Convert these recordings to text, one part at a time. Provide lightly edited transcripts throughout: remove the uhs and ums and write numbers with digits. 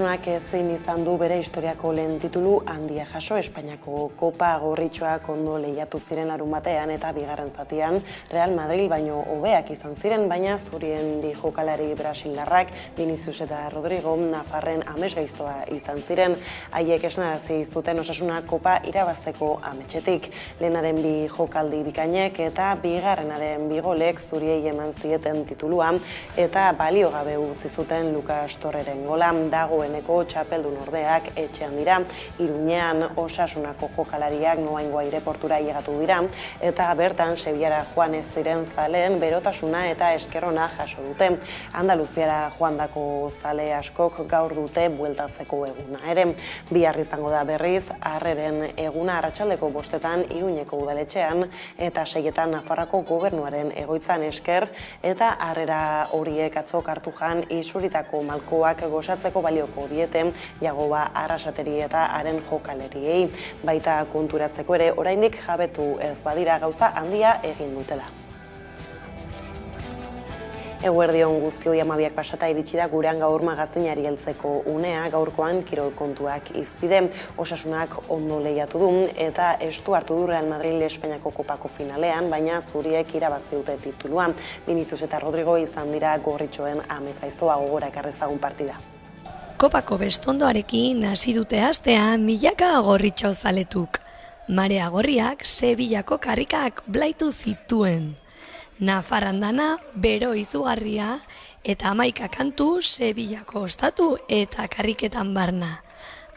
Osasunak ezin izan du bere historiako lehen titulu handia jaso. Espainiako Kopa gorritxoak ondo lehiatu ziren larunbatean eta bigarren zatian Real Madrid baino hobeak izan ziren, baina zurien bi jokalari brasildarrak Vinicius eta Rodrigo Nafarren amesgaiztoa izan ziren. Haiek esnarazi zuten Osasuna Kopa irabazteko ametsetik. Lehenaren bi jokaldi bikainek eta bigarrenaren bi golek zuriei eman zieten titulua eta balio gabe utzi zuten Lucas Torreren gola. Dagoeneko txapeldun ordeak etxean dira. Iruñean Osasunako jokalariak noaingo aireportura ailegatu dira eta bertan Sevillara joan ez diren zaleen berotasuna eta eskerrona jaso dute. Andaluziara joandako zale askok gaur dute bueltatzeko eguna ere. Bihar izango da berriz Harreren eguna arratsaldeko 5 Iruñeko udaletxean eta 6 Nafarroako gobernuaren egoitzan esker eta Harrera horiek atzo Kartujan isuritako malkoak gozatzeko balioko diete Jagoba arrasateri eta haren jokaleriei. Baita konturatzeko ere oraindik jabetu ez badira gauza handia egin dutela. Eguerdion guztioi 12 pasata iritsi da gurean gaur magazinari heltzeko unea. Gaurkoan kirol kontuak izpide. Osasunak ondo lehiatu du eta estu hartu du Real Madrid Espainiako Kopako finalean, baina zuriek irabazi dute titulua. Vinicius eta Rodrigo izan dira gorritxoen amesgaiztoa gogora ekarri ezagun partida. Kopako bestondoarekin hasi dute astea milaka gorritxo zaletuk. Marea gorriak Sevillako karrikak blaitu zituen. Nafarran dana bero izugarria eta 11 kantu Sevillako ostatu eta karriketan barna.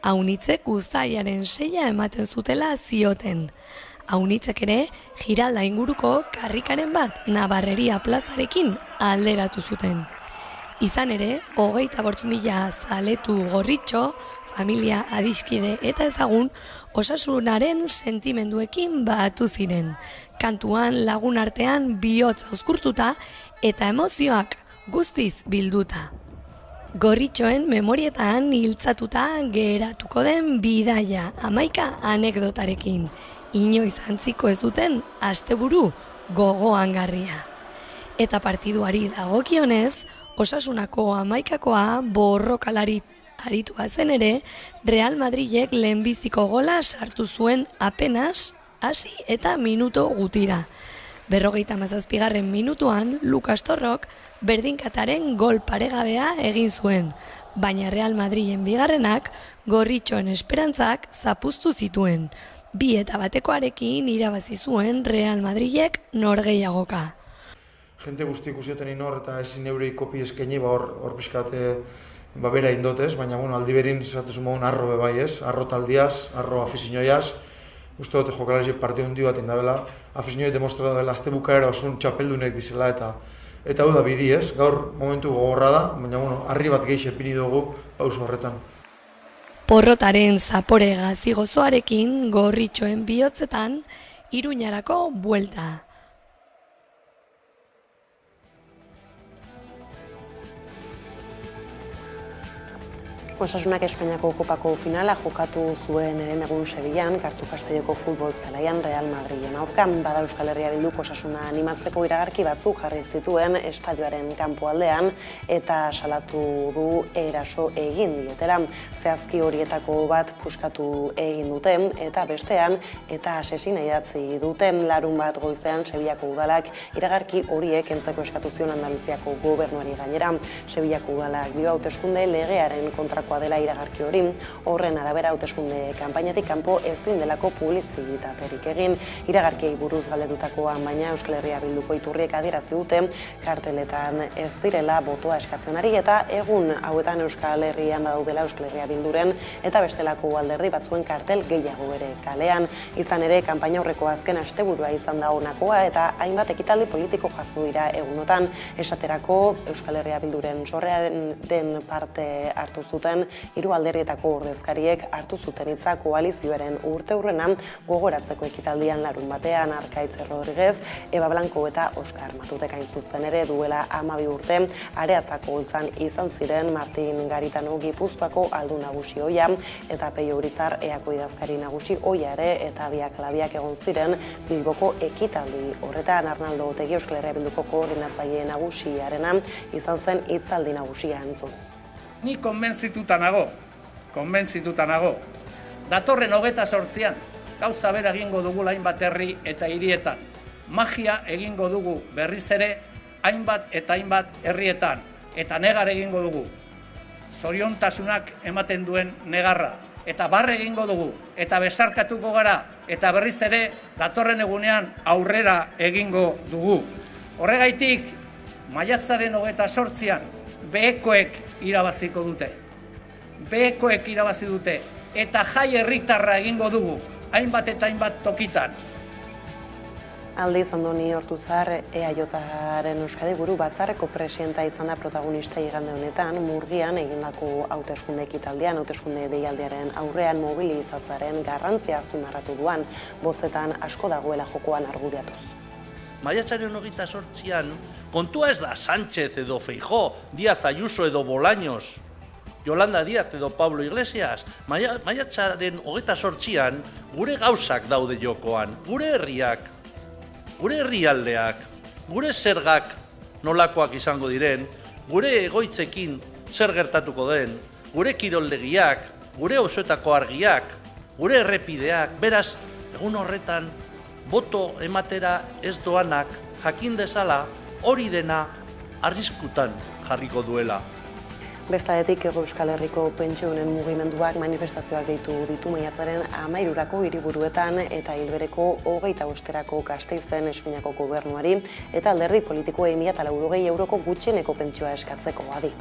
Aunitzek uztailaren 6 ematen zutela zioten. Aunitzek ere Giralda inguruko karrikaren bat Nabarreria plazarekin alderatu zuten. Izan ere, 28.000 zaletu gorritxo, familia adiskide eta ezagun Osasunaren sentimenduekin batu ziren. Kantuan lagun artean bihotz auskurtuta eta emozioak guztiz bilduta. Gorritxoen memorietan hiltzatuta geratuko den bidaia 11 anekdotarekin. Inoiz antziko ez duten asteburu gogoangarria. Eta partiduari dagokionez, Osasunako 11koa borrokalari aritua zen ere, Real Madridek lehenbiziko gola sartu zuen apenas hasi eta minuto gutira. 57. minutuan Lucas Torrok berdinkataren gol paregabea egin zuen, baina Real Madrilen bigarrenak gorritxoen esperantzak zapuztu zituen. 2-batekoarekin irabazi zuen Real Madridek norgehiagoka. Jente guzti ikusioten inor eta ezin eurei kopi eskaini hor pixkat bera indotez, baina aldi berin zatezun mogun arro bebai ez, arro taldiaz, arro afizinoiaz. Uste dute jokalari partio hundi bat indabela, afizinoiak demostratu dela azte bukaera osun txapeldunek dizela eta hau da bidi ez, gaur momentu gogorra da, baina harri bat gehi epini dugu pauso horretan. Porrotaren zapore gazigozoarekin gorritxoen bihotzetan Iruñarako buelta. Osasunak Espainiako Kopako finala jokatu zuen herenegun Sevillan, Kartukastelloko futbol zelaian Real Madrilen aurkan. Bada Euskal Herria Bilduk Osasuna animatzeko iragarki batzuk jarri zituen estadioaren kanpoaldean eta salatu du eraso egin dietela. Zehazki horietako bat puskatu egin dute eta bestean eta asesina idatzi duten. Larun bat goizean Sevillako udalak iragarki horiek kentzeko eskatu zion Andaluziako gobernuari gainera. Sevillako udalak dio hauteskunde legearen kontrako dela iragarki hori, horren arabera hauteskunde kanpainatik kanpo ezin delako publizitaterik egin. Iragarkiei buruz galdetutakoan baina Euskal Herria Bilduko iturriek adierazi dute karteletan ez direla botoa eskatzen ari eta egun hauetan Euskal Herrian badaudela Euskal Herria Bilduren eta bestelako alderdi batzuen kartel gehiago ere kalean. Izan ere, kanpaina aurreko azken asteburua izan da honakoa eta hainbat ekitaldi politiko jazu dira egunotan. Esaterako Euskal Herria Bilduren sorrearen parte hartu zuten 3 alderdietako ordezkariek hartu zuten hitza koalizioaren urteurrena gogoratzeko ekitaldian larun batean Arkaitz Rodriguez, Eba Blanco eta Oskar Matutek hain zuzen ere duela 12 urte Areatzako holtzan izan ziren Martin Garitano Gipuzkoako aldu nagusi ohia eta Peio Urizar Eako idazkari nagusi ohia ere eta biak labiak egon ziren Bilboko ekitaldi horretan. Arnaldo Otegi Euskal Herria Bilduko koordinatzaile nagusiarena izan zen hitzaldi nagusia entzun. Ni konbentzituta nago. Datorren 28an, gauza bera egingo dugu hainbat herri eta hirietan. Magia egingo dugu berriz ere hainbat eta hainbat herrietan. Eta negar egingo dugu. Zoriontasunak ematen duen negarra. Eta barre egingo dugu. Eta besarkatuko gara. Eta berriz ere datorren egunean aurrera egingo dugu. Horregaitik, maiatzaren 28an, behekoek irabaziko dute. Eta jai herritarra egingo dugu, hainbat eta hainbat tokitan. Aldiz, Andoni Ortuzar, EAJaren Euskadi Buru Batzarreko presidenta izan da protagonista igande honetan, Murgian egindako hauteskunde ekitaldian, hauteskunde deialdiaren aurrean mobilizatzearen garrantzia azpimarratu duan, bozetan asko dagoela jokoan argudiatuz. Maiatzaren 28an, kontua ez da Sánchez edo Feijóo, Díaz Ayuso edo Bolaños, Yolanda Díaz edo Pablo Iglesias. Maiatzaren 28an, gure gauzak daude jokoan, gure herriak, gure herrialdeak, gure zergak nolakoak izango diren, gure egoitzekin zer gertatuko den, gure kiroldegiak, gure auzoetako argiak, gure errepideak, beraz, egun horretan, boto ematera ez doanak jakin dezala hori dena arriskutan jarriko duela. Bestadetik, Euskal Herriko pentsioen mugimenduak manifestazioak deitu ditu maiatzaren 13 hiriburuetan eta hilbereko 25 Gasteizen Espainiako gobernuari eta alderdi politikoei 1.080 euroko gutxieneko pentsioa eskatzeko adi.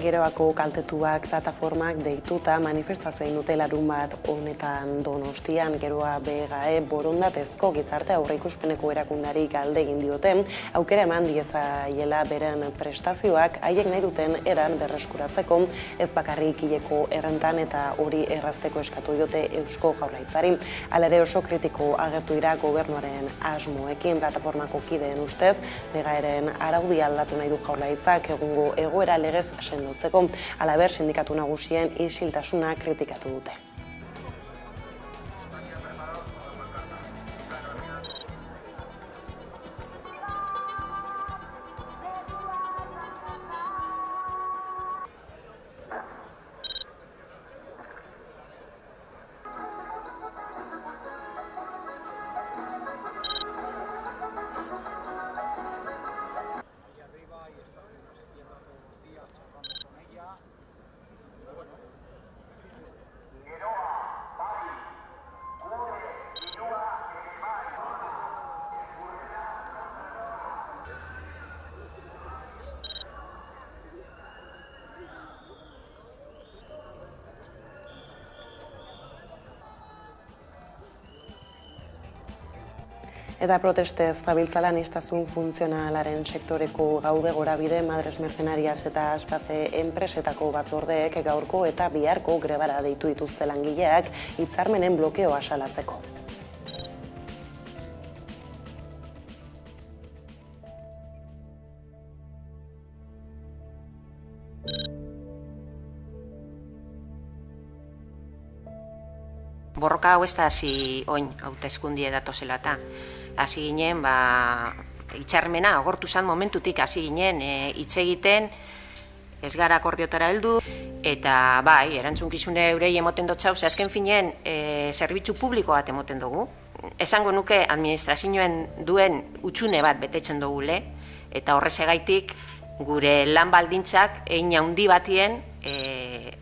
Geroako kaltetuak plataformak deituta manifestazioa egin dute larunbat honetan Donostian. Geroa BGE borondatezko gizarte aurreikuspeneko erakundari galde egin diote, aukera eman diezaiela beren prestazioak haiek nahi duten eran berreskuratzeko, ez bakarrik hileko errentan eta hori errazteko eskatu diote Eusko Jaurlaritzari. Hala ere oso kritiko agertu dira gobernuaren asmoekin. Plataformako kideen ustez, BGEren araudia aldatu nahi du Jaurlaritzak egungo egoera legez sendotzeko. Halaber, sindikatu nagusien isiltasuna kritikatu dute. Eta protestez zabiltzala aniztasun funtzionalaren sektoreko gaude gorabide Madres Mercenarias eta Aspace enpresetako batzordeek gaurko eta biharko grebara deitu dituzte langileak hitzarmenen blokeoa salatzeko. Borroka hau ez da hasi oin hauteskundie datozela eta hasi ginen, hitzarmena agortu zan momentutik hasi ginen hitz egiten, ez gara akordiotara heldu, eta bai, erantzunkizune eurei emoten dotxau, ze azken finean zerbitzu publiko bat emoten dugu. Esango nuke administrazioen duen utxune bat betetzen dugule, eta horrezegaitik gure lan baldintzak hein handi batien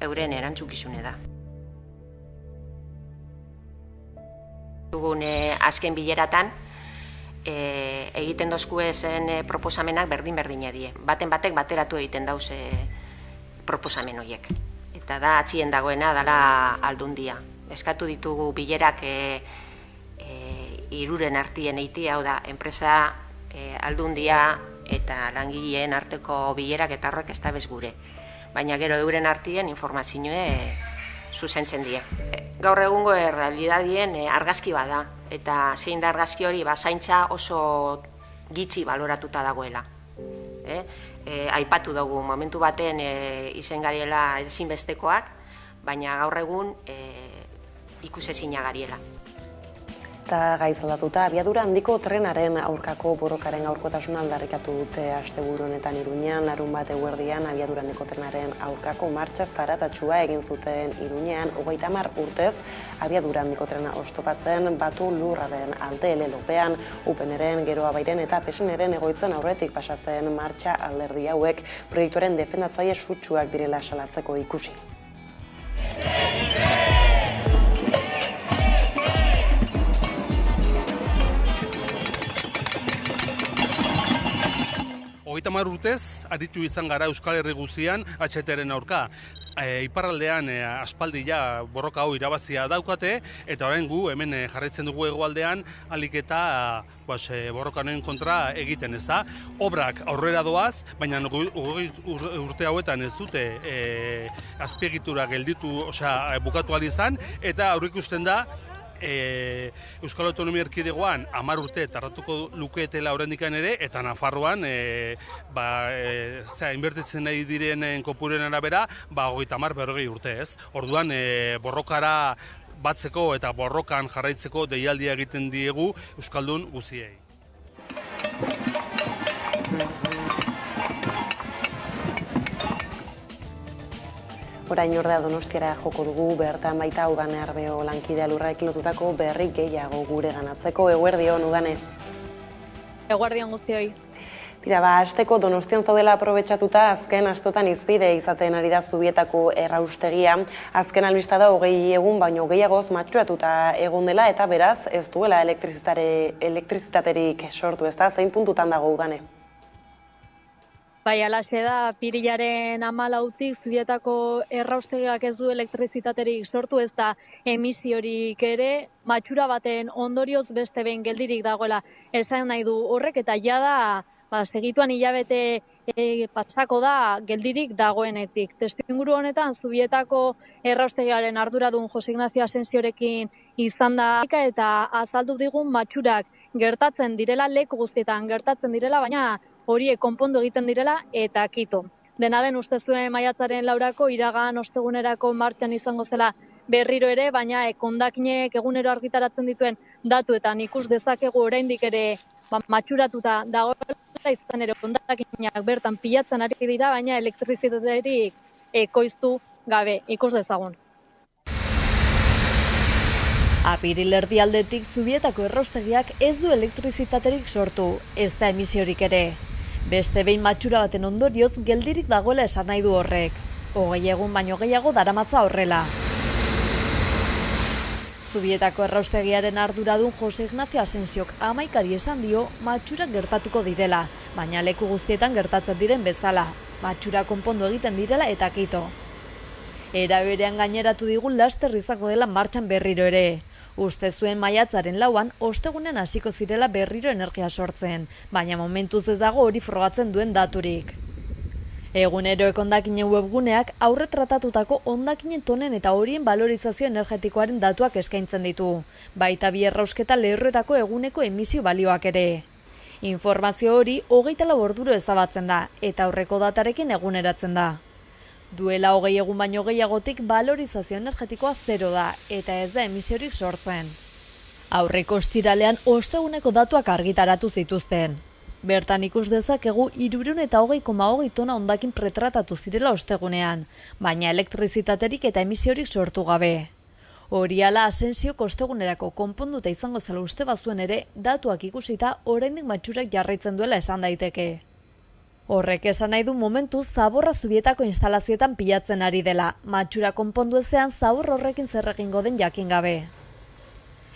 euren erantzunkizune da. Dugun azken bileratan, egiten dozkuezen proposamenak berdin-berdina die. Baten batek bateratu egiten dauz proposamen horiek. Eta da, atxien dagoena dela Aldundia. Eskatu ditugu bilerak hiruren artien eiti, hau da, enpresa, Aldundia eta langileen arteko bilerak eta horrek ez da bez gure. Baina gero euren artien informazioe zuzentzen die. Gaur egungo errealidadien argazki bada, eta zein da argazki hori zaintza oso gitxi baloratuta dagoela. Aipatu dugu, momentu baten izen gariela ezinbestekoak, baina gaur egun ikusezina gariela. Eta gaizaldatuta, abiadura handiko trenaren aurkako borrokaren gaurkotasuna aldarrikatu dute asteburu honetan Iruñean, larun bat eguerdian abiadura handiko trenaren aurkako martxa zaratatxua egin zuten Iruñean, 30 urtez abiadura handiko trena oztopatzen batu lurraren alde lelopean, UPNren, Gero Abairen eta PSNren egoitzen aurretik pasatzen martxa alderdi hauek proiektuaren defendatzaile sutsuak direla salatzeko ikusi. Hogeita hamar urtez, aritu izan gara Euskal Herri guztian HTren aurka. Iparraldean aspaldi ja borroka hau irabazia daukate, eta orain gu hemen jarraitzen dugu hegoaldean alik eta borrokaren kontra egiten, ez da? Obrak aurrera doaz, baina urte hauetan ez dute azpiegitura gelditu, bukatu ahal izan, eta aurreikusten da Euskal Autonomia Erkidegoan 10 urte tardatuko luketela oraindikan ere, eta Nafarroan inbertitzen nahi direnen kopuren arabera 30-40 urte, ez? Orduan borrokara batzeko eta borrokan jarraitzeko deialdia egiten diegu euskaldun guztiei. Orain ordea Donostiara joko dugu, bertan baita Udane Arbeo lankidea lurrarekin lotutako berri gehiago gure ganatzeko. Eguerdion, Udane. Eguerdion guztioi. Tira, hasteko Donostian zaudela aprobetxatuta azken astotan izpide izaten ari da Zubietako erraustegia. Azken albista da 20 egun baino gehiagoz matxuratuta egon dela eta beraz ez duela elektrizitaterik sortu, ez da? Zein puntutan dago, Udane? Bai, alaxe da, pirilaren 14tik Zubietako erraustegiak ez du elektrizitaterik sortu, ez da emisiorik ere, matxura baten ondorioz beste behin geldirik dagoela esan nahi du horrek, eta jada segituan hilabete pasako da geldirik dagoenetik. Testuinguru honetan Zubietako erraustegiaren arduradun Jose Ignacio Asensiorekin izan da, eta azaldu digun matxurak gertatzen direla, leku guztietan gertatzen direla, baina horiek konpondu egiten direla eta kito. Dena den uste zuen maiatzaren 4ako iragan ostegunerako martxan izango zela berriro ere, baina hondakinek egunero argitaratzen dituen datuetan ikus dezakegu oraindik ere matxuratuta dagoela, izan ere hondakinak bertan pilatzen ari dira, baina elektrizitaterik ekoiztu gabe ikus dezagun. Apiril erdialdetik Zubietako erraustegiak ez du elektrizitaterik sortu, ez da emisiorik ere. Beste behin matxura baten ondorioz geldirik dagoela esan nahi du horrek. 20 egun baino gehiago daramatza horrela. Zubietako erraustegiaren arduradun Jose Ignacio Asensiok 11 esan dio matxurak gertatuko direla, baina leku guztietan gertatzen diren bezala. Matxura konpondu egiten direla eta kito. Era berean gaineratu digun laster izango dela martxan berriro ere. Uste zuen maiatzaren 4an ostegunen hasiko zirela berriro energia sortzen, baina momentuz ez dago hori frogatzen duen daturik. Egunero hondakinen webguneak aurre tratatutako hondakinen tonen eta horien balorizazio energetikoaren datuak eskaintzen ditu, baita bi errausketa lerroetako eguneko emisio balioak ere. Informazio hori 24 orduro ezabatzen da, eta aurreko datarekin eguneratzen da. Duela 20 egun baino gehiagotik balorizazio energetikoa 0 da, eta ez da emisiorik sortzen. Aurreko ostiralean osteguneko datuak argitaratu zituzten. Bertan ikus dezakegu 320,20 tona hondakin pretratatu zirela ostegunean, baina elektrizitaterik eta emisiorik sortu gabe. Hori ala Asensiok ostegunerako konponduta izango zela uste bazuen ere, datuak ikusita oraindik matxurak jarraitzen duela esan daiteke. Horrek esan nahi du momentu zaborra Zubietako instalazioetan pilatzen ari dela, matxura konpondu ezean zabor horrekin zer egingo den jakin gabe.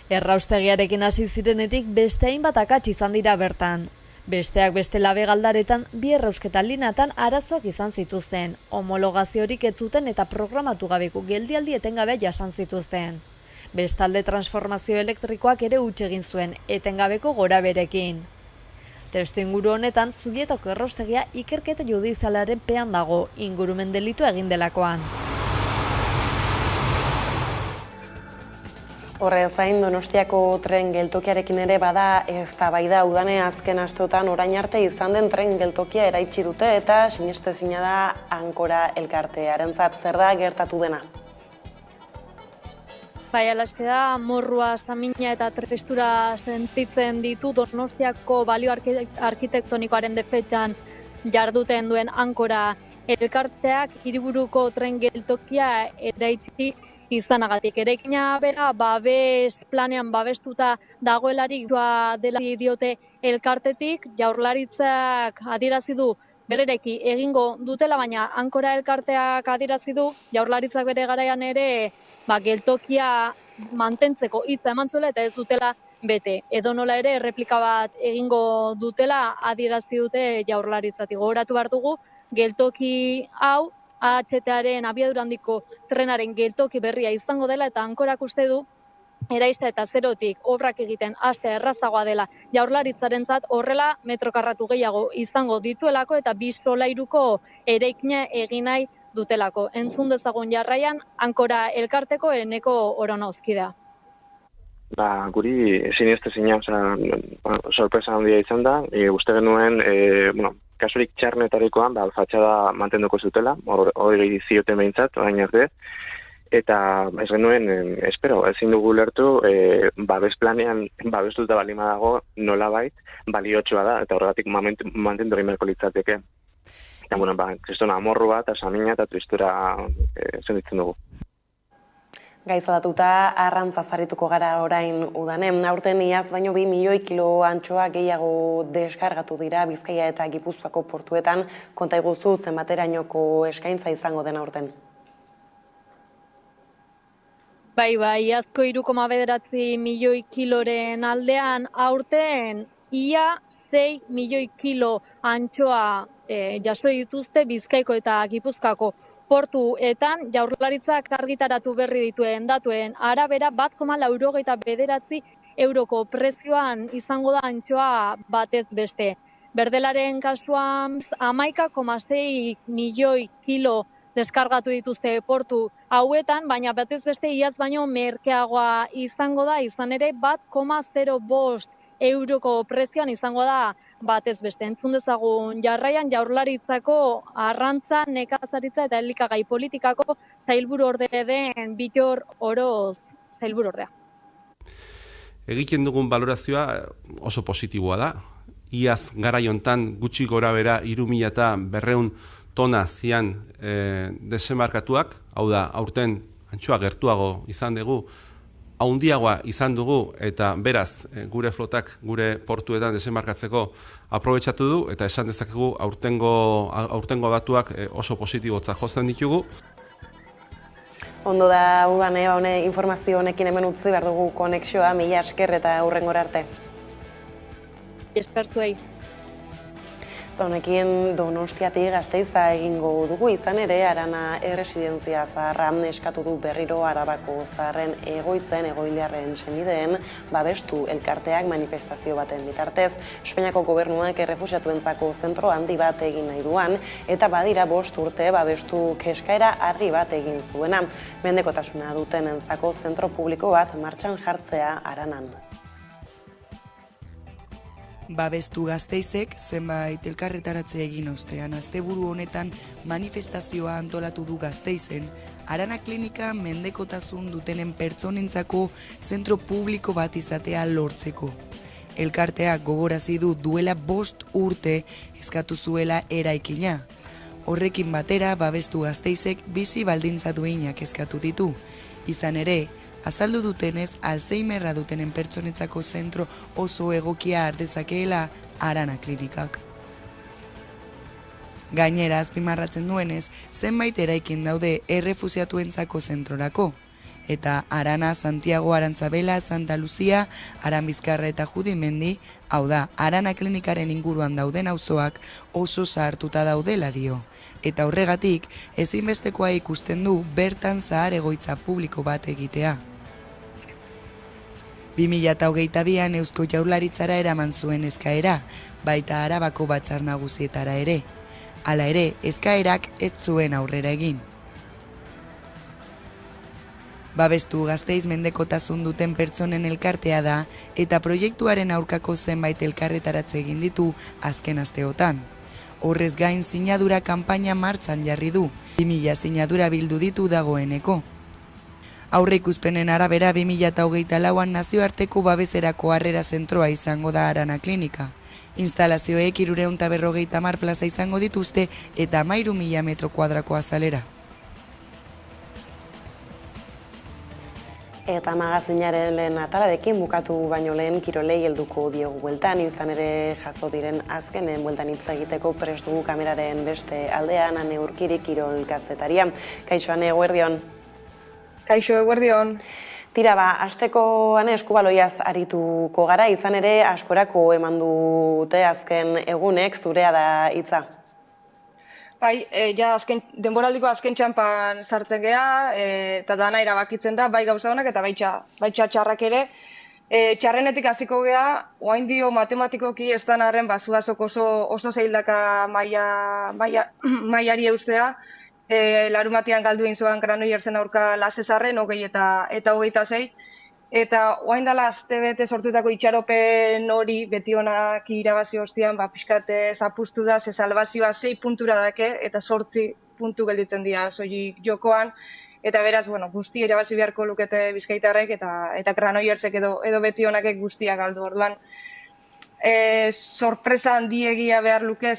Erraustegiarekin hasi zirenetik beste hainbat akats izan dira bertan. Besteak beste Labe Galdaretan 2 errausketa lineatan arazoak izan zituzten, homologaziorik ez zuten eta programatu gabeko geldialdi etengabea jasan zituzten. Bestalde transformazio elektrikoak ere huts egin zuen, etengabeko goraberekin. Testuinguru honetan, Zubietako erraustegia ikerketa judizialaren pean dago, ingurumen delitu egin delakoan. Horrez gain, Donostiako tren geltokiarekin ere bada eztabaida udane azken asteotan orain arte izan den tren geltokia eraitsi dute eta sinestezina da Ankora elkartearentzat. Zer da gertatu dena? Bai, alaxe da, morrua, samina eta trestura sentitzen ditu Donostiako balio arkitektonikoaren defentsan jarduten duen Ankora elkarteak hiriburuko tren geltokia eraitsi izanagatik. Eraikina bera babes planean babestuta dagoelarik dela diote elkartetik, Jaurlaritzak adierazi du berrereki egingo dutela, baina Ankora elkarteak adierazi du Jaurlaritzak bere garaian ere geltokia mantentzeko hitza eman zuela eta ez dutela bete. Edonola ere erreplika bat egingo dutela adierazi dute Jaurlaritzatik. Gogoratu behar dugu geltoki hau AHT-aren abiadura handiko trenaren geltoki berria izango dela eta Ankorak uste du eraista eta zerotik obrak egiten hastea errazagoa dela Jaurlaritzarentzat, horrela metro karratu gehiago izango dituelako eta 2 solairuko eraikina egin nahi dutelako. Entzun dezagun jarraian Ankora elkarteko Eneko Oronozkidea. Guri sinestezina, sorpresa handia izan da, uste genuen, kasurik txarnetarikoan, fatxada mantenduko zutela, hori zioten behintzat, orain arte, eta ez genuen, espero, ezin dugu lertu, babes planean, babestuta balima dago, nolabait, baliotsua da, eta horregatik mantendu egin beharko litzateke. Eta, kristona amorrua eta samina eta tristura zenditzen dugu. Gaizadatuta arrantza zarituko gara orain udanen. Aurten iaz baino 2 milioi kilo antxoa gehiago deskargatu dira Bizkaia eta Gipuzkoako portuetan. Konta iguzu zenbaterainoko eskaintza izango den aurten? Bai, iazko 3,9 milioi kiloren aldean aurten ia 6 milioi kilo antxoa jaso dituzte Bizkaiko eta Gipuzkoako portuetan. Jaurlaritzak argitaratu berri dituen datuen arabera 1,89 euroko prezioan izango da antxoa batez beste. Berdelaren kasuan 11,6 milioi kilo deskargatu dituzte portu hauetan, baina batez beste iaz baino merkeagoa izango da, izan ere 1,05 euroko prezioan izango da batez beste. Entzun dezagun jarraian Jaurlaritzako arrantza, nekazaritza eta elikagai politikako sailburu orde den Bitor Oroz sailburordea. Egiten dugun balorazioa oso positiboa da. Iaz garai hontan gutxi gorabehera 3.200 tona zian desembarkatuak, hau da, aurten antxoa gertuago izan dugu, haundiagoa izan dugu eta beraz gure flotak gure portuetan desembarkatzeko aprobetxatu du eta esan dezakegu aurtengo datuak oso positibotzat jotzen ditugu. Ondo da, udane, informazio honekin hemen utzi behar dugu konexioa, mila esker eta hurrengora arte. Esker zuei. Honekin Donostiatik Gasteiza egingo dugu, izan ere Arana erresidentzia zaharra eskatu du berriro Arabako zaharren egoitzen, egoiliarren senideen babestu elkarteak manifestazio baten bitartez. Espainiako gobernuak errefuxiatuentzako zentro handi bat egin nahi duan, eta badira 5 urte babestu eskaera argi bat egin zuena. Mendekotasuna dutenentzako zentro publiko bat martxan jartzea Aranan. Babestu Gasteizek zenbait elkarretaratze egin ostean asteburu honetan manifestazioa antolatu du Gasteizen, Arana klinika mendekotasun dutenen pertsonentzako zentro publiko bat izatea lortzeko. Elkarteak gogorazi du duela 5 urte eskatu zuela eraikina. Horrekin batera Babestu Gasteizek bizi baldintza duinak eskatu ditu. Izan ere, azaldu dutenez, Alzheimerra dutenen pertsonentzako zentro oso egokia ardezakeela Arana klinikak. Gainera, azpimarratzen duenez, zenbait eraikin daude errefuxiatuentzako zentrorako. eta Arana, Santiago, Arantzabela, Santa Lucia, Aranbizkarra eta Judimendi, hau da, Arana klinikaren inguruan dauden auzoak oso zahartuta daudela dio. Eta horregatik, ezinbestekoa ikusten du bertan zahar egoitza publiko bat egitea. 2022an Eusko Jaurlaritzara eraman zuen eskaera, baita Arabako Batzar Nagusietara ere. Hala ere, eskaerak ez zuen aurrera egin. Babestu Gasteiz mendekotasun duten pertsonen elkartea da eta proiektuaren aurkako zenbait elkarretaratze egin ditu azken asteotan. Horrez gain sinadura kanpaina martxan jarri du, 2000 sinadura bildu ditu dagoeneko. Aurreikuspenen arabera 2024an nazioarteko babeserako harrera zentroa izango da Arana klinika. Instalazioek 350 plaza izango dituzte eta 13.000 metro kuadrako azalera. Eta magazinaren lehen atalarekin bukatu baino lehen kirolei helduko diogu bueltan, izan ere jaso diren azkenen bueltan hitz egiteko prest dugu kameraren beste aldean Ane Urkiri kirol kazetaria. Kaixo Ane, eguerdion. Kaixo, eguerdion. Tira, hasteko Ane eskubaloiaz arituko gara, izan ere askorako eman dute azken egunek, zurea da hitza. Bai, denboraldiko azken txampan sartzen geha, eta dana erabakitzen da, bai gauza honak eta baitxa txarrak ere. Txarrenetik hasiko geha, oain dio matematikoki ez da narren, zuazok oso zeildaka maiari eustea, larumatian galdu inzoan Granoillersen aurka Lasesarren, 20 eta 26, eta oain dela astebete sortutako itxaropen hori beti honak irabazi ostean, pixkate zapustu da, ze salbazioa 6 puntura dake, eta 8 puntu gelditzen dira soilik jokoan, eta beraz, guzti irabazi beharko lukete Bizkaitarrek, eta Granoillersek edo beti honakek guztia galdu orduan. Sorpresa handiegia behar luke,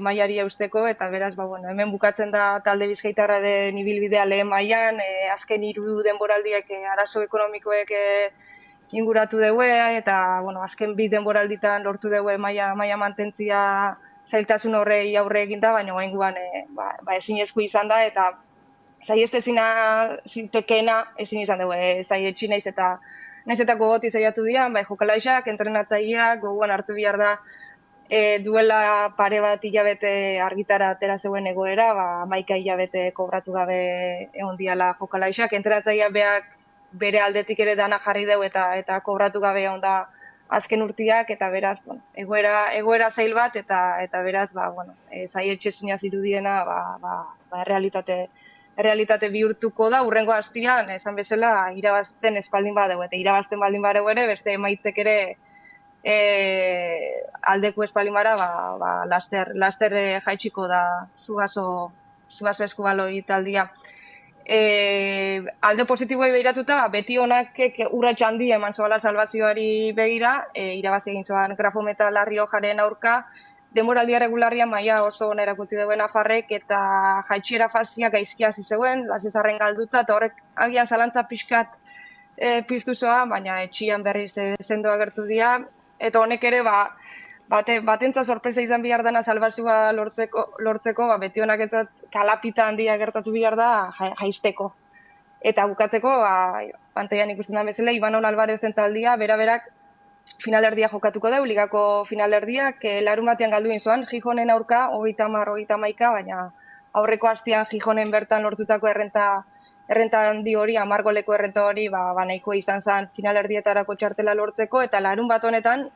mailari eusteko, eta beraz, hemen bukatzen da talde Bizkaitarraren ibilbidea lehen mailan, azken 3 denboraldiek arazo ekonomikoek inguratu dugu, eta azken 2 denboralditan lortu dugu maila mantentzia zailtasun horrei aurre eginda, baina oraingoan ezinezko izan da, eta saiestezina zintekeena ezin izan dugu, saietsi naiz eta gogoti saiatu dira, jokalaixak, entrenatzaileak, gogoan hartu behar da duela pare bat hilabete argitara atera zeuen egoera, 11 hilabete kobratu gabe egon diala jokalaixak, entrenatzaileak bere aldetik ere dana jarri dugu eta kobratu gabe egon da azken urtiak, eta beraz, egoera zail bat, eta beraz, saietxezina zirudiena, realitate bihurtuko da, urrengo hastian, esan bezala, irabazten espaldin badeu, eta irabazten baldin badeu ere, beste emaitzek ere aldeko espaldin bara, laster jaitsiko da zugazo eskubaloi taldia. Alde positiboei behiratuta, beti honak urratx handi eman zoala salvazioari begira, irabazi egin zoan Grafometal Riojaren aurka, denboraldia regularria maila oso ona erakutsi duen Nafarrek, eta jaitsiera fazia gaizki hasi zeuen, Lasesarren galduta, eta horrek agian zalantza pixkat piztu zoa, baina etxian berriz sendo agertu dira, eta honek ere batentza sorpresa izan behar dana salvazioa lortzeko, beti honak ez kalapita handia gertatu behar da jaisteko. Eta bukatzeko, pantailan ikusten da bezala, Ibanon Alvarezen taldia, berak finalerdia jokatuko da, ligako finalerdiak, larun batean galdu inzoan, Gijonen aurka, 30-31, baina aurreko hastian Gijonen bertan lortutako errenta handi hori, 10 goleko errenta hori, nahikoa izan zen finalerdietarako txartela lortzeko, eta larun bat honetan,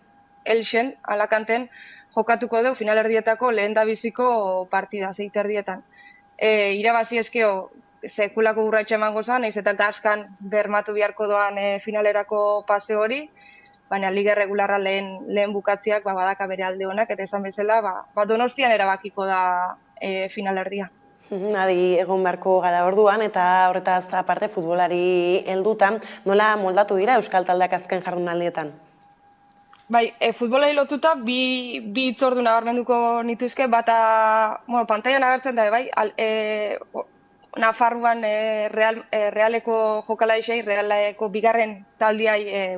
Elxen, Alakanten, jokatuko du finalerdietako lehen da biziko partida, 6 erdietan. Irabazi eskeo, sekulako urratxe emango zen, naiz eta gaskan bermatu beharko doan finalerako pase hori, baina liga regularra lehen bukatziak badaka bere alde honak, eta esan bezala, Donostian erabakiko da finalerdia. Adi egon beharko gara orduan, eta horretaz aparte futbolari heldutan, nola moldatu dira Euskal Taldeak azken jardunaldietan? Bai, futbolari lotuta bi hitzordu nabarmenduko nituzke, bata, pantailan agertzen da, bai, Nafarroan Realeko jokalaixei, Realeko bigarren taldiai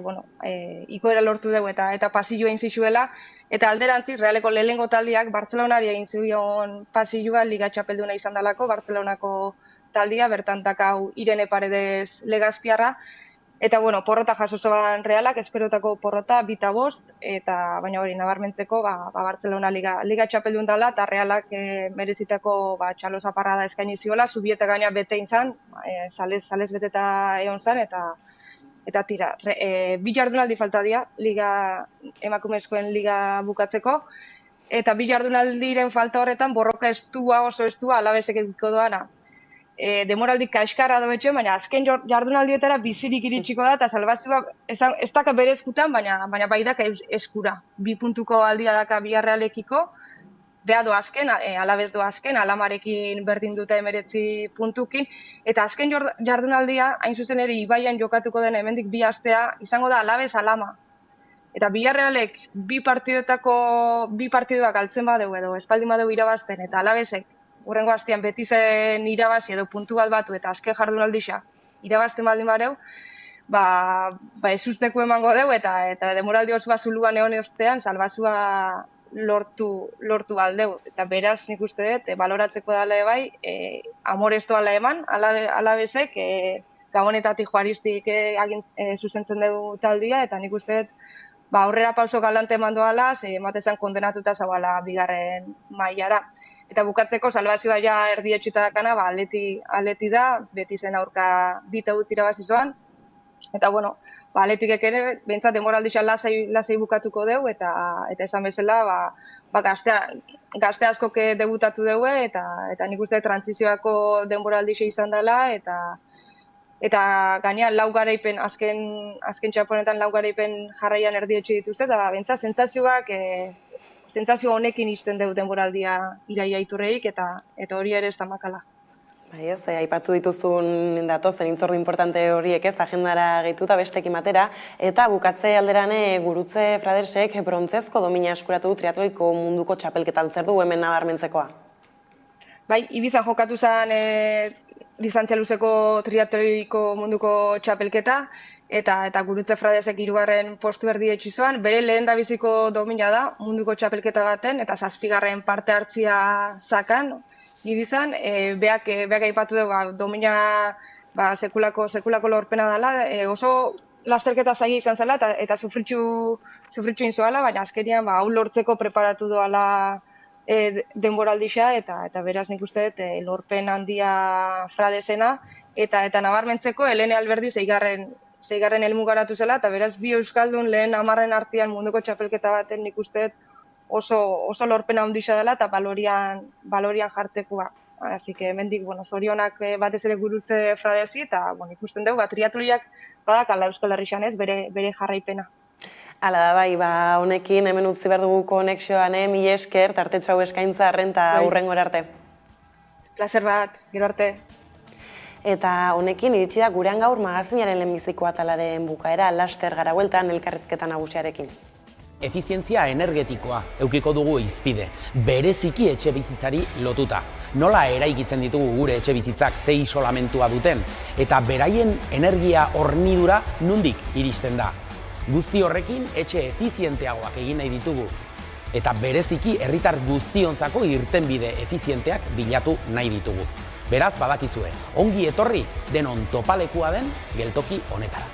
ikoera lortu dugu eta pasilloa egin zizuela, eta alderantziz Realeko lehenengo taldiak Bartzelonari egin zion pasilloa liga txapelduna izan dalako, Bartzelonako taldia, bertan dakau Irene Paredes Legazpiarra, eta bueno, porrota jaso zoan Realak, esperotako porrota 2-5, eta baina hori nabarmentzeko Barcelona Liga txapeldun dela, eta Realak merezitako txalo zaparrada eskaini ziola, Zubieta gaina bete intzan, salez beteta egon zan, eta tira. 2 jardunaldi falta dira, emakumezkoen liga bukatzeko, eta 2 jardunaldiren falta horretan borroka oso estua Alabesek ediko doana. Demoraldi kaskarra doetxe, baina azken jardunaldietara bizirik iritsiko da, eta salbazioa ez daka bere eskutan, baina bai daka eskura. 2 puntuko aldia daka Villarrealekiko, beha do azken, Alabez do azken, Alamarekin berdin dute 19 puntukin, eta azken jardunaldia, hain zuzen ere Ibaian jokatuko den hemendik 2 astea, izango da Alabez Alama. Eta Villarrealek 2 partiduak galtzen badeu edo, espaldin badeu irabazten, eta Alabezek urrengo astean Betizen irabazi edo puntu bat batu eta azken jardunaldia irabazten baldin badeu, ez usteko emango deu eta demoraldi osoa zuluan egon ostean salbazua lortu aldeu. Eta beraz nik uste dut, baloratzeko dala bai, amorezto ala eman, Alabezek, Gabonetatik Juaristik zuzentzen dugu taldia, eta nik uste dut, aurrera pauso galante eman doala, ematezan kondenatuta zabala bigarren mailara. Eta bukatzeko salbazioa ja erdietxita dakana, Atleti da, Betizen aurka 2 irabazi zoan. Eta bueno, Atletikek ere, behintzat demoraldisa lasai bukatuko deu, eta esan bezala, gazte askok debutatu deu, eta nik uste transizioako denboraldisa izan dela, eta gaina lau garaipen, azken txaponetan lau garaipen jarraian erdietxe dituzte, eta behintzat sentsazio honekin izten deu denboraldia Iraia Iturreik, eta hori ere ez da makala. Bai ez, aipatu dituzun datozen intzordu importante horiek ez, agendara gehituta bestekin batera, eta bukatze alderan Gurutze Fradersek brontzezko domina eskuratu triatloiko munduko txapelketan, zer du hemen nabarmentzekoa? Bai, Ibizan jokatu zen distantzia luzeko triatloiko munduko txapelketa, eta Gurutze Fradersek 3. postu erdietsi zoan, bere lehendabiziko domina da munduko txapelketa baten, eta 7. parte hartzia zakan, Ibizan, beak aipatu dugu, domina sekulako lorpena dela, oso lasterketa zaila izan zela eta sufritxu inzoala, baina azkenian hau lortzeko preparatu doala denboraldisa, eta beraz nik uste dut lorpen handia Fradesena, eta nabarmentzeko Helene Alberdi 6. helmugaratu zela, eta beraz 2 euskaldun lehen 10 artean munduko txapelketa baten nik uste dut oso lorpena handisa dela eta balorian jartzekoa. Así que hemendik, zorionak batez ere Gurutze Fradersi, eta ikusten dugu, triatloiak badakala Euskal Herrian ez, bere jarraipena. Hala da bai, honekin hemen utzi behar dugu konexioan, mila esker, tartetxo hau eskaintza arren eta hurrengora arte. Plazer bat, gero arte. Eta honekin iritsi da gurean gaur magazinaren lehenbiziko atalaren bukaera, laster gara bueltan elkarrizketa nagusiarekin. Efizientzia energetikoa eukiko dugu hizpide, bereziki etxe bizitzari lotuta. Nola eraikitzen ditugu gure etxe bizitzak ze isolamentua duten, eta beraien energia hornidura nondik iristen da. Guzti horrekin etxe efizienteagoak egin nahi ditugu, eta bereziki herritar guztiontzako irtenbide efizienteak bilatu nahi ditugu. Beraz badakizue, ongi etorri denon topalekua den geltoki honetara.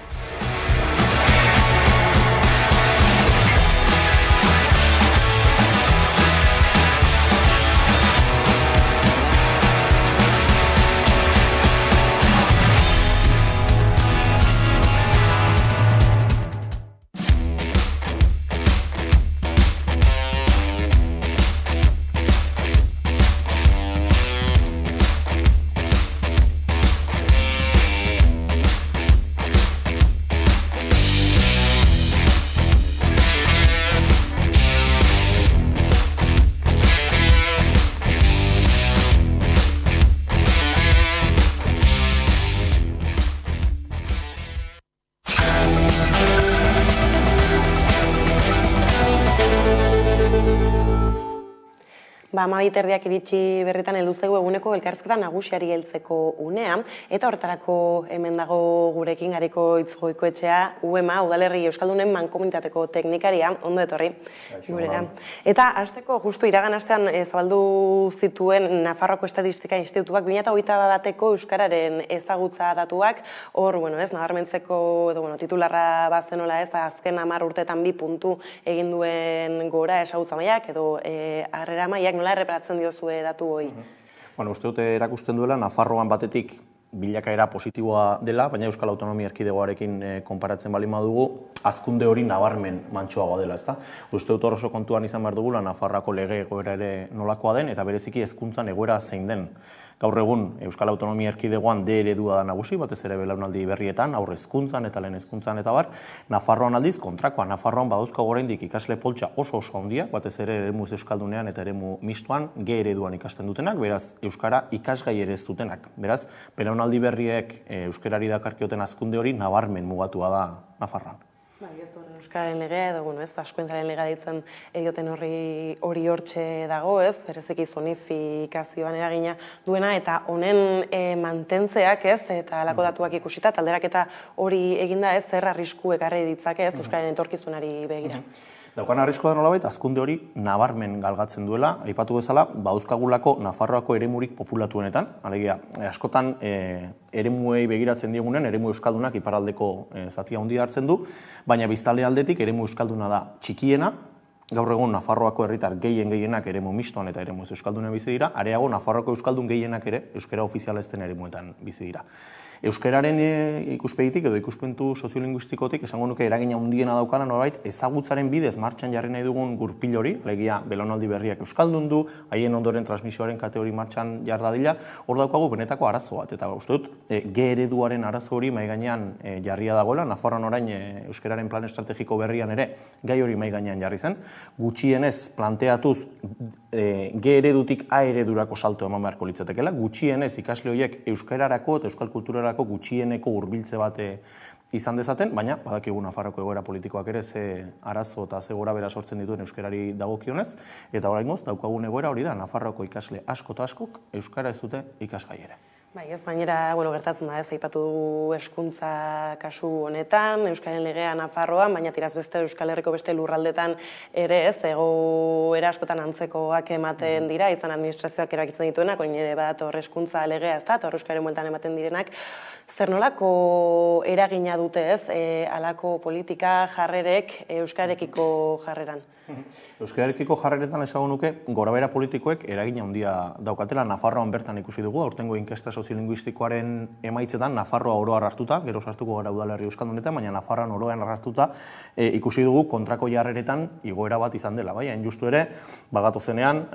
12:30 iritsi berritan heldu zaigu eguneko elkarrizketa nagusiari heltzeko unea, eta horretarako hemen dago gurekin Gariko Hitz Goikoetxea, UEMA, Udalerri Euskaldunen Mankomunitateko teknikaria, ondo etorri. Gurera. Eta hasteko justu iragan astean zabaldu zituen Nafarroako Estatistika Institutuak 2021 bateko euskararen ezagutza datuak, hor, nabarmentzeko edo titularra bazenola azken 10 urteetan 2 puntu egin duen gora ezagutza mailak edo harrera mailak, nola erreparatzen diozue datu hori? Uste dute erakusten duela, Nafarroan batetik bilakaera positiboa dela, baina Euskal Autonomia Erkidegoarekin konparatzen baldin badugu, hazkunde hori nabarmen mantsoagoa dela, ezta? Uste dut oso kontuan izan behar dugula, Nafarroako lege egoera ere nolakoa den, eta bereziki hezkuntzan egoera zein den. Gaur egun Euskal Autonomia Erkidegoan D eredua da nagusi, batez ere belaunaldi berrietan, aurre hezkuntzan eta lehen hezkuntzan eta bar. Nafarroan aldiz kontrakoa, Nafarroan badauzkago oraindik ikasle poltsa oso handia, batez ere eremu euskaldunean eta eremu mistoan G ereduan ikasten dutenak, beraz euskara ikasgai ere ez dutenak. Beraz, belaunaldi berriek euskarari dakarkioten hazkunde hori nabarmen mugatua da Nafarroan. Euskararen legea edo, askoentzaren legea ditzen edioten hori hortxe dago, bereziki zonifikazioan eragina duena, eta honen mantentzeak, eta halako datuak ikusita, talderaketa hori eginda zer arrisku ekarri ditzake Euskararen etorkizunari begira. Daukan arriskoa da nolabait, hazkunde hori nabarmen galgatzen duela, aipatu bezala, bauzkagulako Nafarroako eremurik populatuenetan, alegia, askotan eremuei begiratzen diegunen, eremu euskaldunak iparraldeko zatia handia hartzen du, baina biztanle aldetik eremu euskalduna da txikiena, gaur egun Nafarroako herritar gehienak eremu mistoan eta eremu euskaldunen bizi dira, areago Nafarroako euskaldun gehienak ere euskara ofiziala ez den eremuetan bizi dira. Euskararen ikuspegitik edo ikuspuntu soziolinguistikotik esango nuke eragina handiena daukana norbait ezagutzaren bidez martxan jarri nahi dugun gurpil hori, alegia belaunaldi berriak euskaldundu, haien ondoren transmisioaren kate hori martxan jar dadila, hor daukagu benetako arazo bat, eta uste dut G ereduaren arazo hori mahai gainean jarria dagoela, Nafarroan orain euskararen plan estrategiko berrian ere gai hori mahai gainean jarri zen, gutxienez planteatuz G eredutik A eredurako salto eman beharko litzatekeela, gutxienez ikasle horiek euskararako eta euskal kulturarako gutxieneko hurbiltze bat izan dezaten, baina badakigu Nafarroko egoera politikoak ere ze arazo eta ze gorabehera sortzen dituen euskarari dagokionez, eta oraingoz daukagun egoera hori da Nafarroko ikasle asko eta askok euskara ez dute ikasgai ere. Bai, gainera, gertatzen da, aipatu dugu hezkuntza kasu honetan, Euskaren legea Nafarroan, baina tiraz beste Euskal Herriko beste lurraldetan ere egoera askotan antzekoak ematen dira, izan administrazioak erakitzen dituenak, oin ere bat hor hezkuntza legea ez da, eta hor Euskaren bueltan ematen direnak, zer nolako eragina dute halako politika jarrerek Euskarekiko jarreran? Euskararekiko jarreretan esango nuke gorabehera politikoek eragina handia daukatela. Nafarroan bertan ikusi dugu, aurtengo inkesta soziolinguistikoaren emaitzetan Nafarroa oro hartuta, gero sartuko gara udalerri euskaldunetan, baina Nafarroan oroan hartuta ikusi dugu kontrako jarreretan igoera bat izan dela. Bai, hain justu ere, bagatozenean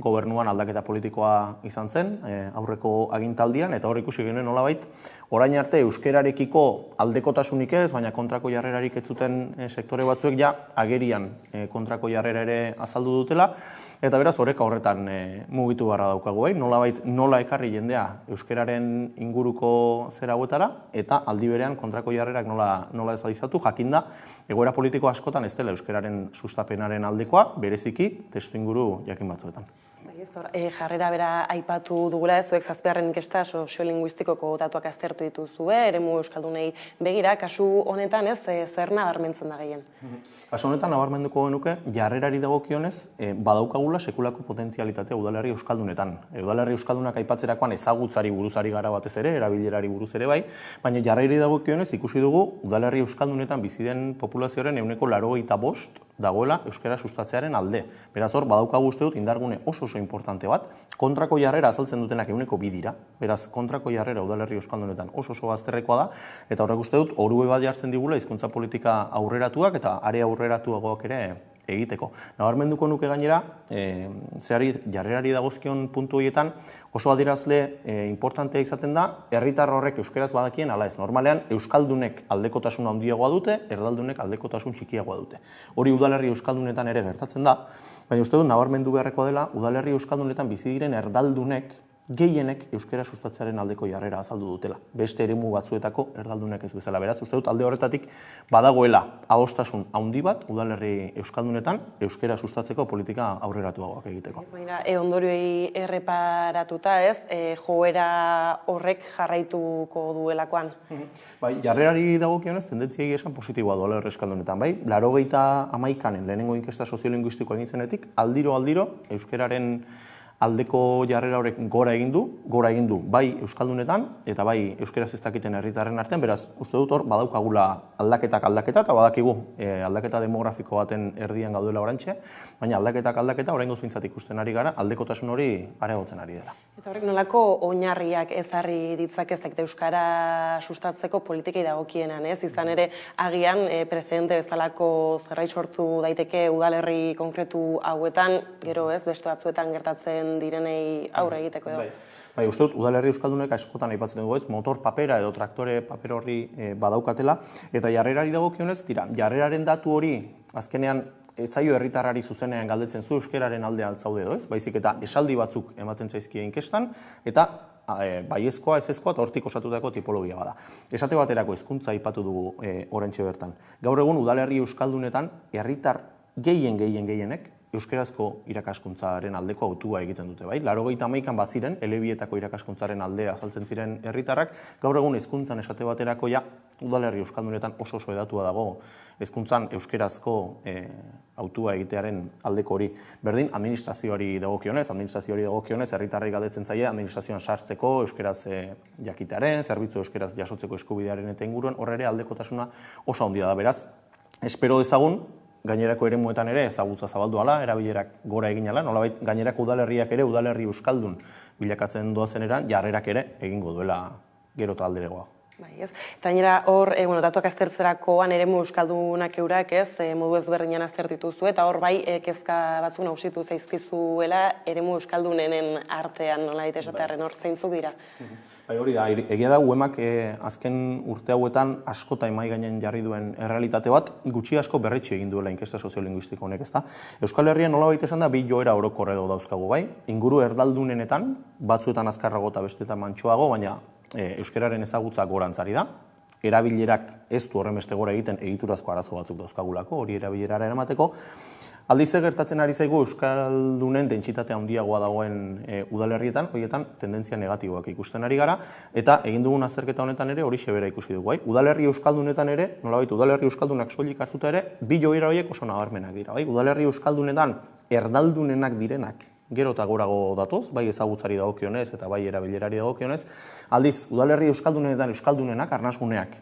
gobernuan aldaketa politikoa izan zen, aurreko agintaldian, eta hor ikusi genuen nolabait, orain arte euskararekiko aldekotasunik ez, baina kontrako jarrerarik ez zuten sektore batzuek ja agerian kontrako jarrera ere azaldu dutela, eta beraz oreka horretan mugitu beharra daukagu, nolabait nola ekarri jendea euskararen inguruko zera hauetara, eta aldi berean kontrako jarrerak nola ezagizatu, jakinda egoera politiko askotan ez dela euskararen sustapenaren aldekoa, bereziki testu inguru jakin batzuetan. Jarrera bera aipatu dugula zuek zazpigarren inkesta soziolinguistikoko datuak aztertu dituzue, eremu euskaldunei begira, kasu honetan zer nabarmentzen da gehien? Kasu honetan nabarmenduko genuke jarrerari dagokionez badaukagula sekulako potentzialitatea udalerri euskaldunetan. Udalerri euskaldunak aipatzerakoan ezagutzari buruzari gara batez ere, erabilerari buruz ere bai, baina jarrerari dagokionez ikusi dugu udalerri euskaldunetan bizi den populazioaren 95% dagoela euskara sustatzearen alde. Beraz hor badaukagu uste dut indargune oso importante bat, kontrako jarrera azaltzen dutenak 2% dira, beraz kontrako jarrera udalerri euskaldunetan oso bazterrekoa da, eta horrek uste dut orue bat jartzen digula hizkuntza politika aurreratuak eta area aurreratuagoak ere egiteko. Nabarmenduko nuke gainera, jarrerari dagozkion puntu horietan oso adierazle importantea izaten da, herritar horrek euskaraz badakien ala ez. Normalean, euskaldunek aldekotasun handiagoa dute, erdaldunek aldekotasun txikiagoa dute. Hori udalerri euskaldunetan ere gertatzen da, baina uste dut nabarmendu beharrekoa dela, udalerri euskaldunetan bizi diren erdaldunek gehienek euskara sustatzearen aldeko jarrera azaldu dutela. Beste eremu batzuetako erdaldunek ez bezala. Beraz, uste dut alde horretatik badagoela adostasun handi bat udalerri euskaldunetan euskara sustatzeko politika aurreratuagoak egiteko. Ondorioei erreparatuta ez, joera horrek jarraituko duelakoan. Bai, jarrerari dagokionez tendentziei esan positiboa duela euskaldunetan, bai? 89an lehenengo inkesta soziolinguistikoa egin zenetik, aldiro euskararen aldeko jarrera horrek gora egin du bai euskaldunetan eta bai euskaraz ez dakiten herritarren artean, beraz, uste dut hor badaukagula aldaketa eta badakigu aldaketa demografiko baten erdian gaudela orantxe, baina aldaketa oraingoz behintzat ikusten ari gara, aldekotasun hori areagotzen ari dela. Eta horrek nolako oinarriak ezarri ditzakezak euskara sustatzeko politikei dagokienan, ez? Izan ere agian prezidente bezalako zerbait sortu daiteke udalerri konkretu hauetan, gero ez, beste batzuetan gertatzen direnei aurre egiteko edo. Bai, uste dut, udalerri euskaldunek askotan aipatzen dugu ez, motor papera edo traktore paper horri badaukatela, eta jarrerari dagokionez, jarreraren datu hori azkenean ez zaio herritarrari zuzenean galdetzen zu euskararen alde altzaude edo ez, baizik eta esaldi batzuk ematen zaizkie inkestan, eta baiezkoa, ezezkoa eta hortik osatutako tipologia bada. Esate baterako hizkuntza aipatu dugu oraintxe bertan. Gaur egun udalerri euskaldunetan herritar gehienek euskarazko irakaskuntzaren aldeko autua egiten dute, bai? 91an baziren, elebietako irakaskuntzaren aldea azaltzen ziren herritarrak, gaur egun hezkuntzan esate baterako udalerri euskaldunetan oso edatua dago hezkuntzan euskarazko autua egitearen aldeko hori. Berdin, administrazioari dagokionez, herritarrei galdetzen zaie, administrazioan sartzeko, euskaraz jakitearen, zerbitzu euskaraz jasotzeko eskubidearen eta inguruan, horre ere aldekotasuna oso handia da, beraz, espero dezagun, gainerako eremuetan ere ezagutza zabaldu ala, erabilerak gora egin ala, nolabait gainerako udalerriak ere udalerri euskaldun bilakatzen doazen eran, jarrerak ere egingo duela gero eta alderegoa. Bai, ez. Eta gainera hor, datuak aztertzerakoan eremu euskaldunak eurak, ez, modu ezberdinan aztertituzu, eta hor bai kezka batzuk nagusitu zaizkizuela eremu euskaldunenen artean, nolabait esatearren hor zeintzuk dira. Bai, hori da, egia da UEMak azken urte hauetan askota emai gainen jarri duen errealitate bat, gutxi asko berretxe egin duela inkesta soziolinguistiko honek, ezta? Euskal Herrian nolabait esan da, bi joera orokorre dauzkagu, bai? Inguru erdaldunenetan, batzuetan azkarrago eta bestetan mantsoago, baina euskararen ezagutza gorantzari da. Erabilerak ez du horren beste gora egiten egiturazko arazo batzuk dauzkagulako, hori erabilerara eramateko. Aldiz gertatzen ari zaigu euskaldunen dentsitate handiagoa dagoen udalerrietan, horietan tendentzia negatiboak ikusten ari gara, eta egin dugun azterketa honetan ere hori xebera ikusi dugu. Udalerri euskaldunetan ere, nolabait udalerri euskaldunak soilik hartuta ere, bi joera horiek oso nabarmenak dira. Udalerri euskaldunetan erdaldunenak direnak gero eta gorago datoz, bai ezagutzari dagokionez eta bai erabilerari dagokionez. Aldiz, udalerri euskaldunetan euskaldunenak, arnasguneak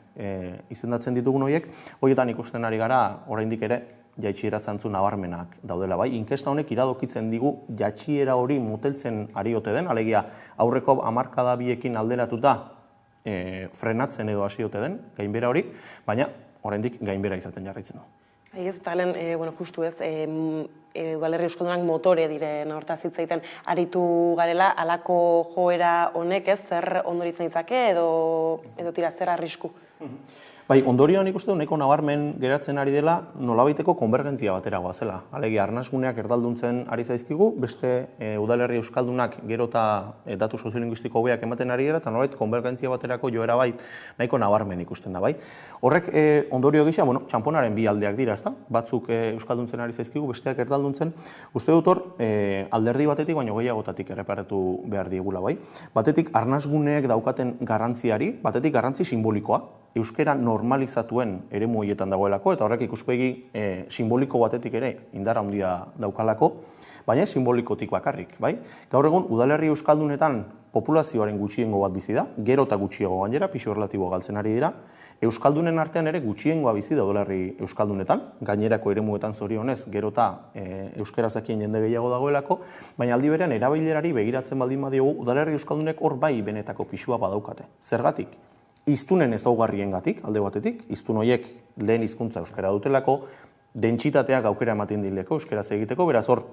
izendatzen ditugun horiek, horietan ikusten ari gara oraindik ere jaitsiera zantzu nabarmenak daudela, bai. Inkesta honek iradokitzen digu jaitsiera hori moteltzen ari ote den, alegia aurreko hamarkada biekin alderatuta frenatzen edo hasi ote den, gainbera hori, baina oraindik gainbera izaten jarraitzen du. Bai, ez, eta lehen, justu ez, udalerri euskaldunak motore diren hortaz hitz egiten aritu garela, halako joera honek ez, zer ondori izan ditzake edo tira zer arrisku? Bai, ondorioan ikusten du nahiko nabarmen geratzen ari dela nolabaiteko konbergentzia batera goazela. Alegia, arnasguneak erdalduntzen ari zaizkigu, beste udalerri euskaldunak gero eta datu soziolinguistiko hobeak ematen ari dira, eta nolabait konbergentzia baterako joera bai nahiko nabarmen ikusten da, bai. Horrek ondorio gisa, txamponaren bi aldeak dira, ezta? Batzuk euskalduntzen ari zaizkigu, besteak erdalduntzen. Uste dut hor, alderdi batetik, baino gehiagotatik erreparatu behar diegula, bai. Batetik, arnasguneek daukaten garrantziari, batetik garrantzi simbolikoa, euskera normalizatuen eremu horietan dagoelako, eta horrek ikuspegi simboliko batetik ere indar handia daukalako, baina simbolikotik bakarrik, bai? Gaur egun, udalerri euskaldunetan populazioaren gutxiengo bat bizi da, gero eta gutxiago gainera, pisu relatiboa galtzen ari dira, euskaldunen artean ere gutxiengoa bizi da udalerri euskaldunetan, gainerako eremuetan zorionez, gero eta euskarazakien jende gehiago dagoelako, baina aldi berean erabilerari begiratzen baldin badiogu, udalerri euskaldunek hor bai benetako pisua badaukate. Zergatik? Hiztunen ezaugarriengatik, alde batetik, hiztun horiek lehen hizkuntza euskara dutelako, dentsitateak aukera ematen dileko euskaraz egiteko, beraz hor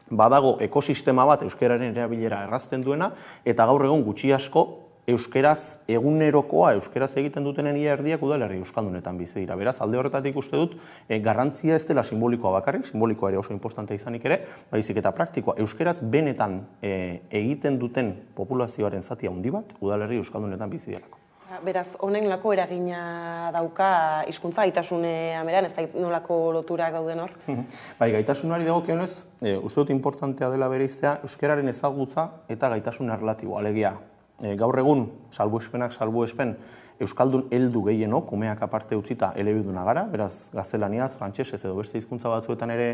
badago ekosistema bat euskararen erabilera errazten duena, eta gaur egun gutxi asko euskeraz egunerokoa, euskeraz egiten dutenen ia erdiak udalerri euskaldunetan bizi dira. Beraz, alde horretatik uste dut, garrantzia ez dela simbolikoa bakarrik, simbolikoa ere oso importantea izanik ere, baizik eta praktikoa. Euskeraz benetan egiten duten populazioaren zati handi bat, udalerri euskaldunetan bizi dirako. Beraz, honen lako eragina dauka hizkuntza gaitasune ameran, ez da nolako loturak dauden hor? Bai, gaitasunari dagokionez, uste dut importantea dela bereiztea, euskararen ezagutza eta gaitasun erlatiboa, alegia. Gaur egun, salbuespen, euskaldun heldu gehienok, umeak aparte utzita elebiduna gara, beraz, gaztelaniaz, frantsesez edo beste hizkuntza batzuetan ere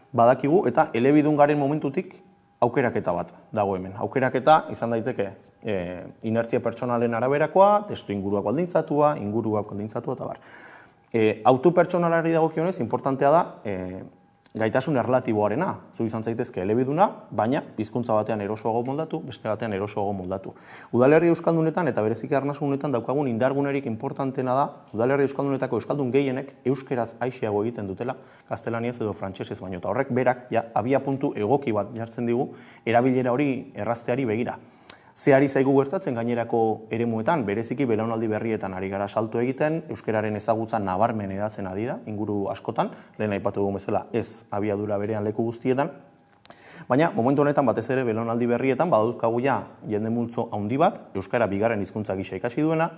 badakigu, eta elebidun garen momentutik aukeraketa bat dago hemen. Aukeraketa izan daiteke inertzia pertsonalen araberakoa, testu inguruak baldintzatua, eta bar. Autu pertsonalari dagokionez, importantea da gaitasun erlatiboarena. Zu izan zaitezke elebiduna, baina hizkuntza batean erosoago moldatu, beste batean erosoago moldatu. Udalerri euskaldunetan eta bereziki arnasunetan daukagun indargunerik importantena da, udalerri euskaldunetako euskaldun gehienek euskeraz aixiago egiten dutela, gaztelaniaz edo frantsesez baino. Eta horrek berak abia puntu egoki bat jartzen digu erabilera hori errazteari begira. Zehari zaigu gertatzen gainerako eremuetan, bereziki belaunaldi berrietan ari gara salto egiten, euskararen ezagutza nabarmen edatzen ari da, inguru askotan, lehen aipatu dugun bezala ez abiadura berean leku guztietan, baina momentu honetan batez ere belaunaldi berrietan badaukagu ja jende multzo handi bat, euskara bigarren hizkuntza gisa ikasi duena,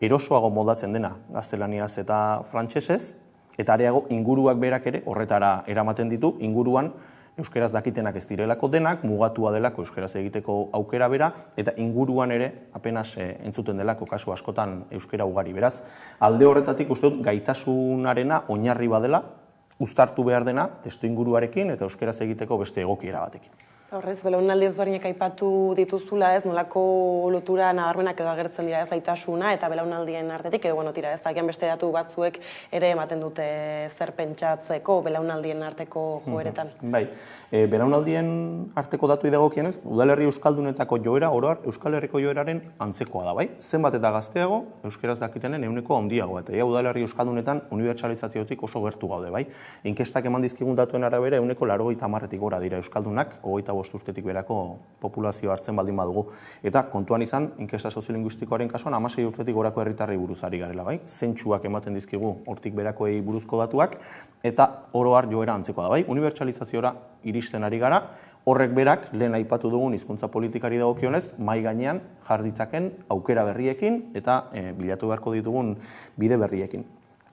erosoago moldatzen dena gaztelaniaz eta frantsesez, eta areago inguruak berak ere horretara eramaten ditu, inguruan euskeraz dakitenak ez direlako denak, mugatua delako euskeraz egiteko aukera bera, eta inguruan ere apenas entzuten delako kasu askotan euskera ugari. Beraz, alde horretatik uste dut gaitasunarena oinarri badela, uztartu behar dena testu inguruarekin eta euskeraz egiteko beste egokiera batekin. Horrez, belaunaldi ezberdinak aipatu dituzula, ez, nolako lotura nabarmenak edo agertzen dira ez gaitasuna eta belaunaldien artetik, edo bueno, tira ez, agian beste datu batzuek ere ematen dute zer pentsatzeko belaunaldien arteko joeretan. Bai, belaunaldien arteko datu dagokienez, udalerri euskaldunetako joera, oro har, Euskal Herriko joeraren antzekoa da, bai? Zenbat eta gazteago, euskeraz dakitenen ehuneko handiago, eta udalerri euskaldunetan unibertsalizaziotik oso gertu gaude, bai? Inkestak eman dizkigun datuen arabera ehuneko 90 gora dira euskaldunak, 25 urtetik berako populazio hartzen baldin badugu. Eta kontuan izan, inkesta soziolinguistikoaren kasuan 16 urtetik gorako herritarrei buruz ari garela, bai? Zentsuak ematen dizkigu hortik berakoei buruzko datuak, eta oro har joera antzekoa da, bai? Unibertsalizaziora iristen ari gara, horrek berak, lehen aipatu dugun hizkuntza politikari dagokionez, mahai gainean jar ditzaken aukera berriekin eta bilatu beharko ditugun bide berriekin.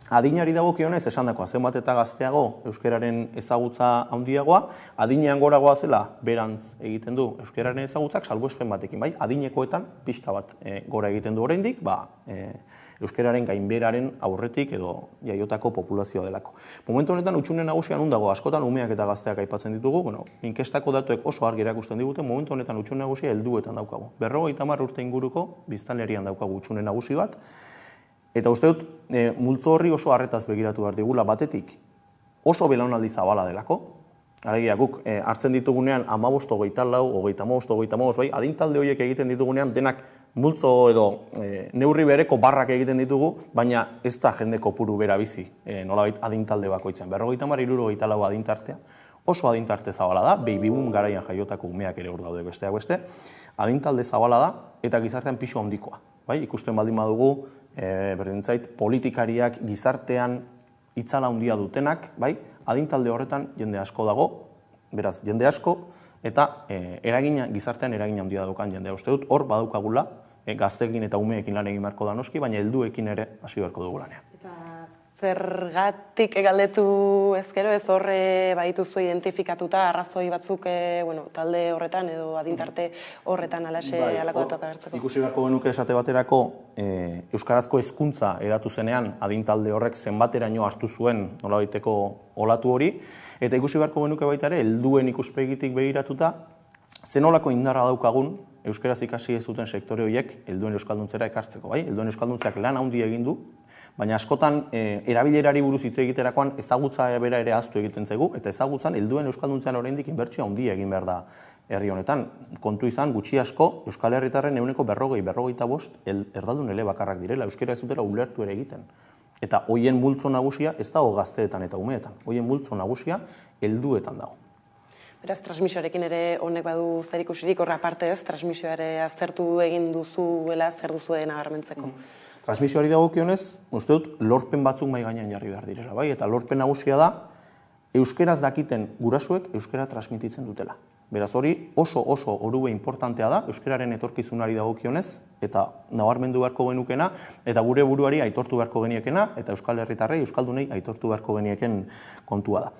Adinari dagokionez, esandakoa, zenbat eta gazteago euskararen ezagutza handiagoa, adinean goragoa zela berantz egiten du euskararen ezagutzak salbuespen batekin, bai? Adinekoetan pixka bat gora egiten du oraindik, euskararen gainberaren aurretik edo jaiotako populazioa delako. Momentu honetan hutsune nagusia non dago, askotan umeak eta gazteak aipatzen ditugu, inkestako datuek oso argi erakusten digute, momentu honetan hutsune nagusia helduetan daukagu. 50 urte inguruko biztanlerian daukagu hutsune nagusi bat. Eta uste dut, multzo horri oso harretaz begiratu behar digula batetik oso belaunaldi zabala delako. Alegia, guk hartzen ditugunean 15, 24, 25, bai, adintalde horiek egiten ditugunean denak multzo edo neurri bereko barrak egiten ditugu, baina ez da jende kopuru bera bizi, nolabait adintalde bakoitzen. 50, 64 adintartea, oso adintarte zabala da, baby boom garaian jaiotako umeak ere hor daude besteak beste, adintalde zabala da eta gizartean pisu handikoa. Bai, ikusten baldin badugu, berdintzait, politikariak gizartean itzala handia dutenak, bai, adintalde horretan jende asko dago, beraz, jende asko, eta gizartean eragina handia daukan jendea. Uste dut, hor badaukagula, gazteekin eta umeekin lan egin beharko da noski, baina helduekin ere hasi beharko dugu lanean. Zergatik galdetu ezkero ez horre badituzu identifikatuta arrazoi batzuk talde horretan edo adintarte horretan alaxe alako datuak agertzeko? Ikusi beharko genuke esate baterako euskarazko hezkuntza edatu zenean adintalde horrek zenbateraino hartu zuen nolabaiteko olatu hori, eta ikusi beharko genuke baita ere helduen ikuspegitik begiratuta zenolako indarra daukagun euskaraz ikasi ez duten sektore horiek helduen euskalduntzera ekartzeko, bai? Helduen euskalduntzeak lan handi egin du, baina askotan erabilerari buruz hitz egiterakoan ezagutza bera ere ahaztu egiten zaigu, eta ezagutzan helduen euskalduntzean oraindik inbertsio handia egin behar da herri honetan. Kontu izan, gutxi asko, Euskal Herritarren ehuneko 40-45 erdaldun elebakarrak direla, euskara ez dutela ulertu ere egiten. Eta hoien multzo nagusia ez dago gazteetan eta umeetan, hoien multzo nagusia helduetan dago. Beraz, transmisioarekin ere honek badu zer ikusirik, horra aparte ez, transmisioare aztertu egin duzuela zer duzuen nabarmentzeko. Transmisioari dagokionez, uste dut, lorpen batzuk mai gainean jarri behar direla, bai? Eta lorpen nagusia da, euskeraz dakiten gurasoek euskera transmititzen dutela. Beraz hori oso orube importantea da, euskararen etorkizunari dagokionez, eta nabarmendu beharko genukena, eta gure buruari aitortu beharko geniekena, eta Euskal Herritarrei, Euskaldunei aitortu beharko genieken kontua da.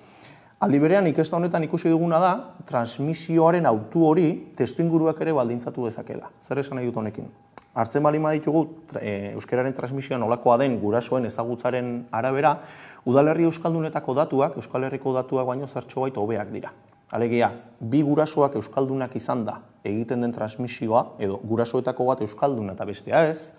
Aldi berean, inkesta honetan ikusi duguna da, transmisioaren autu hori testuinguruak ere baldintzatu dezakela. Zer esan nahi dut honekin? Hartzen bali baditugu euskararen transmisioa nolakoa den gurasoen ezagutzaren arabera, udalerri euskaldunetako datuak, Euskal Herriko datuak baino zertxobait hobeak dira. Alegia, bi gurasoak euskaldunak izan da egiten den transmisioa, edo gurasoetako bat euskalduna eta bestea ez,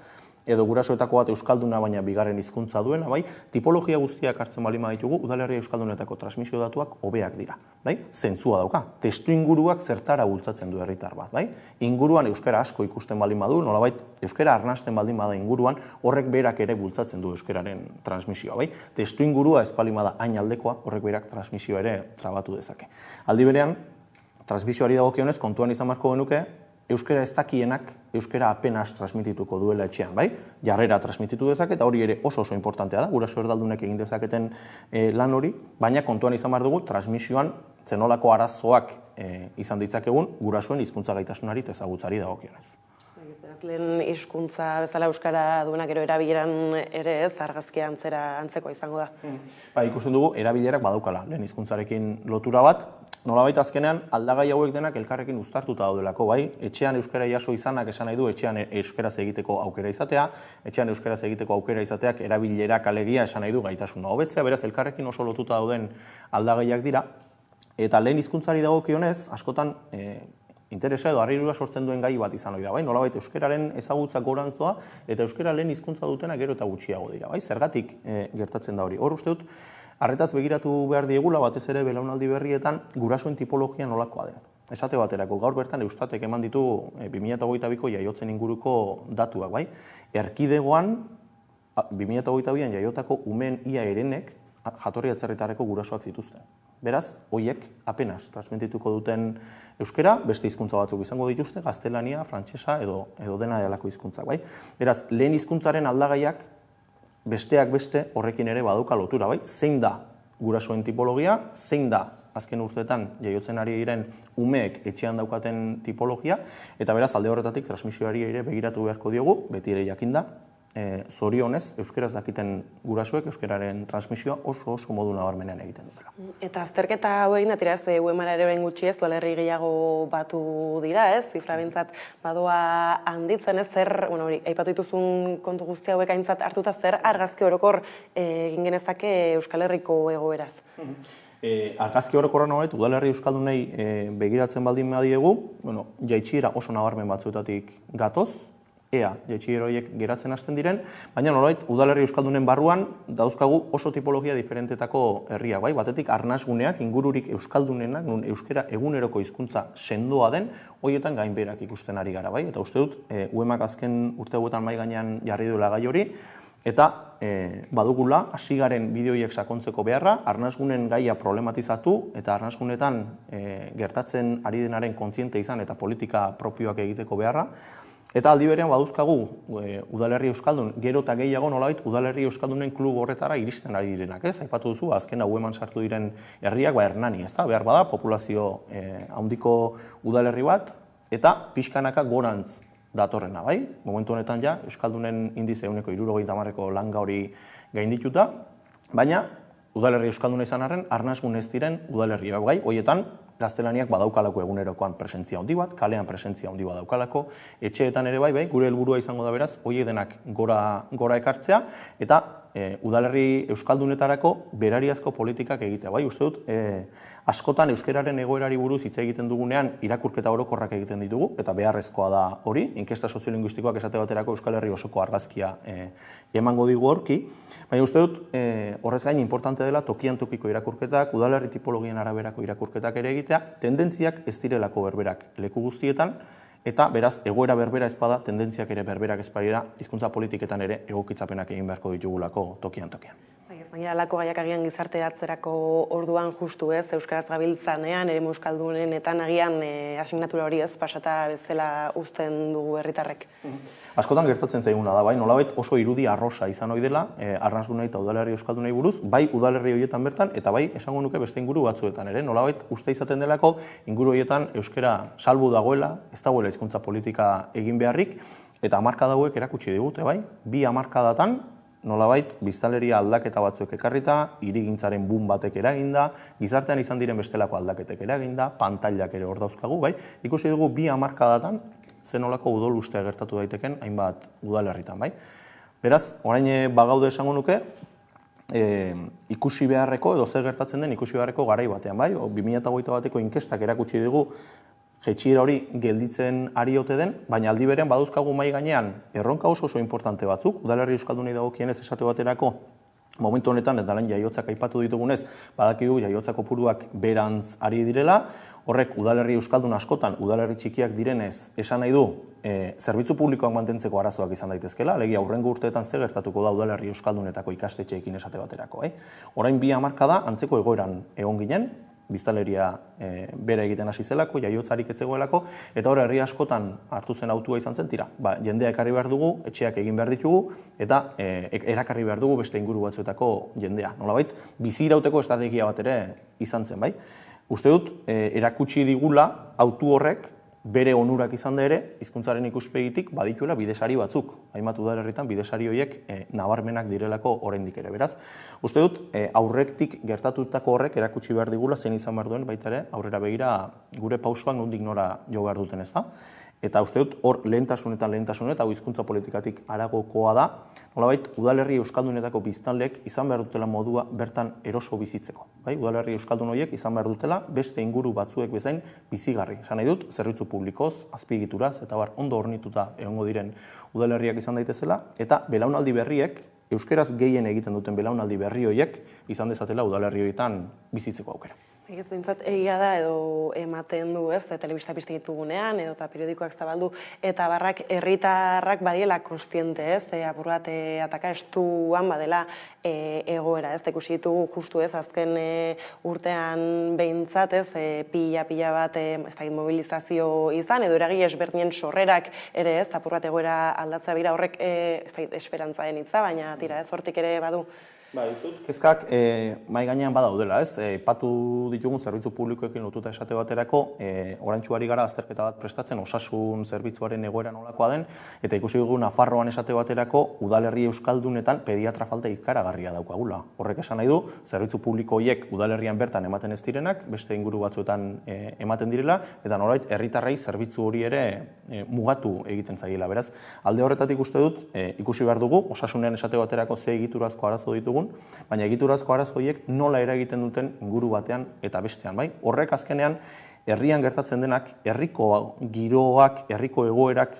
edo gurasoetako bat euskalduna baina bigarren hizkuntza duena, bai, tipologia guztiak hartzen bali baditugu, udalerri euskaldunetako transmisio datuak hobeak dira, bai? Zentzua dauka. Testuinguruak zertara bultzatzen du herritar bat, bai? Inguruan euskara asko ikusten baldin badu, nolabait euskara arnasten baldin bada inguruan, horrek berak ere bultzatzen du euskararen transmisioa, bai? Testuingurua ez baldin bada hain aldekoa, horrek berak transmisioa ere trabatu dezake. Aldi berean, transmisioari dagokionez kontuan izan beharko genuke, euskara ez dakienak euskara apenas transmitituko duela etxean, bai? Jarrera transmititu dezake, eta hori ere oso importantea da, guraso erdaldunek egin dezaketen lan hori, baina kontuan izan behar dugu, transmisioan zenolako arazoak izan ditzakegun gurasoen hizkuntza gaitasunari eta ezagutzari dagokionez. Lehen hizkuntza bezala euskara duena gero erabileran ere ez, argazkia antzeko izango da. Ikusten dugu, erabilerak badaukala, lehen hizkuntzarekin lotura bat, nolabait azkenean aldagai hauek denak elkarrekin uztartuta daudelako, bai? Etxean euskara jaso izanak esan nahi du etxean euskaraz egiteko aukera izatea, etxean euskaraz egiteko aukera izateak erabilerak alegia esan nahi du gaitasuna hobetzea, beraz elkarrekin oso lotuta dauden aldagaiak dira, eta lehen hizkuntzari dagokionez, askotan interesa edo harridura sortzen duen gai bat izan ohi da, bai? Nolabait euskararen ezagutza gorantz doa eta euskara lehen hizkuntza dutena gero eta gutxiago dira, bai? Zergatik gertatzen da hori? Hor uste dut, arretaz begiratu behar diegula, batez ere belaunaldi berrietan, gurasoen tipologia nolakoa den. Esate baterako, gaur bertan Eustatek eman ditu 2022ko jaiotzen inguruko datuak, bai? Erkidegoan, 2022an jaiotako umeen ia herenek jatorri atzerritarreko gurasoak zituzten. Beraz, hoiek apenas transmitituko duten euskera, beste hizkuntza batzuk izango dituzte, gaztelania, frantsesa edo dena delako hizkuntzak, bai? Beraz, lehen hizkuntzaren aldagaiak besteak beste horrekin ere badauka lotura, bai? Zein da gurasoen tipologia, zein da azken urteetan jaiotzen ari diren umeek etxean daukaten tipologia, eta beraz, alde horretatik transmisioari ere begiratu beharko diogu, beti ere jakinda, zorionez, euskeraz dakiten gurasoek euskararen transmisioa oso modu nabarmenean egiten dutela. Eta azterketa hau egin da, tira ez, UEMara ere behin gutxi ez, udalerri gehiago batu dira ez, zifra bintzat badoa handitzen ez, zer, bueno, hori, aipatu dituzun kontu guzti hauek aintzat hartuta zer argazki orokor egin genezake Euskal Herriko egoeraz. Argazki orokorra nolait, udalerri euskaldunei begiratzen baldin badiegu, bueno, jaitsiera oso nabarmen batzuetatik gatoz, ea jaitsiera horiek geratzen hasten diren, baina nolait, udalerri euskaldunen barruan dauzkagu oso tipologia diferentetako herria, bai? Batetik arnasguneak, ingururik euskaldunenak, nun euskera eguneroko hizkuntza sendoa den, horietan gainberak ikusten ari gara, bai? Eta uste dut, UEMak azken urte hauetan mai gainean jarri duela gai hori, eta badugula, hasi garen bideoiek sakontzeko beharra, arnasgunen gaia problematizatu, eta arnasgunetan gertatzen ari denaren kontziente izan eta politika propioak egiteko beharra, eta aldi berean baduzkagu udalerri euskaldun, gero eta gehiago nolabait udalerri euskaldunen klub horretara iristen ari direnak, ez? Aipatu duzu, azken UEMan sartu diren herriak, Hernani, ez da? Behar bada, populazio handiko udalerri bat, eta pixkanaka gorantz datorrena, bai? Momentu honetan ja, euskaldunen indize 70%ko langa hori gaindituta, baina udalerri euskalduna izan arren, arnasgun ez diren udalerriak, bai? Horietan, gaztelaniak badaukalako egunerokoan presentzia handi bat, kalean presentzia handi bat daukalako, etxeetan ere bai, gure helburua izango da beraz, horiek denak gora ekartzea, eta udalerri euskaldunetarako berariazko politikak egitea, bai? Uste dut, askotan euskararen egoerari buruz hitz egiten dugunean irakurketa orokorrak egiten ditugu, eta beharrezkoa da hori, inkesta soziolinguistikoak esate baterako Euskal Herri osoko argazkia emango digu horki, baina uste dut, horrez gain importante dela tokian tokiko irakurketak, udalerri tipologien araberako irakurketak ere egitea, tendentziak ez direlako berberak leku guztietan, eta beraz, egoera berbera ez bada, tendentziak ere berberak ez badira, hizkuntza politiketan ere egokitzapenak egin beharko ditugulako tokian. Gainera, lako gaiak agian gizarteratzerako orduan justu ez, euskaraz gabiltzanean, eremu euskaldunenetan agian asignatura hori ez, pasata bezala uzten dugu herritarrek. Askotan gertatzen zaiguna da, bai, nolabait oso irudi arrosa izan ohi dela, Arnasgunei eta udalerri euskaldunei buruz, bai udalerri horietan bertan, eta bai esango nuke beste inguru batzuetan ere, nolabait uste izaten delako inguru horietan euskara salbu dagoela, ez dagoela hizkuntza politika egin beharrik, eta hamarkada hauek erakutsi digute, bai, 2 hamarkadatan nolabait biztanleria aldaketa batzuek ekarrita, hirigintzaren boom batek eraginda, gizartean izan diren bestelako aldaketek eraginda, pantailak ere hor dauzkagu, bai, ikusi dugu 2 hamarkadatan zen nolako udolustea gertatu daiteken hainbat udalerritan, bai. Beraz, orain bagaude esango nuke, ikusi beharreko edo zer gertatzen den ikusi beharreko garai batean, bai, 2021 bateko inkestak erakutsi dugu jaitsiera hori gelditzen ari ote den, baina aldi berean baduzkagu mai gainean erronka oso importante batzuk, udalerri euskaldunei dagokienez esate baterako momentu honetan eta lan jaiotzak aipatu ditugunez, badakigu jaiotza kopuruak berantz ari direla, horrek udalerri euskaldun askotan, udalerri txikiak direnez, esan nahi du, zerbitzu publikoak mantentzeko arazoak izan daitezkela, alegia hurrengo urteetan ze gertatuko da udalerri euskaldunetako ikastetxeekin esate baterako. Orain 2 hamarkada antzeko egoeran egon ginen, biztanleria bera egiten hasi zelako, jaiotzarik ez zegoelako, eta hor herri askotan hartu zen autua izan zen, tira, jendea ekarri behar dugu, etxeak egin behar ditugu, eta erakarri behar dugu beste inguru batzuetako jendea. Nolabait, bizi irauteko estrategia bat ere izan zen, bai? Uste dut, erakutsi digula autu horrek, bere onurak izan da ere, hizkuntzaren ikuspegitik badituela bidesari batzuk. Hainbat udalerritan bidesari horiek nabarmenak direlako oraindik ere. Beraz, uste dut, aurrektik gertatutako horrek erakutsi behar digula zein izan behar duen baita ere, aurrera begira gure pausoak nondik nora jo behar duten, ez da? Eta uste dut, hor lehentasunetan, eta hizkuntza politikatik haragokoa da, nolabait, udalerri euskaldunetako biztanleek izan behar dutela modua bertan eroso bizitzeko. Udalerri euskaldun horiek izan behar dutela beste inguru batzuek bezain bizigarri. Esan nahi dut, zerbitzu publikoz, azpigituraz, eta ondo hornituta egongo diren udalerriak izan daitezela, eta belaunaldi berriek, euskeraz gehien egiten duten belaunaldi berri horiek, izan dezatela udalerri horietan bizitzeko aukera. Ez bintzat egia da edo ematen du ez, telebista pizte ditugunean edo eta periodikoak zabaldu eta barrak herritarrak badiela konstiente ez, apur bat ataka estuan badela egoera ez, ikusi ditugu justu ez, azken urtean behintzat ez, pila bat ez da mobilizazio izan edo eragile ezberdinen sorrerak ere ez, apur bat egoera aldatzea bira horrek ez da esperantzaen hitza, baina tira ez, hortik ere badu. Kezkak mai gainean badaudela, ez? Patu ditugun zerbitzu publikoekin lotuta esate baterako, oraintsu ari gara azterketa bat prestatzen osasun zerbitzuaren egoera nolakoa den, eta ikusi dugu Nafarroan esate baterako udalerri euskaldunetan pediatra falta ikaragarria daukagula. Horrek esan nahi du, zerbitzu publiko horiek udalerrian bertan ematen ez direnak, beste inguru batzuetan ematen direla, eta nolabait herritarrei zerbitzu hori ere mugatu egiten zaiela. Beraz, alde horretatik uste dut, ikusi behar dugu, osasunean esate baterako ze egiturazko arazo ditugu, baina egiturazko arazo horiek nola eragiten duten inguru batean eta bestean, bai? Horrek azkenean herrian gertatzen denak, herriko giroak, herriko egoerak,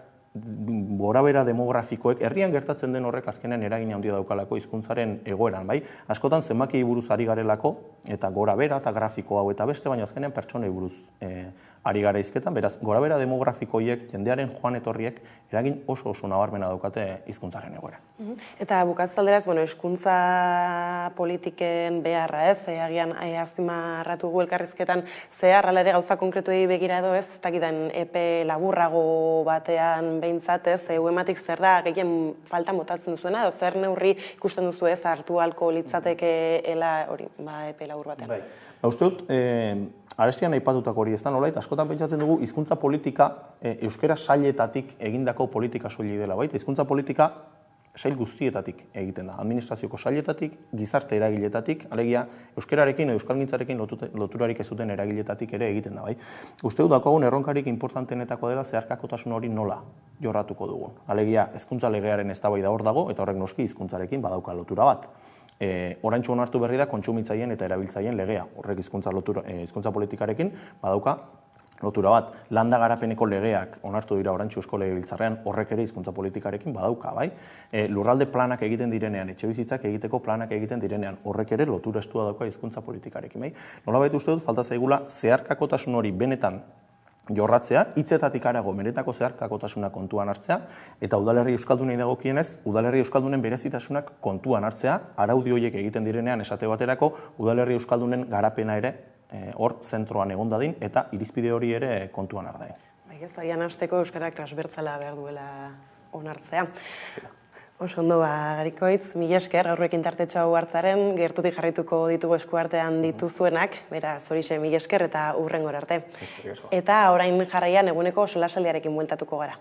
gorabera demografikoek, herrian gertatzen den horrek azkenean eragina handia daukalako hizkuntzaren egoeran, bai? Askotan zenbakiei buruz ari garelako eta gorabera eta grafiko hau eta beste, baina azkenean pertsonei buruz ari gara hizketan, beraz, gorabera demografiko horiek, jendearen joan etorriek, eragin oso nabarmena daukate hizkuntzaren egoera. Eta bukatzalderaz, hizkuntza politiken beharra ez, agian azpimarratu gu elkarrizketan zehar, hala ere gauza konkretuei begira edo ez, takidan epe laburrago batean behintzat ez, ematik zer da gehien falta motatzen zuena, edo zer neurri ikusten duzu ez, hartu halko litzatekeela hori, epe labur batean. Uste dut, arestian aipatutako hori ez da nolait, askotan pentsatzen dugu hizkuntza politika euskera sailetatik egindako politika soilik dela, baita hizkuntza politika sail guztietatik egiten da, administrazioko sailetatik, gizarte eragiletatik, alegia euskerarekin edo euskalgintzarekin loturarik ez zuten eragiletatik ere egiten da, bai. Uste dut daukagun erronkarik importantenetako dela zeharkakotasun hori nola jorratuko dugun. Alegia, hezkuntza legearen eztabaida hor dago eta horrek noski hizkuntzarekin badauka lotura bat. Oraintsu onartu berri da kontsumitzaileen eta erabiltzaileen legea. Horrek hizkuntza politikarekin badauka lotura bat. Landa garapeneko legeak onartu dira oraintsu Eusko Legebiltzarrean, horrek ere hizkuntza politikarekin badauka, bai? Lurralde planak egiten direnean, etxebizitzak egiteko planak egiten direnean, horrek ere lotura estua dauka hizkuntza politikarekin, bai? Nolabait uste dut falta zaigula zeharkakotasun hori benetan jorratzea, hitzetatik harago meretako zeharkakotasuna kontuan hartzea, eta udalerri euskaldunei dagokienez, udalerri euskaldunen berezitasunak kontuan hartzea, araudi horiek egiten direnean esate baterako, udalerri euskaldunen garapena ere hor zentroan egon dadin, eta irizpide hori ere kontuan har dain. Bai, ez da, hasteko euskarak transbertzala behar duela onartzea. Oso ondo, Garikoitz, mila esker, aurrekin tartetxo hau hartzaren, gertutik jarrituko ditugu eskuartean dituzuenak, beraz, horixe mila esker eta hurrengora arte. Eta orain jarraian eguneko solasaldiarekin bueltatuko gara.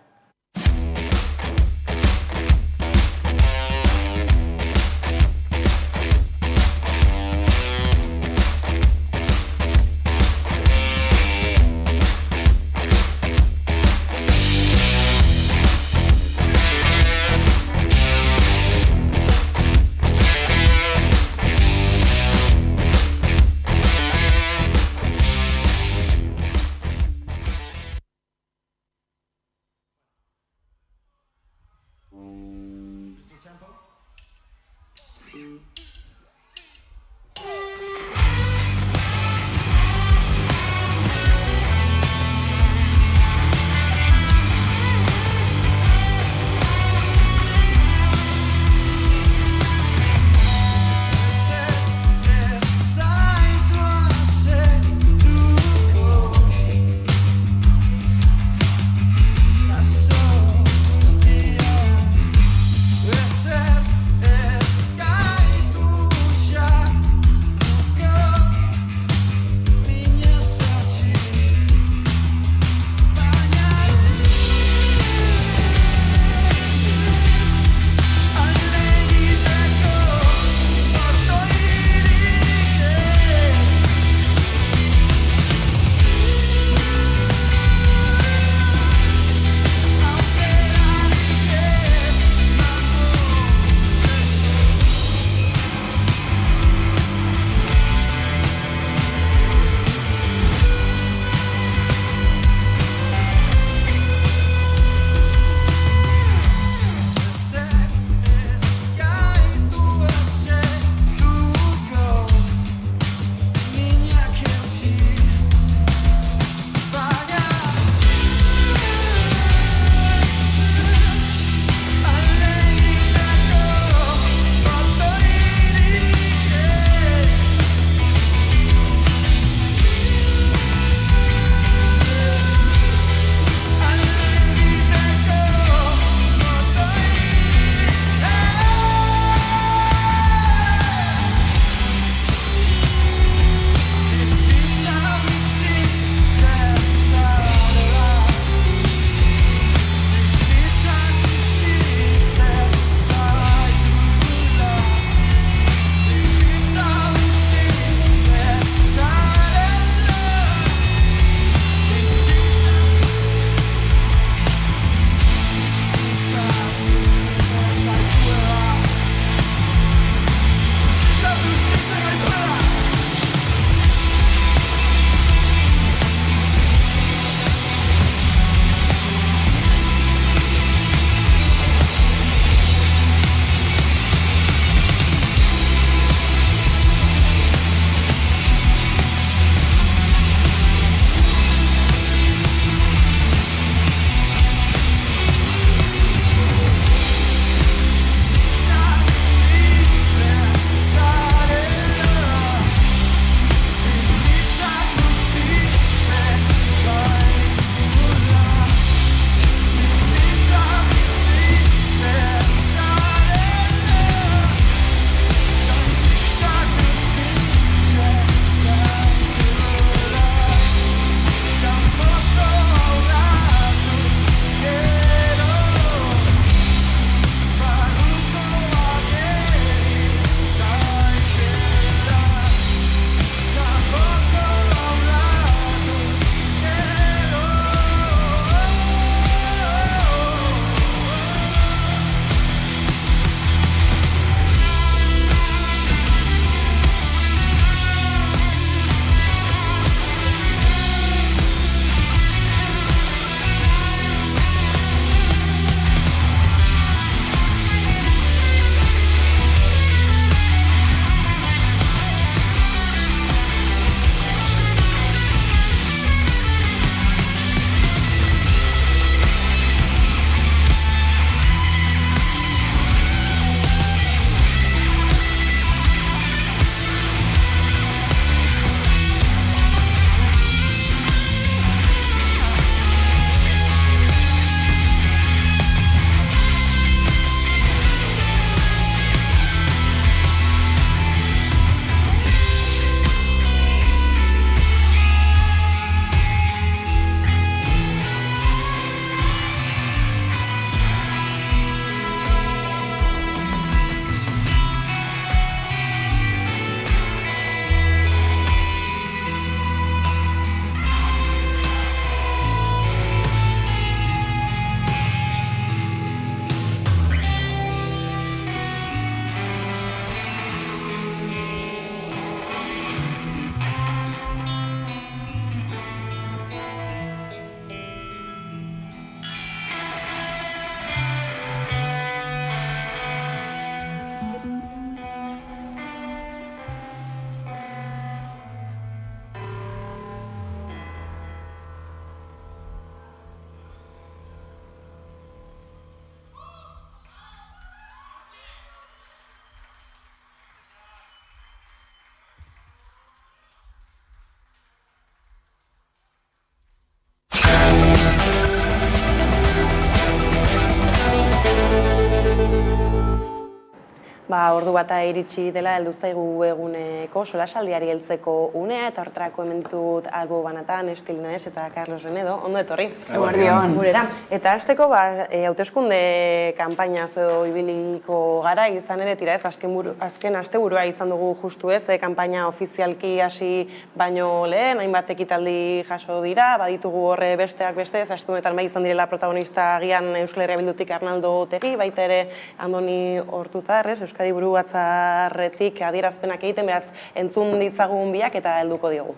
Ordu bata iritsi dela heldu zaigu eguneko solasaldiari heltzeko unea, eta horretarako hemen ditut Albo Banatan, Estil Naes eta Carlos Renedo. Ondo etorri. Eguerdion. Gurera. Eta hasteko hauteskunde kanpainaz edo ibiliko gara, izan ere tira ez, azken asteburua izan dugu justu ez, kanpaina ofizialki hasi baino lehen, hainbat ekitaldi jaso dira, baditugu horre besteak beste, astunetan bai izan direla protagonista agian Euskal Herria Bildutik Arnaldo Otegi, baita ere Andoni Ortuzar, Euskadi Buru Batzarretik adierazpenak egiten, beraz, entzun ditzagun biak eta helduko diogu.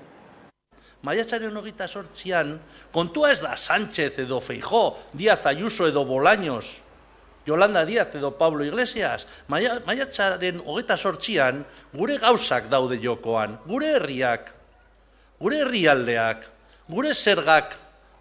Maiatzaren 28an, kontua ez da Sánchez edo Feijóo, Díaz Ayuso edo Bolaños, Yolanda Díaz edo Pablo Iglesias. Maiatzaren 28an, gure gauzak daude jokoan, gure herriak, gure herrialdeak, gure zergak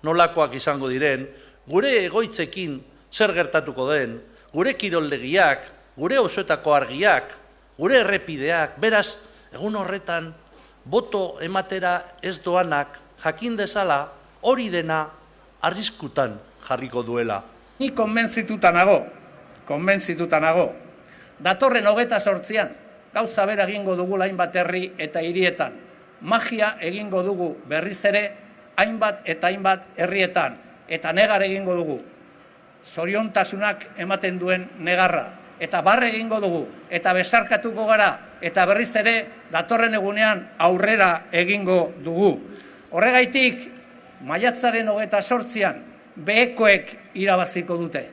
nolakoak izango diren, gure egoitzekin zer gertatuko den, gure kiroldegiak, gure osoetako argiak, gure errepideak, beraz, egun horretan, boto ematera ez doanak jakin dezala hori dena arriskutan jarriko duela. Ni konbentzituta nago. Datorren 28an, gauza bera egingo dugu hainbat herri eta hirietan. Magia egingo dugu berriz ere hainbat eta hainbat herrietan. Eta negar egingo dugu. Zoriontasunak ematen duen negarra. Eta barre egingo dugu, eta besarkatuko gara, eta berriz ere datorren egunean aurrera egingo dugu. Horregaitik, maiatzaren 28an, behekoek irabaziko dute.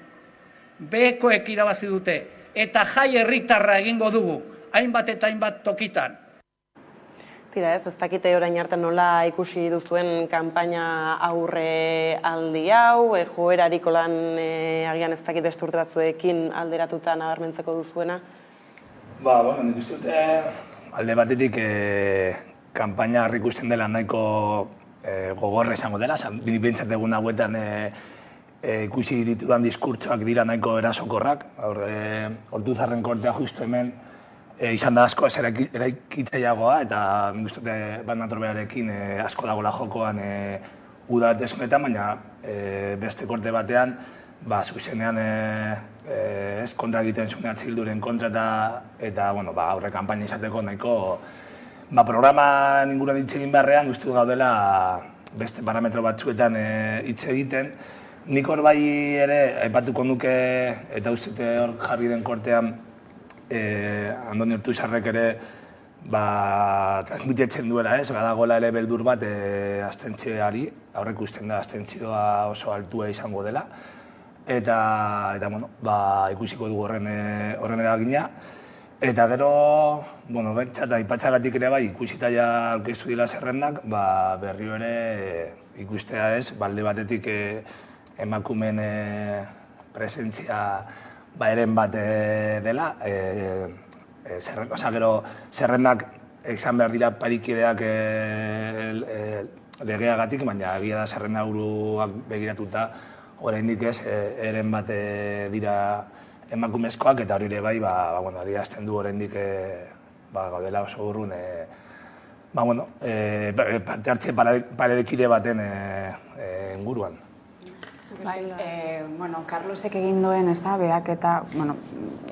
Behekoek irabazi dute, eta jai herritarra egingo dugu, hainbat eta hainbat tokitan. Tira ez dakite orain arte nola ikusi duzuen kanpaina aurre aldi hau, joerariko lan agian ez dakit beste urte batzuekin alderatuta nabarmentzeko duzuena? Nik uste dute alde batetik kanpaina harri ikusten dela nahiko gogorra izango dela, bintzat egun hauetan ikusi ditudan diskurtsoak dira nahiko erasokorrak, Ortuzarren kortea justu hemen izan da asko ez eraikitzaileagoa, eta nik uste dute Bat Natorbearekin asko dagoela jokoan uda hauteskundeetan, baina beste korte batean, zuzenean kontra egiten zuen Bilduren kontra eta aurre kanpaina izateko nahiko programa inguruan hitz egin beharrean uste gaudela beste parametro batzuetan hitz egiten. Nik hor bai ere aipatuko nuke eta uste hor jarri den kortean Andoni Ortuzarrek ere transmititzen duela, badagoela ere beldur bat abstentzioari, aurrek usten da abstentzioa oso altua izango dela, eta ikusiko dugu horren eragina. Eta gero, bentsat, aipatzagatik ere bai, ikusita ja aurkeztu dira zerrendak, berriro ere ikustea ez, balde batetik emakumeen presentzia eren bat dela, gero zerrendak izan behar dira parikideak legeagatik, baina egia da zerrenda buruak begiratuta, oraindik ez, eren bat dira emakumezkoak, eta hori ere bai, adierazten du oraindik gaudela oso urrun, parte hartze paredekide baten inguruan. Carlosek egin duen, beak eta,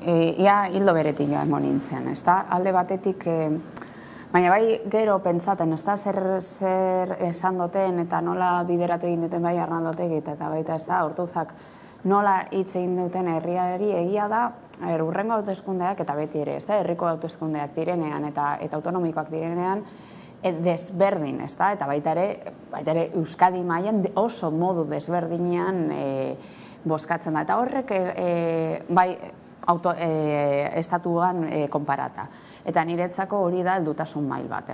ia hildo beretik joan nintzen, alde batetik, baina bai gero pentsaten, zer esan duten eta nola bideratu egin duten bai Arnaldotek eta baita Ortuzak nola hitz egin duten herriari egia da, urrengo hauteskundeak eta beti ere, herriko hauteskundeak direnean eta autonomikoak direnean, desberdin, eta baita ere Euskadi mailan oso modu desberdinean bozkatzen da. Eta horrek bai estatuan konparata. Eta niretzako hori da heldutasun mail bat.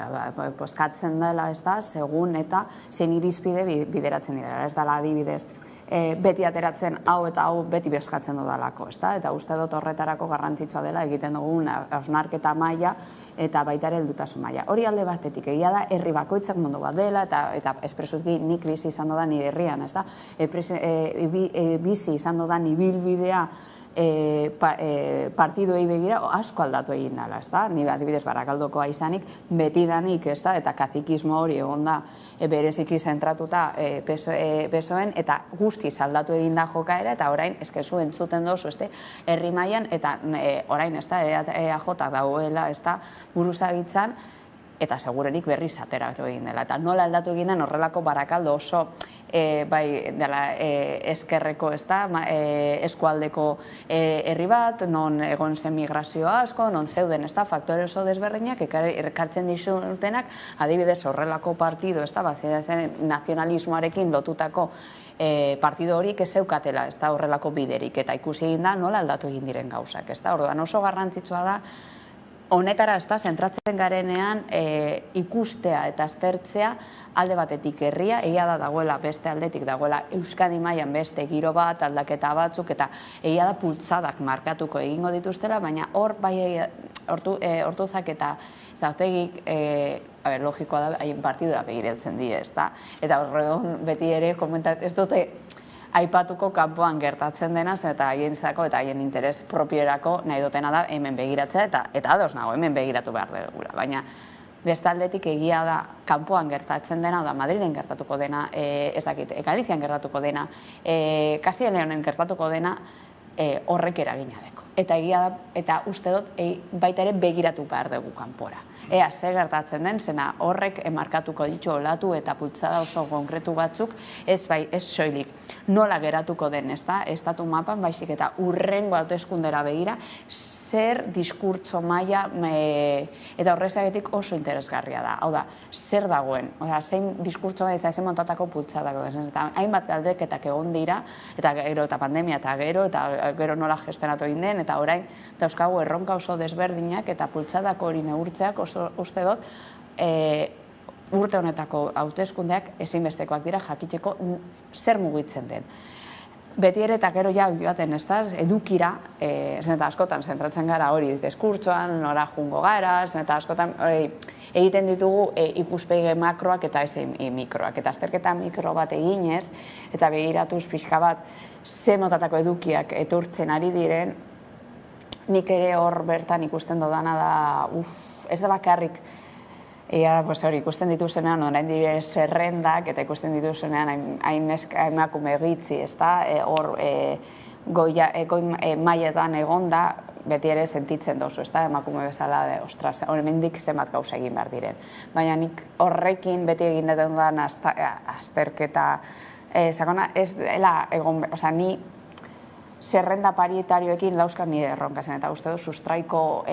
Bozkatzen dela, segun eta zein irizpide bideratzen dira. Ez dela adibidez beti ateratzen hau eta hau beti bezkatzen dudalako, eta uste dut horretarako garrantzitsua dela egiten dugun hausnarketa maila eta baita ere heldutasun maila. Hori alde batetik egia da, herri bakoitzak mundu bat dela, eta espresuki nik bizi izan dudan nire herrian, bizi izan dudan ibilbidea partiduei begira asko aldatu egin dela, ezta? Ni adibidez Barakaldokoa izanik, betidanik, ezta? Eta kazikismo hori egon da bereziki zentratuta PSOEn, eta guztiz aldatu egin da jokaera, eta orain eskezu entzuten dozu, herri mailan, eta orain, ezta, EAJ dagoela, ezta, buruzagitzan, eta segurenik berriz ateratu egin dela. Eta nola aldatu egin den horrelako Barakaldo oso dela eskerreko, eskualdeko herri bat, non egon zen migrazio asko, non zeuden faktore oso desberdinak, ekartzen dizutenak, adibidez horrelako partido, nazionalismoarekin lotutako partido horik ez zeukatela, horrelako biderik, eta ikusi egin da nola aldatu egin diren gauzak. Orduan oso garrantzitsua da, honetara zentratzen garenean ikustea eta aztertzea alde batetik herria, egia da dagoela beste aldetik dagoela Euskadi mailan beste giro bat, aldaketa batzuk, eta egia da pultzadak markatuko egingo dituztela, baina hor bai Ortuzak eta Zautegik, logikoa da, haien partidua begiratzen die, ezta? Eta horregon beti ere, ez dute aipatuko kanpoan gertatzen denaz, eta haientzako eta haien interes propioerako nahi dutena da hemen begiratzea, eta ados nago, hemen begiratu behar dugula. Baina bestaldetik egia da kanpoan gertatzen dena, da Madrilen gertatuko dena, ez dakit, Galizian gertatuko dena, Kastilla Leonen gertatuko dena, horrek eragina deko. Eta egia da, eta uste dut, baita ere begiratu behar dugu kanpora. Ea, ze gertatzen den, zena horrek markatuko ditu olatu eta pultzada oso konkretu batzuk, ez soilik. Nola geratuko den, estatu mapan, baizik eta urrengo hauteskundera begira, zer diskurtso maila, eta horrezagetik oso interesgarria da. Hau da, zer dagoen, zein diskurtso maila eta zein montatako pultzadako. Hainbat aldeketak egon dira, eta gero eta pandemia eta gero nola gestionatu egin den, eta orain dauzkagu erronka oso desberdinak eta pultzadako hori neurtzeak uste dut urte honetako hauteskundeak ezinbestekoak dira jakiteko zer mugitzen den. Beti ere eta gero joaten edukira, eta askotan zentratzen gara hori diskurtsoan, nora jungo gara, eta askotan egiten ditugu ikuspegi makroak eta ez mikroak. Eta azterketa mikro bat eginez, eta begiratuz pixka bat ze motatako edukiak etortzen ari diren, nik ere hor bertan ikusten dodana da, ez da bakarrik, ikusten dituzenean orain dire zerrendak, eta ikusten dituzenean hain emakume gitzi, hor goi mailetan egonda, beti ere sentitzen dozu, emakume bezala, ostras, hemendik zenbat gauza egin behar diren. Baina nik horrekin beti egin duten da azterketa, sakona ez dela egon, ni zerrenda parietarioekin dauzkan nire erronka zen, eta uste du sustraiko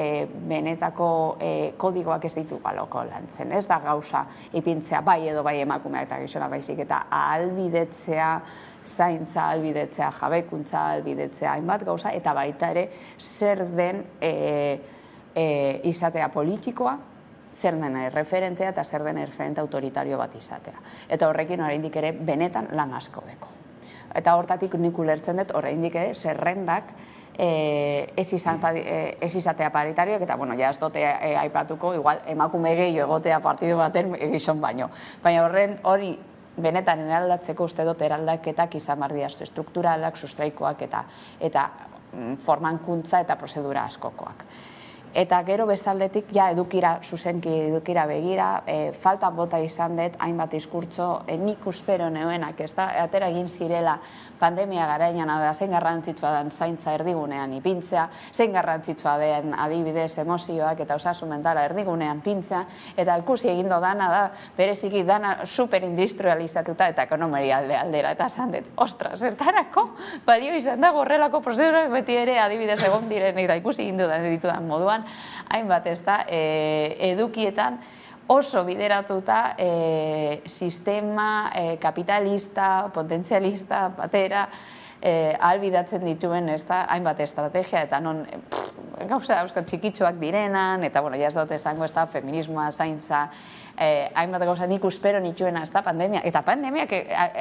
benetako kodigoak ez ditu baloko lantzen. Ez da gauza ipintzea bai edo bai emakumeak eta gizona baizik, eta ahalbidetzea, zaintza ahalbidetzea, jabekuntza ahalbidetzea, hainbat gauza, eta baita ere zer den izatea politikoa, zer den referentea eta zer den referente autoritario bat izatea. Eta horrekin oraindik ere benetan lan asko deko. Eta hortatik nik ulertzen dut, oraindik ere, zerrendak ez izatea paritarioak, eta, ja ez dute aipatuko, igual, emakume gehiago egotea partidu baten gizon baino. Baina hori benetan eraldatzeko uste dut eraldaketak izan bardia strukturalak, sustraikoak eta formankuntza eta prozedura askokoak. Eta gero bestaldetik, edukira, zuzenki edukira begira, falta bota izan dut, hainbat diskurtso, nik uspero neuenak, atera egin zirela pandemia garainan, zein garrantzitsua den zaintza erdigunean ipintzea, zein garrantzitsua den adibidez emozioak eta osasun mentala erdigunean pintzea, eta ikusi egindo dana da, bereziki dana superindustrializatuta eta ekonomeri aldera, eta zan dut, ostras, zertarako, balio izan da horrelako prozedurak beti ere adibidez egon diren, eta ikusi egindu ditudan moduan, hainbat edukietan oso bideratuta sistema kapitalista, potentzialista, batera, ahalbidatzen dituen hainbat estrategia, eta non gauza euskal txikitsuak direnan, eta ez dut esango feminismoa, zaintza, hainbat gauza nik uspero nituena pandemia, eta pandemiak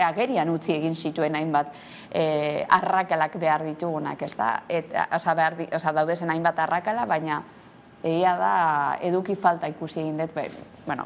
agerian utzi egin zituen hainbat arrakalak behar ditugunak, daudezen hainbat arrakala, baina egia da eduki falta ikusi egin dut,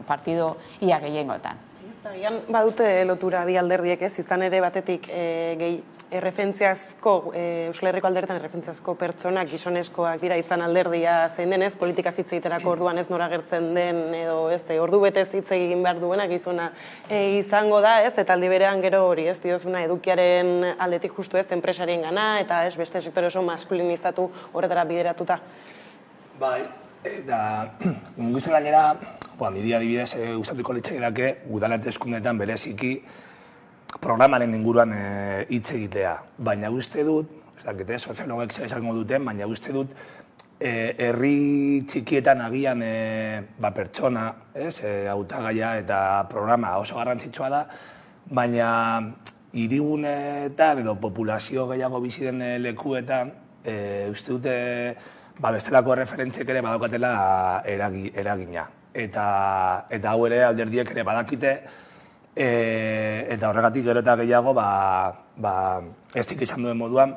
partido ia gehiengotan. Agian badute lotura bi alderdiek ez, izan ere batetik erreferentziazko, Euskal Herriko alderdian erreferentziazko pertsonak gizonezkoak dira izan alderdia zein denez, politika hitz egiterako orduan ez nora gertzen den edo ez, ordu betez hitz egin behar duena gizona izango da ez, eta aldi berean gero hori ez, diozuna edukiaren aldetik justu ez, enpresarien gana eta ez beste sektore oso maskulinizatu horretara bideratuta. Bai, eta guztien gainera, niri adibidez gustatuko litzaidake udaletxe eskundetan bereziki programaren inguruan hitz egitea. Baina uste dut, ez dakite, soziologek izango duten, baina uste dut herri txikietan agian pertsona, hautagaia eta programa oso garrantzitsua da, baina hirigunetan edo populazio gehiago bizi den lekuetan uste dute bestelako referentziek ere badaukatela eragina. Eta hau ere alderdiek ere badakite, eta horregatik gero eta gehiago ez izan duen moduan,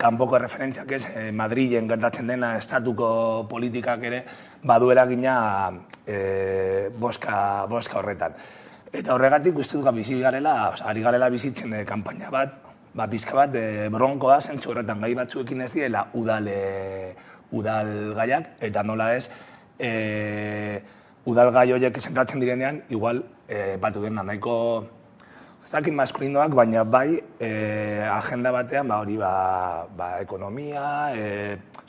kanpoko referentziak ez, Madrilen gertatzen dena estatuko politikak ere badu eragina boska horretan. Eta horregatik uste dut bizi garela, ari garela bizitzen kanpaina bat, pizka bat bronkoa zentzu horretan gai batzuekin ez direla udal gaiak, eta nola ez, udal gai horiek zentratzen direnean, igual batu dena nahiko ez dakit maskulinoak, baina bai agenda batean hori ekonomia,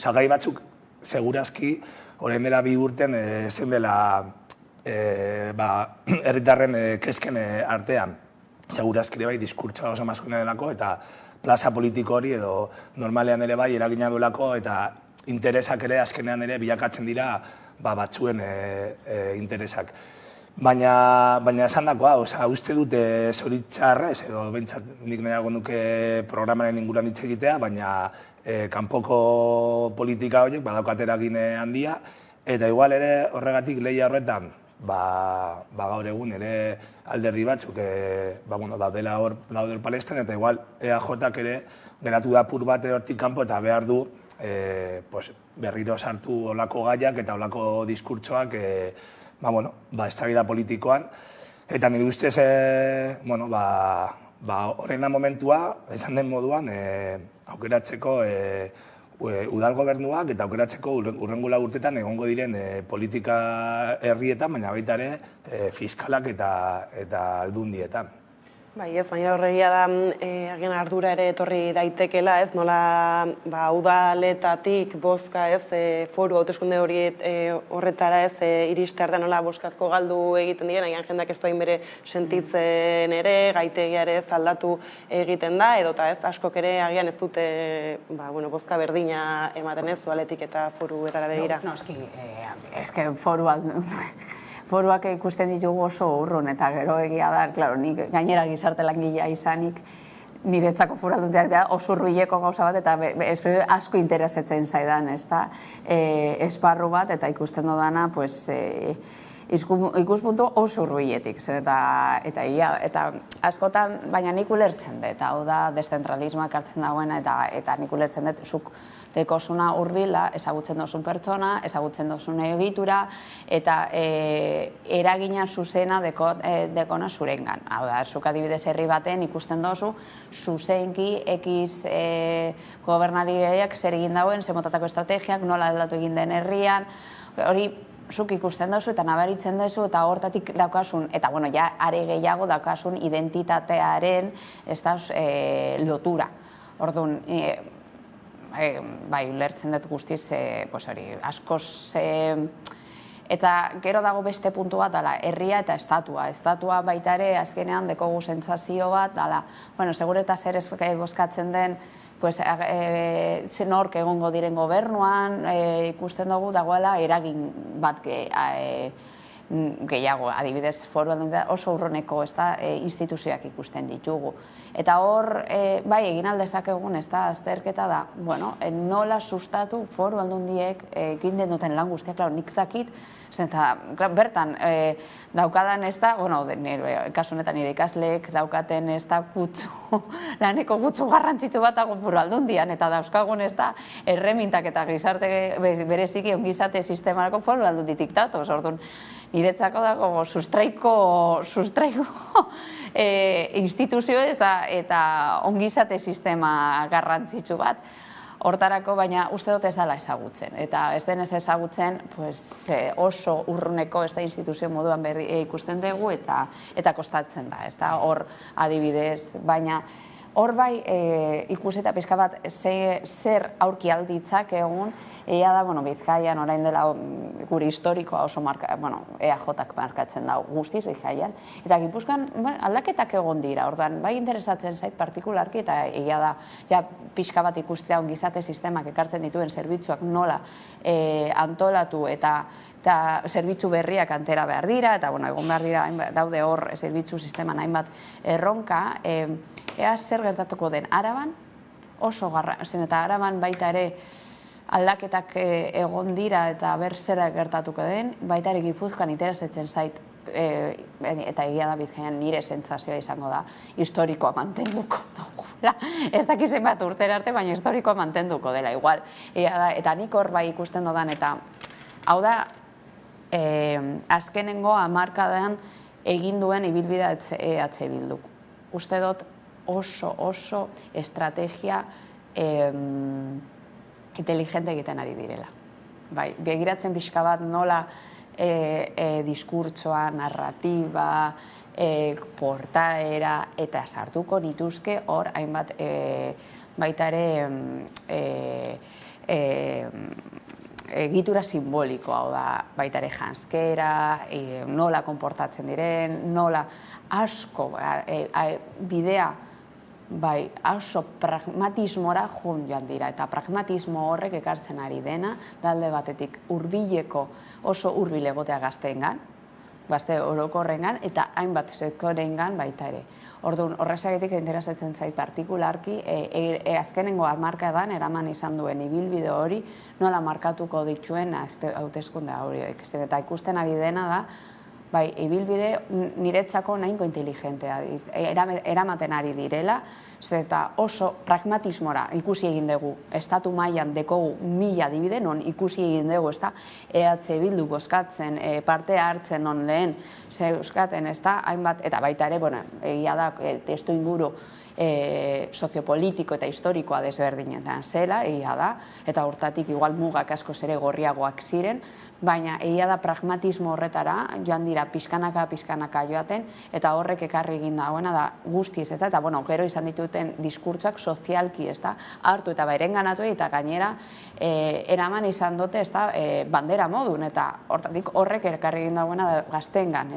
gai batzuk segurazki orain dela 2 urten zen dela herritarren kezken artean. Segurazki ere bai diskurtsoa oso maskulina delako eta plaza politiko hori edo normalean ere bai eragina duelako eta interesak ere azkenean ere bilakatzen dira batzuen interesak. Baina esan dakoa, uste dute zoritxarrez, edo bentsat nik nahiago nuke programaren inguruan hitz egitea, baina kanpoko politika horiek badaukate eragin handia, eta igual ere horregatik lehia horretan, gaur egun ere alderdi batzuk daudela hor palestan, eta igual EAJak ere geratu da pur bat hortik kanpo eta behar du berriro sartu olako gaiak eta olako diskurtsoak eztabaida politikoan. Eta nire ustez, horrena momentua, esan den moduan, aukeratzeko udal gobernuak eta aukeratzeko urrengo urtetan egongo diren politika herrietan, baina baita ere fiskalak eta aldundietan. Bai, ez, baina horregia da, agian ardura ere etorri daitekela, ez, nola udaletatik bozka, ez, foru hauteskunde horretara, ez, iristear da nola bozkazko galdu egiten diren, agian jendak ez doain bere sentitzen ere, gaitegia ere ez aldatu egiten da, edota ez, askok ere agian ez dute, bozka berdina ematen ez, udaletik eta foru erara begira. Noski, eske foruak ikusten ditugu oso urrun, eta gero egia da, klaro, nik gainera gizarte langilea izanik, niretzako foraldunteak oso urbileko gauza bat, eta asko interesetzen zaidan, ez da, esparru bat, eta ikusten dudana, ikuspuntu oso urbiletik, eta askotan, baina nik ulertzen dut, hau da, deszentralismoak hartzen dagoena, eta nik ulertzen dut, zuk dekosuna urbila, ezagutzen dozun pertsona, ezagutzen dozun egitura, eta eragina zuzena dekona zurengan. Hau da, zuk adibidez herri baten ikusten dozu, zuzenki ekiz gobernariak zer egin dauen, zer motatako estrategiak, nola aldatu egin den herrian, hori zuk ikusten dozu eta nabaritzen dozu eta hortatik daukasun, eta ja, are gehiago daukasun identitatearen lotura. Orduan, bai, ulertzen dut guztiz, askoz, eta gero dago beste puntu bat, herria eta estatua. Estatua baita ere, azkenean, dekogu sentsazio bat, segur eta zer bozkatzen den, nork egongo diren gobernuan, ikusten dugu dagoela eragin bat gehiago, adibidez, foru aldundia oso urroneko instituzioak ikusten ditugu. Eta hor, bai, egin aldezakegun, azterketa da, nola sustatu foru aldundiek egin den duten lan guztiak, nik dakit, bertan daukadan kasu honetan nire ikasleek daukaten laneko gutxu garrantzitu bat dago foru aldundian, eta dauzkagun erremintak eta gizarte bereziki ongizate sistemarako foru aldunditik datoz, orduan, niretzako dago sustraiko instituzio eta ongizate sistema garrantzitsu bat. Hortarako, baina uste dut ez dela ezagutzen. Eta ez denez ezagutzen, oso urruneko ez da instituzio moduan ikusten dugu eta kostatzen da. Hor adibidez, baina hor bai ikusita pixka bat zer aurki alditzak egun, ea da, Bizkaian orain dela gure historikoa oso EAJ-ak markatzen da guztiz Bizkaian, eta Gipuzkoan aldaketak egon dira, orduan bai interesatzen zait partikularki, eta ea da pixka bat ikustea ongizate sistemak ekartzen dituen zerbitzuak nola antolatu eta zerbitzu berriak antera behar dira, eta egon behar dira daude hor zerbitzu sisteman hainbat erronka, ea zer gertatuko den Araban, oso garrantzitsu, eta Araban baita ere aldaketak egon dira eta ber zera gertatuko den, baita ere Gipuzkoan interesatzen zait, eta egia da Bizkaian nire sentsazioa izango da, historikoa mantenduko dugula. Ez dakizen bat urtera arte, baina historikoa mantenduko dela igual. Eta nik hor bai ikusten dodan, eta hau da, azkenengo hamarkadan egin duen ibilbidea EH Bilduk. Uste dut oso estrategia inteligente egiten ari direla. Begiratzen pixka bat nola diskurtsoa, narratiba, portaera, eta sartuko nituzke hor hainbat baita ere egitura simbolikoa, baita ere janskera, nola konportatzen diren, nola asko bidea oso pragmatismora joan dira, eta pragmatismo horrek ekartzen ari dena, dalde batetik hurbileko oso hurbil egotea gazteengan, gazte orokorrengan, eta hainbat sektorengan baita ere. Orduan, horrexegatik interesatzen zait partikularki, azkenengo hamarkadan eraman izan duen ibilbide hori, nola markatuko dituen hauteskunde horiek. Eta ikusten ari dena da, ibilbide niretzako nahiko inteligentea, eramaten ari direla, eta oso pragmatismora ikusi egin dugu, estatu mailan dekogu 1000 adibide, non ikusi egin dugu, EH Bildu bozkatzen, parte hartzen non lehen, euskaten, hainbat, eta baita ere, egia da, testu inguru soziopolitiko eta historikoa desberdinetan zela, egia da, eta hortatik igual mugak asko ere gorriagoak ziren, baina egia da pragmatismo horretara joan dira pixkanaka joaten, eta horrek ekarri egin dagoena da guztiz, eta gero izan dituten diskurtsoak sozialki hartu eta bairenganatu eta gainera eraman izan dute bandera modun, eta horrek ekarri egin dagoena da gazteengan,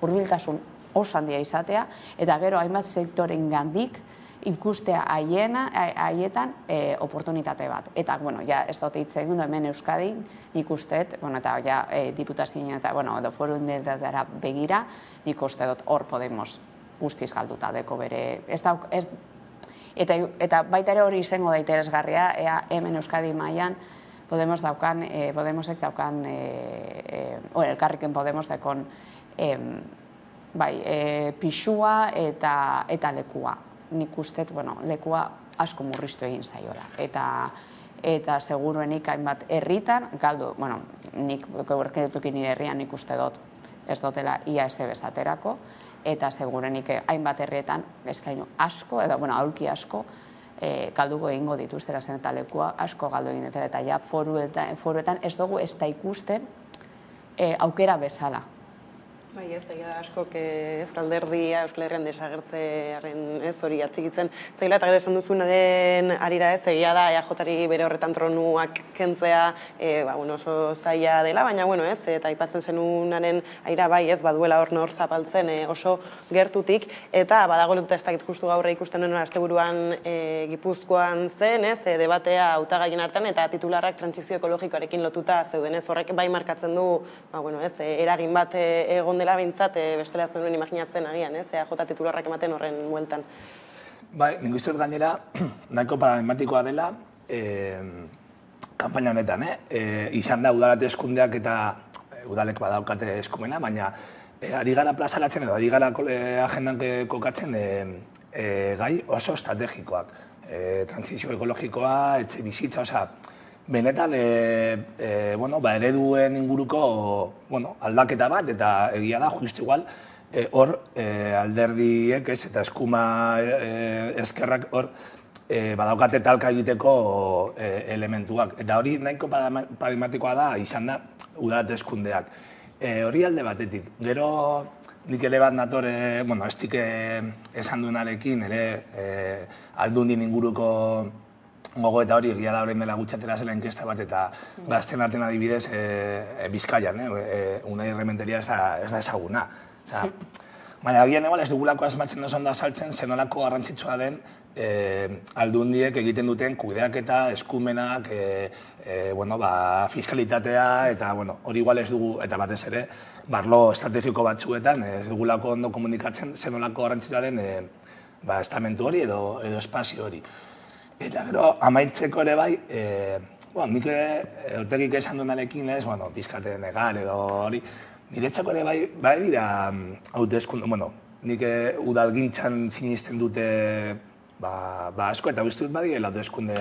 hurbiltasun oso handia izatea, eta gero hainbat sektoren gandik ikustea haietan oportunitate bat. Eta, ja ez dut hitz egin hemen Euskadi, nik usteet, eta diputazioen eta foru indetatara begira, nik uste dut hor Podemos guztiz galduta deko bere. Eta baita ere hori izango da interesgarria, hemen Euskadi mailan Podemosek daukan, elkarrekin Podemos daukon pixua eta lekua. Nik uste, lekua asko murriztu egin zaiola. Eta seguruenik hainbat herritan, galdu, nik gerketukin nire herrian nik uste dut ez dutela ia ez bezaterako, eta seguruenik hainbat herrietan eskaino asko, edo aulki asko, galduko egingo dituztera zen eta lekua asko galdu egin dutela, eta ja foruetan ez dugu ez da ikusten aukera bezala. Bai, ez da askok ez alderdia Euskal Herrian desagertzearen ez hori atxikitzen zaila, eta gero esan duzunaren arira ez, egia da EAJ-ari bere horretan tronuak kentzea oso zaila dela, baina ez, eta aipatzen zenunaren aira bai ez baduela hor nor zapaltzen oso gertutik, eta badago lotuta ez dakit justu gaurre ikusten nuen asteburuan Gipuzkoan zen, ez, debatea hautagaien artean, eta titularrak trantsizio ekologikoarekin lotuta zeuden, ez, horrek bai markatzen du, eragin bat egon dela bintzat, bestela ez denuen imaginatzen agian, EAJ titularrak ematen horren bueltan. Bai, nik uste gainera, nahiko paradigmatikoa dela, kanpaina honetan, izan da udalate eskundeak eta udalek badaukate eskumena, baina ari gara plazaratzen edo, ari gara agendan kokatzen gai oso estrategikoak. Trantsizio ekologikoa, etxe bizitza, benetan ereduen inguruko aldaketa bat, eta egia da, justu igual, hor alderdiek eta eskuma eskerrak hor badaukate talka egiteko elementuak. Eta hori nahiko paradigmatikoa da, izan da, udalatezkundeak. Hori alde batetik. Gero nik ere bat nator, estik esan duenarekin, ere aldundin inguruko gogo eta hori egia da horrein dela gutxatera zela inkesta bat, eta gazten artean adibidez Bizkaian, Unai Rementeria ez da ezaguna. Baina agian ez dugulako asmatzen oso ondo azaltzen zenolako garrantzitsua den aldundiek egiten duten kudeaketa, eskumenak, fiskalitatea, eta hori igual ez dugu, eta batez ere, barlo estrategiko batzuetan ez dugulako ondo komunikatzen zenolako garrantzitsua den estamentu hori edo espazio hori. Eta gero, amaitzeko ere bai, nik ere, Otegik esan duenarekin ez, pizkate negar edo hori, niretzako ere bai dira hauteskunde, nik udalgintzan sinisten dute asko, eta uste dut badirela hauteskunde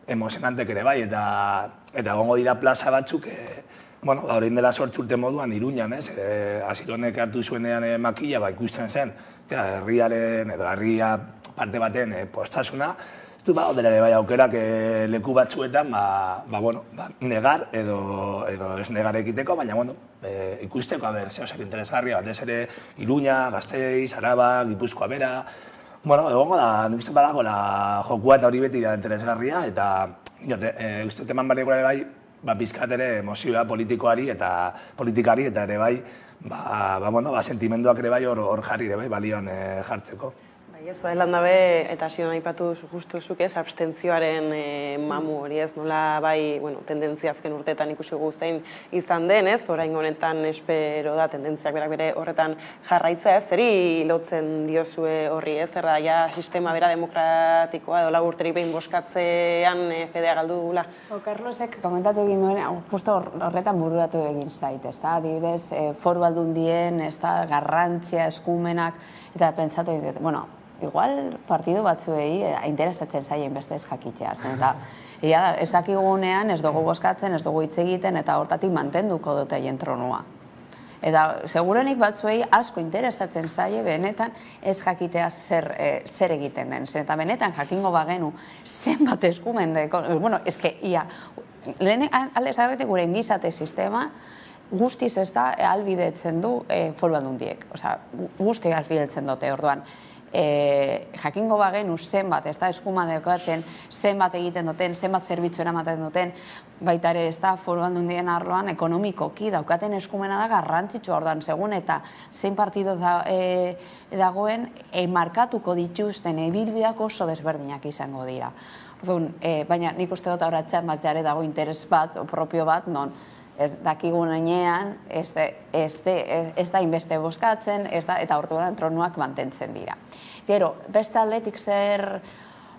emozionantek ere bai, eta gongo dira plaza batzuk, horrein dela 8 urte moduan, Iruñan, ez, Asironek hartu zuenean makila, ikusten zen, herriaren edo herria parte baten postasuna, ez dut dela ere bai aukerak leku batzuetan, negar edo ez negar ekiteko, baina ikusteko, zeo zer interesgarria, batez ere Iruña, Gasteiz, Araba, Gipuzkoa bera, egongo da, nik uste badagoela jokua eta hori beti da interesgarria, eta uste teman barriko ere bai, pizkat ere emozioa politikari eta ere bai, sentimenduak ere bai hor jarri ere bai, balioan jartzeko. Ez da, dabe, eta zion aipatu justu zuk ez, abstentzioaren mamu hori ez, nola bai, tendentzia azken urteetan ikusi guztein izan den ez, orain honetan espero da tendentziak berak bere horretan jarraitza ez, zeri lotzen diozue horri ez, zer da, ja sistema bera demokratikoa edo lagurterik behin boskatzean fedea galdu dugula. Carlosek komentatu egin duen, justo horretan bururatu egin zait, ez da, adibidez, foru aldundien, ez da, garrantzia, eskumenak, eta pentsatu egin dut, igual partidu batzuei interesatzen zaien beste ez jakitea. Ez dakigunean, ez dugu boskatzen, ez dugu hitz egiten, eta hortatik mantenduko dute haien tronua. Eta segurenik batzuei asko interesatzen zaie benetan ez jakitea zer egiten den. Eta benetan jakingo bagenu zenbat eskumen deko, lehen alde zabetik gure engizate sistema guztiz ez da albidetzen du foru aldundiek. Guzti albidetzen dute orduan. Jakingo bagenu zenbat, ez da eskuma dekoatzen, zenbat egiten duten, zenbat zerbitzu eramaten duten, baita ere ez da foru aldundien arloan ekonomikoki daukaten eskumena da garrantzitsua orduan, segun eta zein partido dagoen markatuko dituzten ibilbideak oso desberdinak izango dira. Baina nik uste dut horatzean bateare dago interes bat, propio bat, non dakigun enean, ez da inbeste boskatzen, eta orduan tronuak mantentzen dira. Gero, beste aldetik zer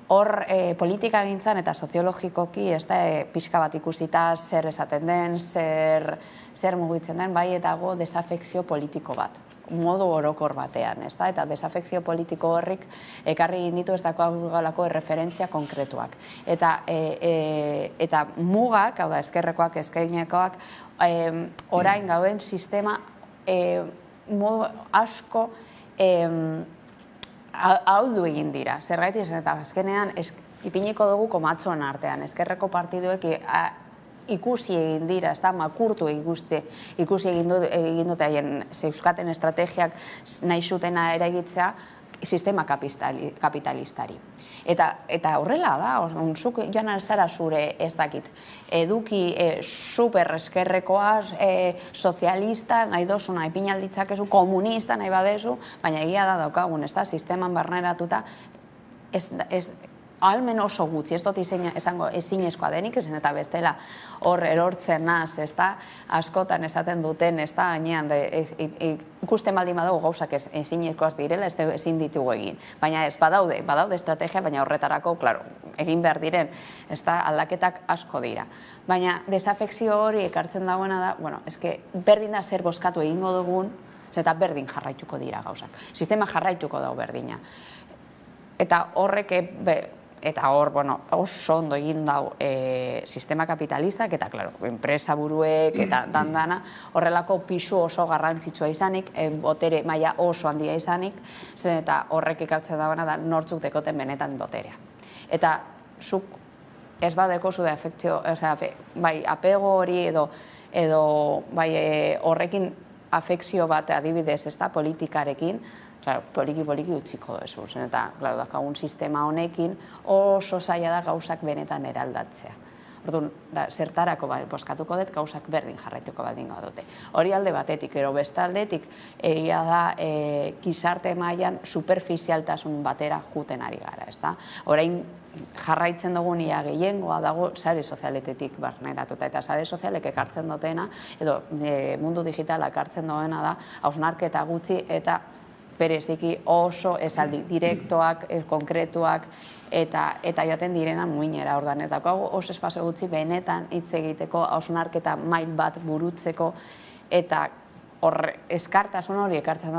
hor politika gintzan eta soziologikoki ez da pixka bat ikusita zer esaten den, zer mugitzen den, bai etago desafekzio politiko bat, modu orokor batean, ez da, eta desafekzio politiko horrik ekarri ditu ez dagoelako erreferentzia konkretuak. Eta mugak, hau da, ezkerrekoak, ezkeinekoak, orain gauden sistema modu asko ahuldu egin dira. Zergatik esan eta azkenean ipiniko dugu komatxoan artean. Ezkerreko partiduek ikusi egin dira, ez da, makurtu ikusi egin dute haien zeuskaten estrategiak nahi zutena eragitzea sistema kapitalistari. Eta horrela da, zuk joan alzara zure ez dakit, eduki super eskerrekoa, sozialista, nahi dozuna, ipinalditzakezu, komunista nahi badezu, baina egia da daukagun, ez da, sisteman barneratuta, ahalmen oso gutxi, ez dut esango ezinezkoa denik, ezen eta bestela hor erortzen naz, ez da, askotan esaten duten, ez da, gainean, ikusten baldin badugu gauzak ezinezkoaz direla, ez ezin ditugu egin. Baina ez, badaude estrategia, baina horretarako, klaro, egin behar diren, ez da, aldaketak asko dira. Baina desafekzio hori ekartzen dagoena da, bueno, eske, berdin da zer bozkatu egingo dugun, eta berdin jarraituko dira gauzak. Sistema jarraituko dago berdina. Eta horrek Eta hor, oso ondo egin dau sistema kapitalistak eta, klaro, enpresa buruek eta dandana horrelako pisu oso garrantzitsua izanik, botere maila oso handia izanik, zen eta horrek ekartzen dagoena da nortzuk dekoten benetan boterea. Eta zuk ez badeko zu da efektzio, bai, apego hori edo bai horrekin afekzio bat adibidez, ez da, politikarekin, poliki utziko duzu. Eta, dakagun sistema honekin oso zaila da gauzak benetan eraldatzea. Orduan, zertarako boskatuko dut, gauzak berdin jarraituko baldin dute. Hori alde batetik, ero beste aldetik, egia da, gizarte mailan superficialtasun batera juten ari gara, ez da? Orain, jarraitzen dugun ia gehiengoa dago sare sozialetetik barneratuta, eta sare sozialek ekartzen dutena, edo mundu digitalak ekartzen duena da, hausnarketa gutxi eta bereziki oso esaldi direktoak, konkretuak, eta jaten direna muinera ordan. Eta oso espazio gutxi benetan hitz egiteko, hausnarketa mail bat burutzeko, eta eskartasun hori ekartzen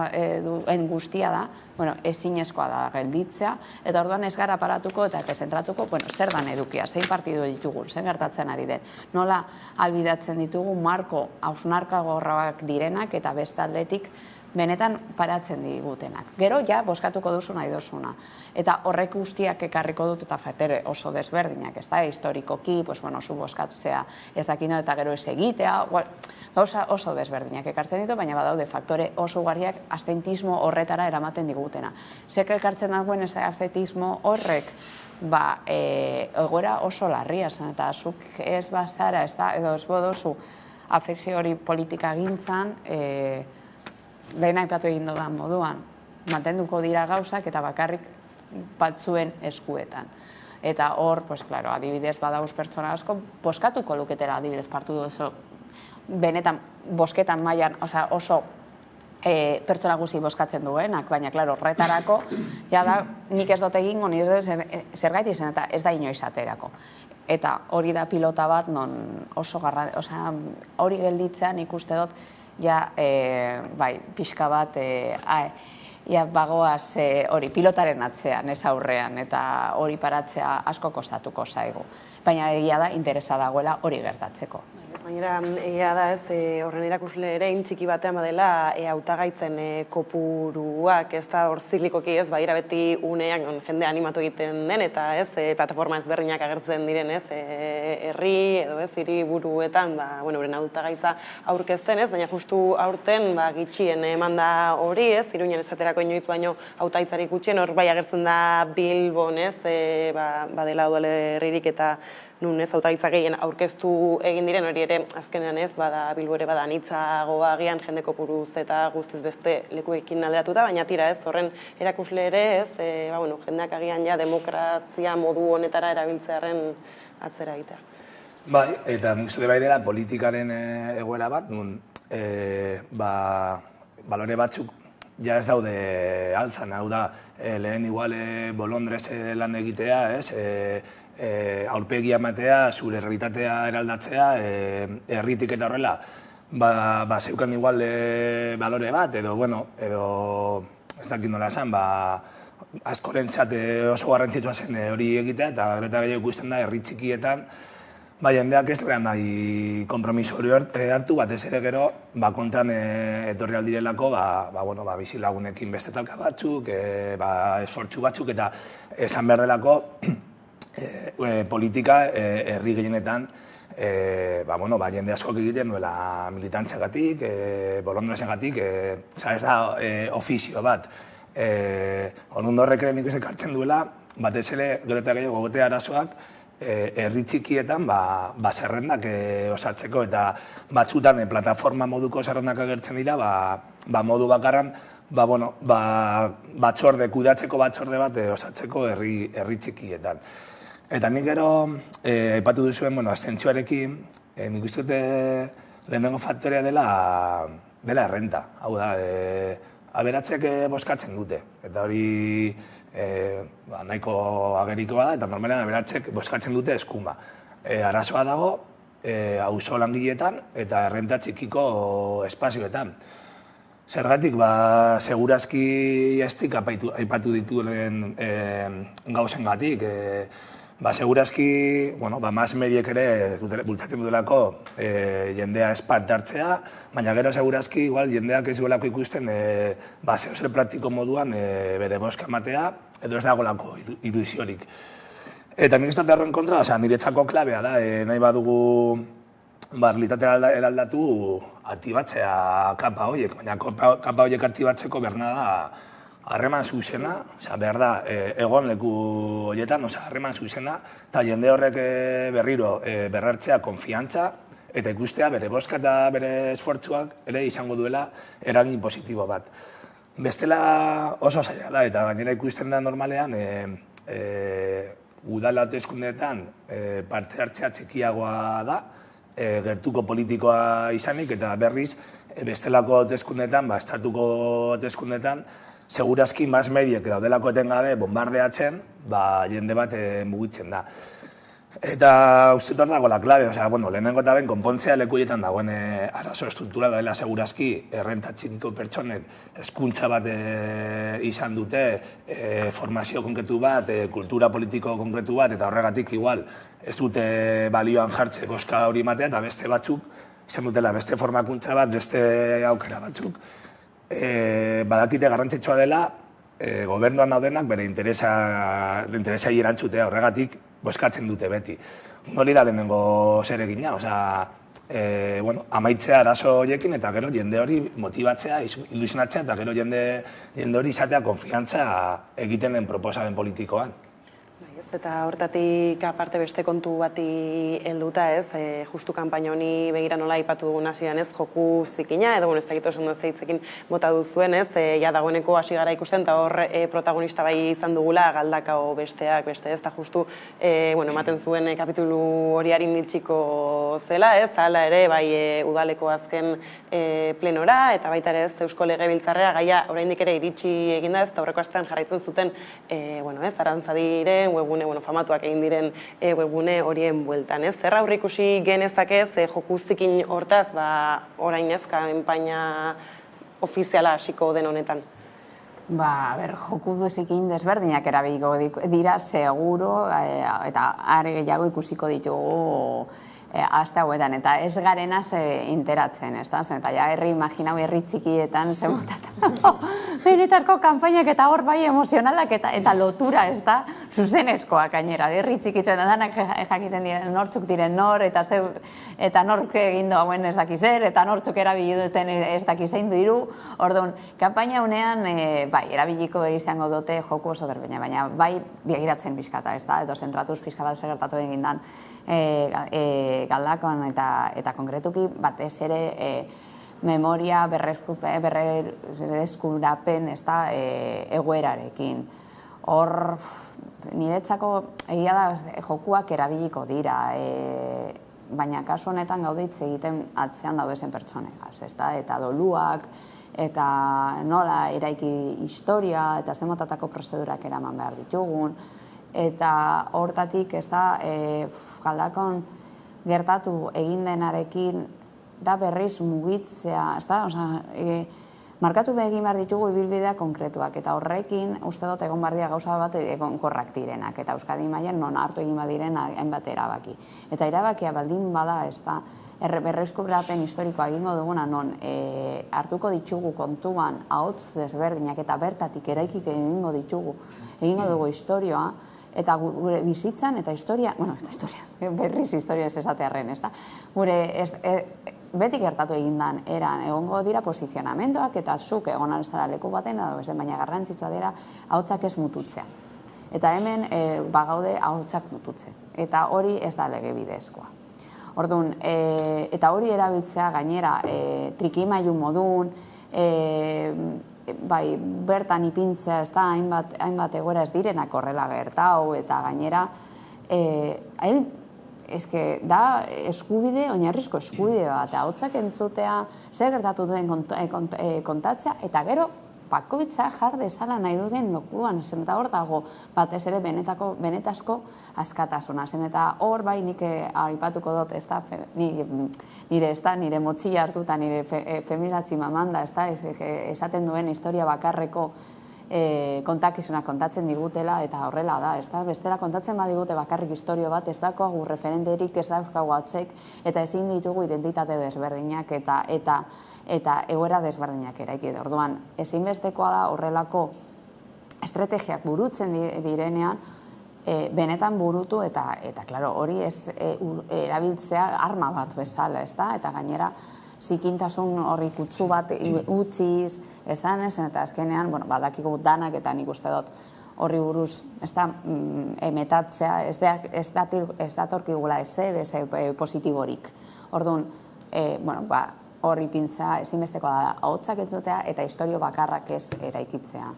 duen guztia da, ezinezkoa da gelditzea, eta orduan ez gara paratuko eta zentratuko, zer dan edukia, zein partidu ditugu, zer gertatzen ari den, nola albidatzen ditugu marko hausnarkagorrak direnak eta beste aldetik benetan paratzen digutenak. Gero, ja, boskatuko duzu nahi duzuna. Eta horrek guztiak ekarriko dut eta fatere oso desberdinak, ez da, historikoki, zu boskatzea ez dakino eta gero ez egitea, gauza oso desberdinak ekartzen ditu, baina badaude faktore oso ugariak abstentismo horretara eramaten digutena. Zek ekartzen dagoen ez da abstentismo horrek, egoera oso larria zen, eta zuk ez bazara, ez da, edo ez bodozu afekzio hori politika gintzan, lehen aipatu egin dudan moduan, mantenduko dira gauzak eta bakarrik batzuen eskuetan. Eta hor, adibidez badauz pertsona asko, boskatuko luketera adibidez partu duzu, benetan bosketan mailan oso pertsona guzti boskatzen duenak, baina, horretarako, nik ez dut egingo, zer gaiti zen eta ez da inoiz aterako. Eta hori da pilota bat, non oso hori gelditzean ikuste dut, pixka bat, bagoaz hori pilotaren atzean, ez aurrean, eta hori paratzea asko kostatuko zaigu. Baina egia da, interesa dagoela hori gertatzeko. Gainera, egia da ez, horren erakusle ere txiki batean badela hautagaitzen kopuruak, ez da hor ziklikoki ez, badira beti uneak jende animatu egiten den, eta ez, plataforma ezberdinak agertzen diren ez, herri edo ez, hiri buruetan, euren hautagaitza aurkezten ez, baina justu aurten gitxien eman da hori ez, Iruñan esaterako inoiz baino hautaitzarik gutxien, hor bai agertzen da Bilbon ez, badela udalerririk eta nun ez hautagaitza gehien aurkeztu egin diren, hori ere azkenean ez, Bilbo ere bada anitzago agian jende kopuruz eta guztiz beste lekuekin alderatuta, baina tira ez, horren erakusle ere ez, jendeak agian ja demokrazia modu honetara erabiltzearen atzera egitea. Bai, eta nik uste bai dela politikaren egoera bat, nun balore batzuk ja ez daude altzan, hau da, lehen igual bolondrez lan egitea, ez, aurpegia ematea, zure realitatea eraldatzea, herritik eta horrela, zeukan igual balore bat, edo ez dakit nola esan, askorentzat oso garrantzitsua zen hori egitea, eta gero eta gehiago ikusten da herri txikietan, jendeak ez duean nahi kompromiso hori hartu, batez ere gero, kontan etorri aldirelako, bizilagunekin beste talka batzuk, esfortzu batzuk, eta esan behar delako, politika herri gehienetan jende askok egiten duela militantziagatik, bolondrezengatik, ez da ofizio bat. Onundo horrek ere nik ekartzen duela, batez ere gero eta gehiago gogotea arazoak, herri txikietan zerrendak osatzeko, eta batzutan plataforma moduko zerrendak agertzen dira, modu bakarran, kudeatzeko batzorde bat osatzeko herri txikietan. Eta nik gero, aipatu duzuen, abstentzioarekin, nik uste dute lehenengo faktorea dela errenta. Hau da, aberatzek boskatzen dute, eta hori nahiko agerikoa da, eta normalean aberatzek boskatzen dute eskuma. Arazoa dago, auzo langileetan eta errenta txikiko espazioetan. Zergatik, segurazki estik aipatu dituen gauzengatik. Segurazki, mas mediek ere bultzatzen dutelako jendea ez parte hartzea, baina gero segurazki jendeak ez duelako ikusten zer praktiko moduan bere boska ematea, edo ez dagolako ilusiorik. Eta nik ez dut erren kontra, niretzako klabea da, nahi badugu realitatea eraldatu aktibatzea kapa horiek, baina kapa horiek aktibatzeko berna da harreman zuzena, behar da, egon leku horietan, harreman zuzena, eta jende horrek berriro berrartzea konfiantza, eta ikustea bere boska eta bere esfortzuak ere izango duela eragin positibo bat. Bestela oso zaila da, eta gainera ikusten da normalean, udal hauteskundeetan parte hartzea txikiagoa da, gertuko politikoa izanik, eta berriz, bestelako hauteskundeetan, estatuko hauteskundeetan, segurazki mas mediek daudelako etengabe bombardeatzen, jende bat mugitzen da. Eta uste hor dago la klabe, lehenengo eta ben konpontzea lekuietan dagoen arazo estrukturala dela segurazki, errenta txikiko pertsonek hezkuntza bat izan dute, formazio konkretu bat, kultura politiko konkretu bat, eta horregatik igual ez dute balioan jartze boska hori matea, eta beste batzuk, izan dutela beste formakuntza bat, beste aukera batzuk, badakite garrantzitsua dela gobernuan daudenak bere interesai erantzutea, horregatik boskatzen dute beti. Hori da lehenengo zer egina, amaitzea arazo horiekin eta gero jende hori motibatzea, ilusionatzea eta gero jende hori izatea konfiantza egiten den proposamen politikoan. Eta hortatik aparte beste kontu bati helduta justu kanpaina honi begira nola aipatu dugun hasieran joku zikina, edo ez dakit oso ondo zeitzekin bota duzuen, ja dagoeneko hasi gara ikusten, eta hor protagonista bai izan dugula, Galdakao besteak beste, eta justu ematen zuen kapitulu hori harin itxiko zela, hala ere bai udaleko azken plenora, eta baita ere Eusko Legebiltzarrera gaia oraindik ere iritsi eginda, eta horreko astean jarraitzen zuten Arantzadiren webgune famatuak egin diren webgune horien bueltan. Zer aurreikusi genezakez jokuzikin hortaz, orain kanpaina ofiziala hasiko den honetan? Jokuzikin desberdinak erabiliko dira seguro, eta are gehiago ikusiko ditugu aste hauetan, eta ez garenaz interatzen, eta herri imaginau herri txikietan zemotatan benetako kanpainak eta hor bai emozionalak eta lotura, zuzenezkoak gainera, herri txikitzen danak jakiten diren nortzuk diren nor, eta nork egin hauen ez dakizer, eta nortzuk erabili duten ez dakizein diru, orduan, kanpaina unean, bai, erabiliko izango dute joku oso derbena, baina bai begiratzen bizkata, edo zentratuz bizkata segertatu egin dan Galdakoan eta konkretuki batez ere memoria berreskurapen egoerarekin. Hor, niretzako egia da jokuak erabiliko dira, baina kasu honetan gauditze egiten atzean daudezen pertsonegaz, eta doluak, eta nola eraiki historia, eta zemotatako prozedurak eraman behar ditugun, eta hortatik Galdakon gertatu egin denarekin da berriz mugitzea, markatu egin behar ditugu ibilbidea konkretuak, eta horrekin uste dut egon behar dira gauza bat egonkorrak direnak, eta Euskadi mailan non hartu egin badiren hainbat erabaki. Eta erabakia baldin bada berreskurapen historikoa egingo duguna non hartuko ditugu kontuan ahots desberdinak eta bertatik eraikik egingo dugu historioa, eta gure bizitzan eta historia, berriz historia ez esatearren, gure beti gertatu egindan eran egongo dira posizionamentoak eta zuk egon alzara leku baten, baina garrantzitsua dira ahotsak ez mututzea. Eta hemen bagaude ahotsak mututzen, eta hori ez da lege bidezkoa. Orduan, eta hori erabiltzea gainera trikimailu modun, bai, bertan ipintzea, ez da, hainbat egoera ez direnak horrela gertau, eta gainera, da eskubide, oinarrizko eskubide bat, ahotsak entzutea, zer gertatu den kontatzea, eta gero bakoitza jar dezala nahi duten lokuan, zen eta hor dago batez ere benetazko askatasuna, zen eta hor bai nik aipatuko dut, nire motxila hartuta, nire feminatzi mamanda, esaten duen historia bakarreko kontakizunak kontatzen digutela, eta horrela da, bestela kontatzen badigute bakarrik historio bat, ez dakoagu referenterik, ez dauzkagu hautseik, eta ezin ditugu identitate desberdinak eta egoera desberdinak eraiki. Orduan, ezinbestekoa da horrelako estrategiak burutzen direnean, benetan burutu eta klaro, hori ez erabiltzea arma bat bezala, eta gainera, zikintasun horri kutsu bat utziz, esan eta azkenean, badakigu danak eta nik uste dut horri buruz, emetatzea, ez datorkigula positiborik. Orduan, horri pintza ezinbestekoa da ahotsak entzutea eta istorio bakarrak ez eraikitzea.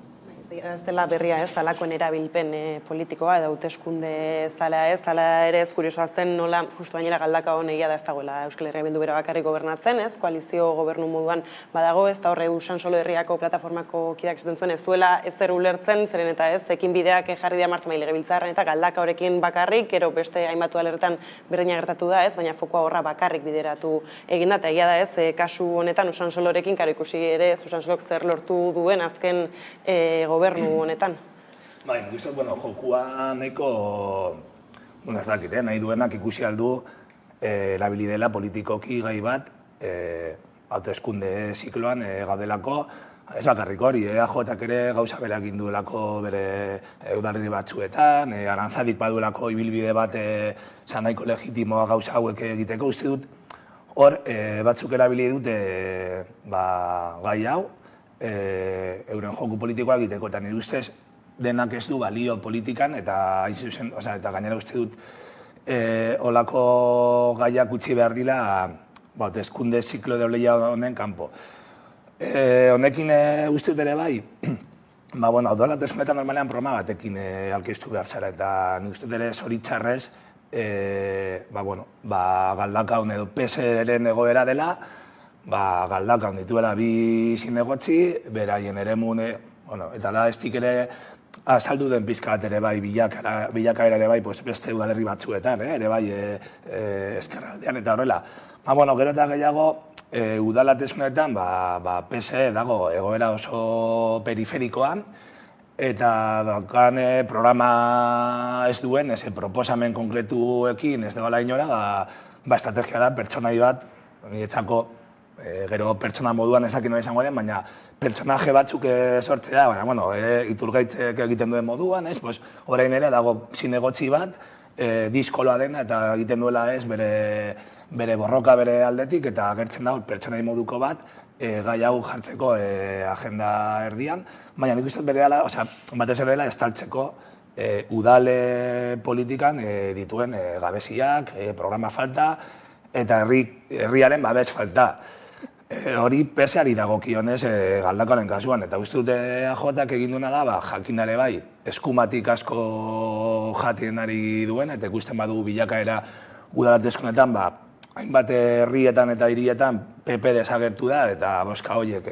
Ez dela berria ez, dalakoen erabilpen politikoa edo hauteskunde zala ez, zala ere ez kuriosoa zen nola, justu gainera Galdakao egia da ez dagoela Euskal Herria Bildu bera bakarrik gobernatzen ez, koalizio gobernu moduan badago ez, eta horre Usansolo Herriako plataformako kideak esaten zuen ez zuela ezer ulertzen, zeren eta ez, ekin bideak jarri dira martxan legebiltzarrean eta Galdakaorekin bakarrik, gero beste hainbatu alertan berdina gertatu da ez, baina fokoa horra bakarrik bideratu egin da, eta egia da ez, kasu honetan Usansolorekin, karo ikusi ere Usansolok zer lortu duen azken gobernu honetan. Bai, nik uste, jokua nahiko, ez dakit, nahi duenak ikusi aldu erabili dela politikoki gai bat, hauteskunde zikloan gaudelako, ez bakarrik hori, AJak ere gauza bera egin duelako bere udalerri batzuetan, arantzadik baduelako ibilbide bat nahiko legitimoa gauza hauek egiteko, uste dut, hor batzuk erabili dute gai hau, euren joku politikoa egiteko, eta nire ustez denak ez du balio politikan, eta gainera uste dut olako gaiak utzi behar dila hauteskunde ziklo de oleia honen kanpo. Honekin uste dut ere bai, odola hauteskundeetan normalean programa batekin aurkeztu behar zara, eta nire uste dut ere zoritxarrez Galdakaon edo PSren egoera dela, Galdakaon dituela bi zinegotzi, beraien ere mune, eta da ez ere azaldu den pizka bat ere bai, bilakaera ere bai, beste udalerri batzuetan, ere bai ezkerraldean eta horrela. Gero eta gehiago, udalatezkunetan, PSE dago egoera oso periferikoan, eta daukan programa ez duen, proposamen konkretuekin ez dela inora, estrategia da pertsonai bat, niretzako, gero pertsona moduan ez dakit nola izango den, baina pertsonaje batzuk sortzea, iturgaitzek egiten duen moduan, orain ere dago zinegotzi bat, diskoloa dena eta egiten duela bere borroka bere aldetik, eta agertzen dago pertsonai moduko bat, gai hau jartzeko agenda erdian, baina nik uste berehala, batez ere dela estaltzeko udale politikan dituen gabeziak, programa falta, eta herriaren babes falta. Hori PSari dagokionez Galdakaoren kasuan, eta uste dute AJak egin duena da, jakindare bai, eskumatik asko jaten ari duen, eta ikusten badugu bilakaera udalatezkunetan, hainbat herrietan eta hirietan PP desagertu da, eta boska horiek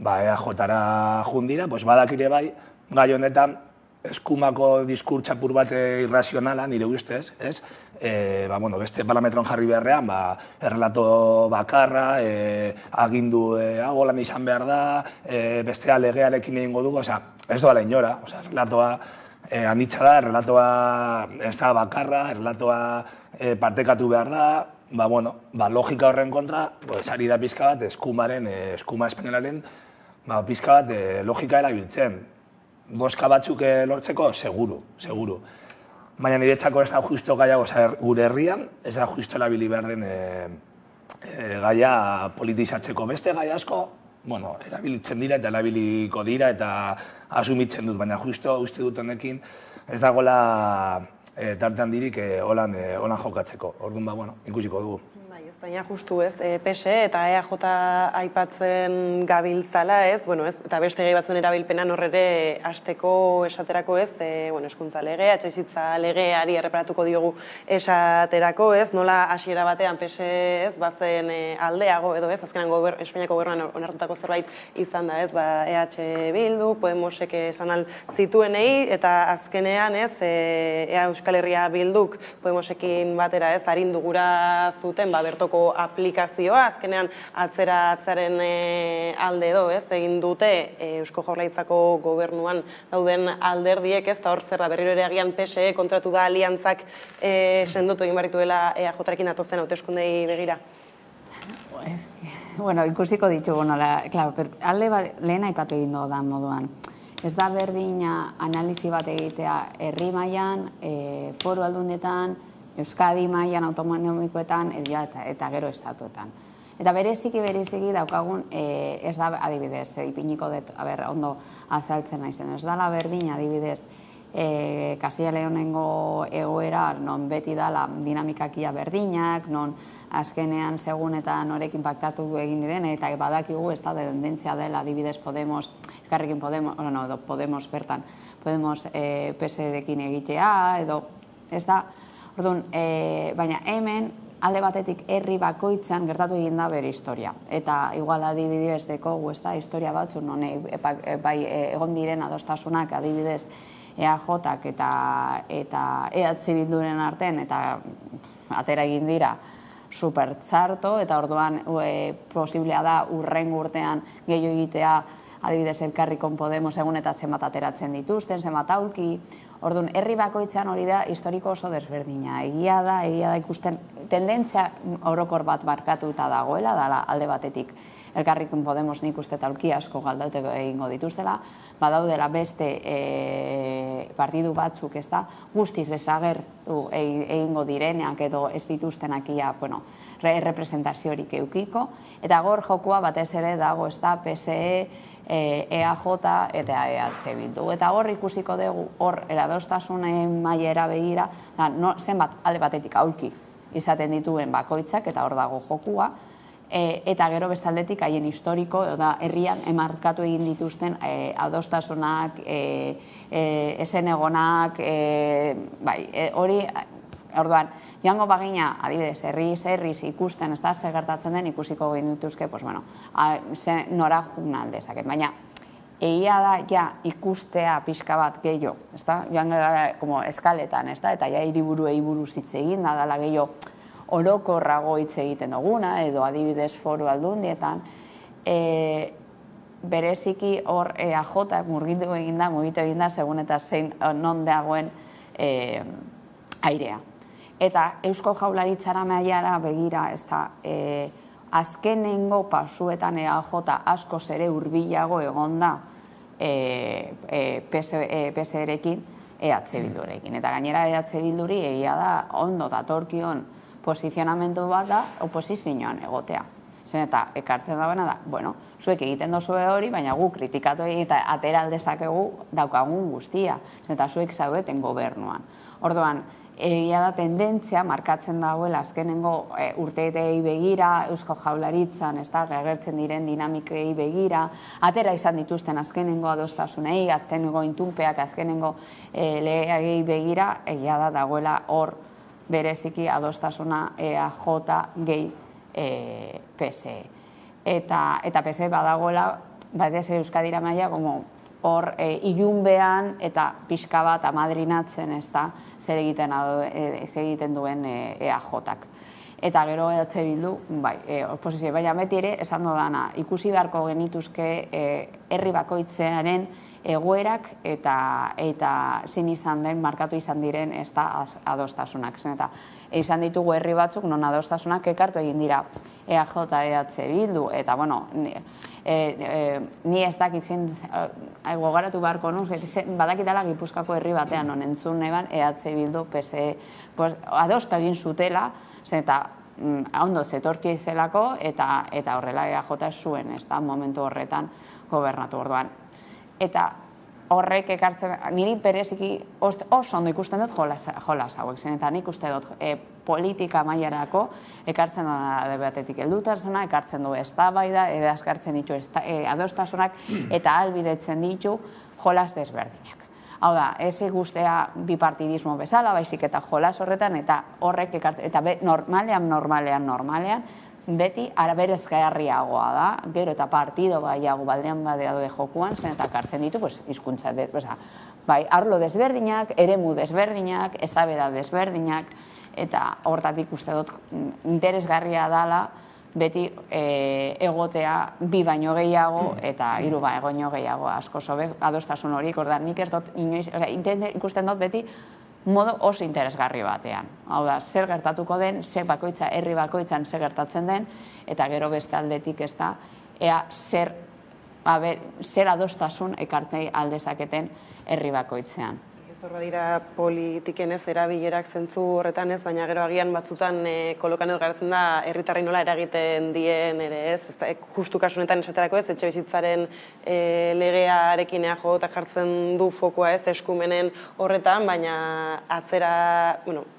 EAJara jundira, badakire bai, gai honetan, eskumako diskurtsapur bat irrazionala, nire ustez, beste parametron jarri beharrean, errelato bakarra, agindu agolan izan behar da, bestea legearekin egingo dugu, ez doala inora, errelatoa anitza da, errelatoa ez da bakarra, errelatoa partekatu behar da, logika horren kontra, ari da pizka bat, eskuma espainolaren, pizka bat logika erabiltzen. Boska batzuk lortzeko, seguru. Baina niretzako ez da justo gaiago gure herrian, ez da justo erabili behar den gaia politizatzeko. Beste gai asko, erabilitzen dira eta erabiliko dira eta asumitzen dut, baina justo uste dut honekin ez dagoela tartean dirik holan jokatzeko. Orduan, ikusiko dugu. Baina justu ez, PSE eta EAJ aipatzen gabiltzala ez, eta beste gai batzuen erabilpenan horrere hasteko esaterako ez, hezkuntza legea, etxebizitza legeari erreparatuko diogu esaterako ez, nola hasiera batean PSE ez, bazen aldeago edo ez, azkenan Espainiako gobernuan onartutako zerbait izan da ez, EH Bildu, Podemosek esan al zituenei, eta azkenean ez, Euskal Herria Bilduk Podemosekin batera ez, arindu gura zuten, bertoko aplikazioa, azkenean atzaren alde edo, egin dute Eusko Jaurlaritzako gobernuan dauden alderdiek, eta hor zer da berriro ere agian PSE kontratu da aliantzak sendotu egin barritu dela EAJ-rekin datozen hauteskundei begira. Ikusiko ditugu nola, alde lehen aipatu egin dudan moduan. Ez da berdina analisi bat egitea herri mailan, foru aldundetan, Euskadi mailan autonomikoetan eta gero estatuetan. Eta bereziki daukagun, ez da adibidez, ipiniko dut, ondo azaltzen naizen, ez dala berdin adibidez, Castilla Leonengo egoera non beti dala dinamikakia berdinak, non azkenean segun eta norekin paktatu egin diren, eta badakigu ez da tendentzia dela adibidez Podemos, elkarrekin Podemos bertan, Podemos PSE-rekin egitea, edo ez da. Orduan, baina hemen alde batetik herri bakoitzan gertatu egin da bere historia. Eta igual adibidez dekogu, ez da, historia batzuk, non bai egon diren adostasunak adibidez EAJak eta EH Bilduren artean, eta atera egin dira super txarto, eta orduan posiblea da urrengo urtean gehiago egitea adibidez elkarrikon Podemos egun eta zenbat ateratzen dituzten, zenbat aulki. Orduan, herri bakoitzean hori da historiko oso desberdina. Egia da ikusten tendentzia orokor bat markatuta dagoela, dala alde batetik elkarrekin Podemos nik uste aulki asko galdauteko egingo dituztela, badaudela beste partidu batzuk ez da, guztiz desagertu egingo direneak edo ez dituztenak representaziorik eukiko, eta gor jokua batez ere dago ez da PSE, EAJ eta EH Bildu. Eta hor ikusiko dugu, hor eradostasunen mailera begira, zenbat alde batetik aulki izaten dituen bakoitzak, eta hor dago jokua, eta gero bestaldetik haien historiko, da herrian emarkatu egin dituzten adostasunak, esenegonak, hori, orduan, joango bagina, adibidez, herriz ikusten, ez da, gertatzen den ikusiko genituzke, nora juna aldezaket. Baina, egia da, ja, ikustea pixka bat gehiago, ez da, joan gara, eskaletan, ez da, eta ja, hiriburuei buruz hitz egin, da, dala gehiago, orokorrago hitz egiten duguna, edo adibidez foru aldundietan, bereziki hor EAJ mugitu egin da, segun eta zein non dagoen airea. Eta Eusko Jaurlaritzara mailara begira, ez da, azkenengo pasuetan EAJ askoz ere hurbilago egon da PSE-rekin, EH Bildurekin. Eta gainera EH Bilduri egia da ondo datorkion posizionamendu bat da oposizioan egotea. Zen eta ekartzen dagoena da, zuek egiten dozue hori, baina gu kritikatu eta atera aldezakegu daukagun guztia. Zen eta zuek zaudeten gobernuan. Orduan, egia da tendentzia markatzen dagoela azkenengo urteetei begira, Eusko Jaurlaritzan, ez da, agertzen diren dinamikei begira, atera izan dituzten azkenengo adostasunei, azkenengo intunpeak, azkenengo legeagei begira, egia da dagoela hor bereziki adostasuna EAJ gehi PSE. Eta PSE badagoela, batez ere Euskadira maila, hor ilunbean eta pixka bat amadrinatzen ez da zer egiten duen EAJak. Eta gero EH Bildu, oposizio, baina beti ere, esan dodana, ikusi beharko genituzke herri bakoitzearen egoerak eta zin izan den, markatu izan diren ez da adostasunak. Eta izan ditugu herri batzuk, non adostasunak ekartu egin dira EAJ EH Bildu, eta ni ez dakitzen gogaratu beharko nuz, badakitala Gipuzkoako herri batean, non entzun eban EH Bildu PSE adosta egin zutela, eta ondo zetorki zelako, eta horrela EAJ zuen, ez da, momentu horretan gobernatu orduan. Eta horrek ekartzen, niri bereziki oso ondo ikusten dut jolas hauek zen, eta nik uste dut politika mailarako ekartzen dut batetik heldutasuna, ekartzen du eztabaida, ekartzen ditu adostasunak, eta ahalbidetzen ditu jolas desberdinak. Hau da, ez guztea bipartidismo bezala, baizik eta jolas horretan, eta horrek ekartzen, eta normalean, beti araberezgarriagoa da, gero eta partido baiago baldean badea doe jokuan, zen eta kartzen ditu, hizkuntza, bai, arlo desberdinak, eremu desberdinak, eztabaida desberdinak, eta hortatik uste dut interesgarria dala, beti egotea bi baino gehiago, eta hiru baino gehiago asko sobe, adostasun horiek, ordan nik ez dut inoiz, ikusten dut beti, modu oso interesgarri batean. Hau da, zer gertatuko den, herri bakoitzan zer gertatzen den, eta gero beste aldetik ez da, ea zer adostasun ekarte aldezaketen herri bakoitzean. Ez horra dira politiken ez erabilerak zentzu horretan ez, baina gero agian batzutan kolokan edo garatzen da herritarrei nola eragiten dien ere ez, justu kasunetan esaterako ez, etxe bizitzaren legearekin eajota jartzen du fokua ez, eskumenen horretan, baina atzera,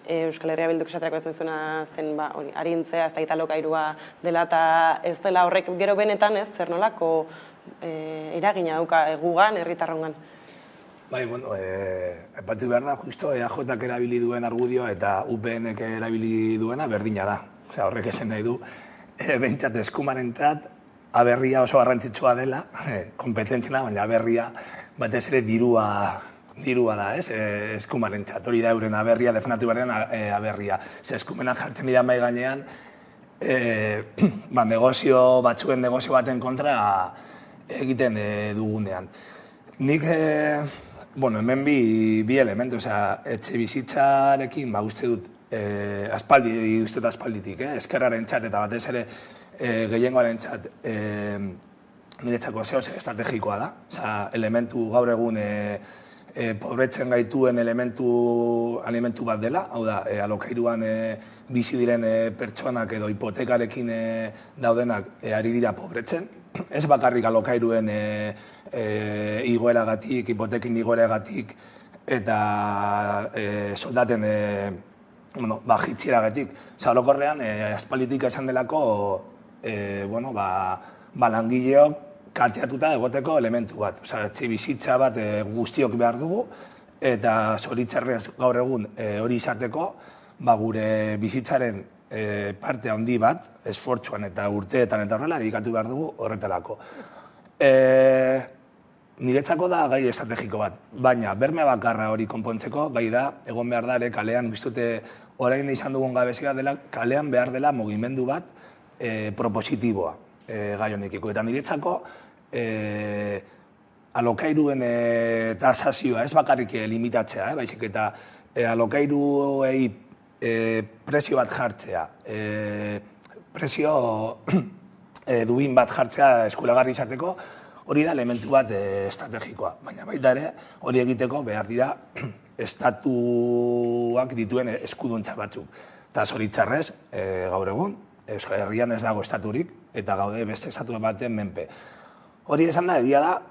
Euskal Herria Bilduk esaterako ez duzuena zen arintzea, ez da italokairua dela eta ez dela horrek gero benetan ez, zer nolako eragina dauka gugan, herritarrongan. Bai, epatu behar da, justo EAJak erabili duen argudioa eta UPNek erabili duena berdina da. Horrek esan nahi du, behintzat eskumarentzat aberria oso garrantzitsua dela, kompetentziena, baina aberria batez ere dirua da, eskumarentzat. Hori da euren aberria, defendatu behar den aberria. Eskumenak jartzen dira mai gainean, batzuen negozio baten kontra egiten dugunean. Nik hemen bi elementu, etxe bizitzarekin, uste dut, aspalditik, eskerraren txat eta batez ere gehiengoaren txat niretzako zehose estrategikoa da. Elementu gaur egun pobretzen gaituen alimentu bat dela, hau da, alokairuan bizi diren pertsonak edo hipotekarekin daudenak ari dira pobretzen. Ez bakarrik alokairuen igoeragatik, hipotekin igoeragatik eta soldaten jitzieragatik. Orokorrean, aspalditik esan delako langileok kateatuta egoteko elementu bat. Etxe bizitza bat guztiok behar dugu eta zoritzarrez gaur egun hori izateko gure bizitzaren parte handi bat, esfortzuan eta urteetan eta horrela, dedikatu behar dugu horretarako. Niretzako da gai estrategiko bat, baina berme bakarra hori konpontzeko, bai da, egon behar da ere kalean, biztute orain izan dugun gabezia dela, kalean behar dela mugimendu bat propositiboa gai honekiko. Eta niretzako alokairuen tasazioa, ez bakarrik limitatzea, baizik eta alokairuei prezio bat jartzea, prezio duin bat jartzea eskuragarri izateko, hori da elementu bat estrategikoa. Baina baita ere, hori egiteko behar dira estatuak dituen eskuduntza batzuk. Eta zoritzarrez, gaur egun, Euskal Herrian ez dago estaturik, eta gaude beste estatu baten menpe. Hori esan da, egia da,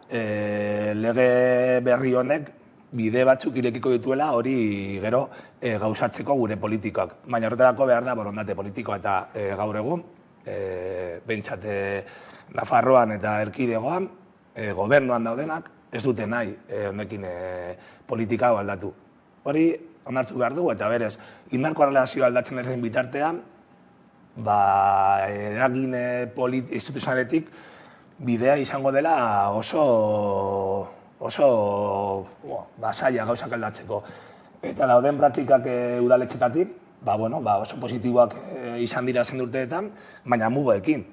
lege berri honek bide batzuk irekiko dituela hori gero gauzatzeko gure politikak. Baina horretarako behar da borondate politikoa eta gaur egun, behintzat Nafarroan eta Erkidegoan, gobernuan daudenak, ez dute nahi honekin politika aldatu. Hori onartu behar dugu eta berez, indarko relazioa aldatzen ezen bitartean, eragin instituzionaletik bidea izango dela oso zaila gauzak aldatzeko. Eta dauden praktikak udaletxetatik, oso positiboak izan dira zen urteetan, baina mugoekin.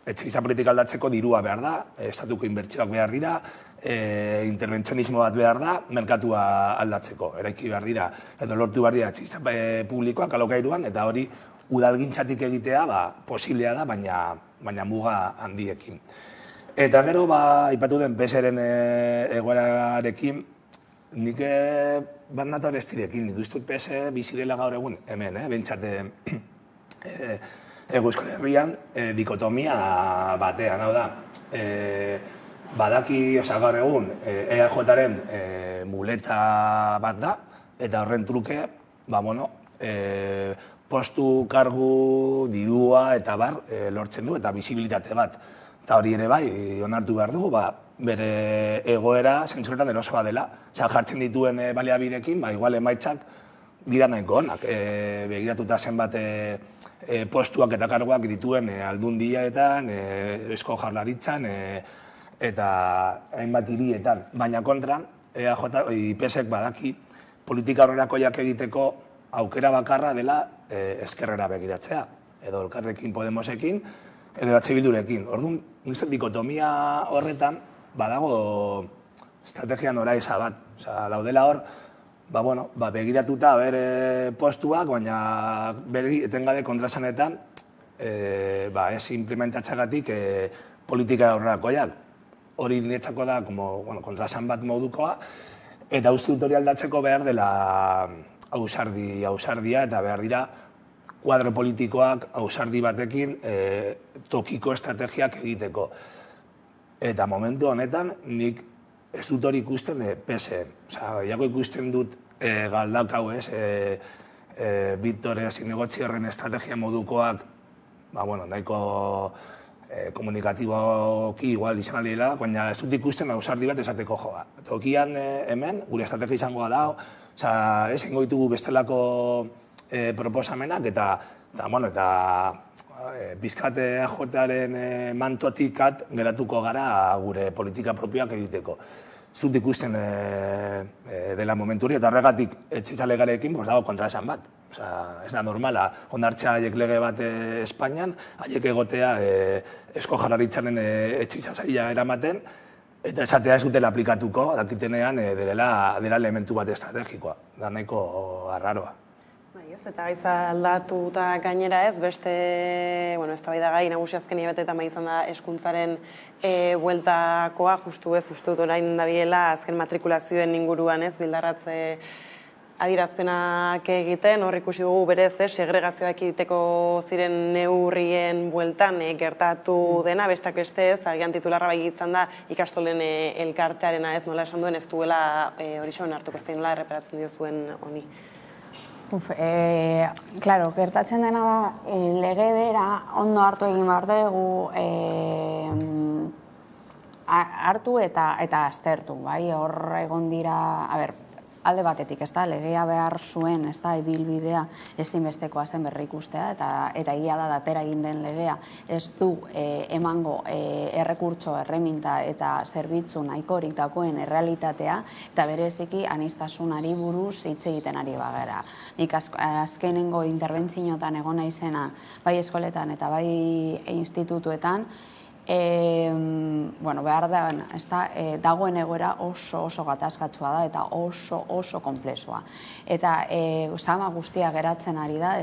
Etxegizia politika aldatzeko dirua behar da, estatuko inbertsioak behar dira, interbentzionismo bat behar da, merkatua aldatzeko. Eraiki behar dira, edo lortu behar dira etxegizia publikoak alokairuan, eta hori udalgintzatik egitea posiblea da, baina muga handiekin. Eta gero, aipatu den PSren egoerarekin, nik bat nator ez direkin, nik uste PS bizirela gaur egun, hemen, bentsate Euskal Herrian, dikotomia batean, hau da, badaki, gaur egun, EAJ-aren muleta bat da, eta horren truke, postu, kargu, dirua eta bar lortzen du, eta bisibilitate bat. Eta hori ere bai, onartu behar dugu, bere egoera zentzuretan erosoa dela. Jartzen dituen baliabidekin, igual emaitzak dira nahiko onak. Begiratuta zenbat postuak eta karguak dituen aldundietan, Eusko Jaurlaritzan, eta hainbat hirietan. Baina kontran, IPSek badaki politika horrelakoiak egiteko aukera bakarra dela ezkerrera begiratzea, edo Elkarrekin Podemosekin, edo EH Bildurekin. Orduan, dikotomia horretan, badago estrategia noraeza bat. Daudela hor, begiratuta bere postuak, baina etengabe kontrasanetan ez implementatxagatik politika horrelakoiak. Hori niretzako da kontrasan bat modukoa, eta uste dut hori aldatzeko behar dela ausardia, eta behar dira kuadro politikoak ausardi batekin tokiko estrategiak egiteko. Eta momentu honetan nik ez dut hori ikusten PSN. Iago ikusten dut galdak hau ez, Victor Zinegotxierren estrategia modukoak, nahiko komunikatiboki igual izan aldela, baina ez dut ikusten ausardi bat esateko joa. Tokian hemen, gure estrategia izangoa da, ez ingo ditugu bestelako proposamenak, eta bizkate AJ-aren mantotikat geratuko gara gure politika propioak egiteko. Ez dut ikusten dela momentu hori, eta horregatik etxitzalegarekin dago kontraesan bat. Ez da normala, onartzea haiek lege bat Espainian, haiek egotea Eusko Jaurlaritzaren etxitzasaila eramaten, eta esatea ez dutela aplikatuko, dakitenean dela elementu bat estrategikoa, da nahiko arraroa. Eta gaiza aldatu eta gainera ez, beste, eztabaida gai nagusi azken hilabeteetan izan da hezkuntzaren bueltakoa, justu ez, uste dut orain dabilela azken matrikulazioen inguruan ez, bildarratze adierazpenak egiten, hor ikusi dugu berez, segregazioak egiteko ziren neurrien bueltan gertatu dena, bestak beste ez, agian titularra bai izan da ikastolen elkartearena ez, nola esan duen ez duela hori xauen hartuko ez da nola erreparatzen diozuen honi. Claro, gertatzen dena da, lege bera ondo hartu egin behar dugu, hartu eta aztertu, bai, hor egon dira, alde batetik, ez da, legea behar zuen, ez da, ibilbidea ezinbestekoa zen berrikustea, eta egia da datera egin den legea, ez du emango errekurtso, erreminta eta zerbitzu nahikorik dagoen errealitatea, eta bereziki aniztasunari buruz hitz egiten ari bagara. Nik azkenengo interbentzioetan egon naizena, bai eskoletan eta bai institutuetan, behar da, dagoen egoera oso gatazkatsua da eta oso konplexua. Eta sama guztia geratzen ari da,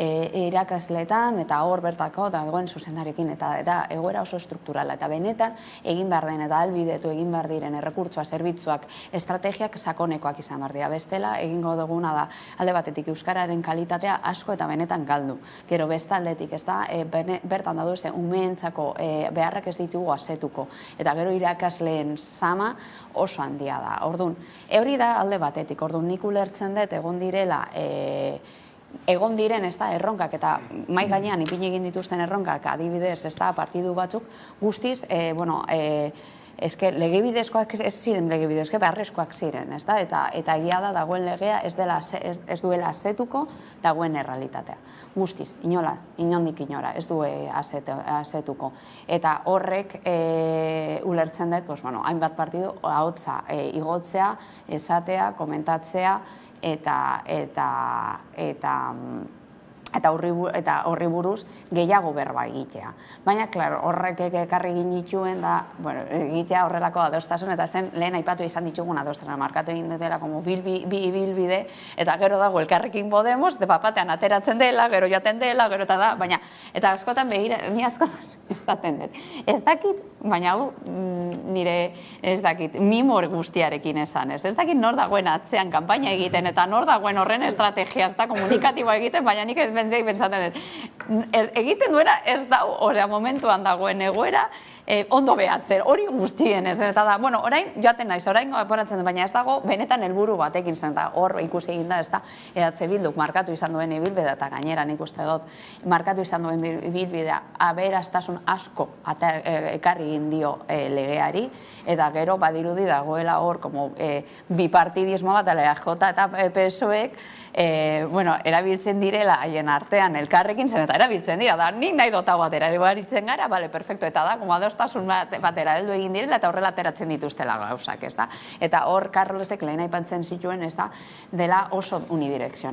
irakasletan eta hor bertako dagoen zuzendarekin eta egoera oso strukturala. Eta benetan egin behar den eta albidetu egin behar diren errekurtsoa, zerbitzuak, estrategiak sakonekoak izan behar dira. Bestela egingo duguna da alde batetik euskararen kalitatea asko eta benetan galdu. Gero bestaldetik, bertan da duze umeentzako beharrak ez ditugu asetuko. Eta gero irakasleen sama oso handia da. Orduan, hori da alde batetik. Orduan, nik ulertzen dut egon diren erronkak eta mai gainean ipini egin dituzten erronkak adibidez partidu batzuk guztiz, legebidezkoak ez ziren legebidezkoak, beharrezkoak ziren, eta egia da dagoen legea ez duela asetuko dagoen errealitatea. Guztiz, inondik inora, ez du asetuko. Eta horrek ulertzen dut, hainbat partidu ahotsa igotzea, esatea, komentatzea, eta horri buruz gehiago berba egitea. Baina, horrek ekarri egin dituen da, egitea horrelako adostasun, eta zen lehen aipatu izan ditugun adostara, markatu egin dutela bi ibilbide, eta gero dago Elkarrekin Podemos, de papatean ateratzen dela, gero jaten dela, gero eta da, baina, eta askotan begira, ni askotan ezaten dut. Ez dakit, baina hau nire, ez dakit, mimor guztiarekin esan, ez dakit nor dagoen atzean kanpaina egiten, eta nor dagoen horren estrategia, ez da komunikatiboa egiten, baina nik ez pentsatzen dut. Egiten duena ez da, momentuan dagoen egoera, ondo behatzen, hori guztien ez, eta da, bueno, orain joaten naiz, orain aporatzen dut, baina ez dago benetan helburu batekin zen, eta hor ikusi egin da, ez da, EH Bilduk markatu izan duen ibilbidea, eta gainera nik uste dut, markatu izan duen ibilbidea, aberastasun asko ekarri egin dio legeari, eta gero badirudi dagoela hor, como bipartidismo bat, EAJ eta PSOEk, erabiltzen direla haien artean elkarrekin zen, eta erabiltzen dira, da, nik nahi dota batera, erabiltzen gara, bale, perfecto, eta da, como adostasun batera heldu egin direla, eta horrela ateratzen dituztela gauzak, ez da? Eta hor, Carlosek lehen aipatzen zituen, ez da, dela oso unidirekzional.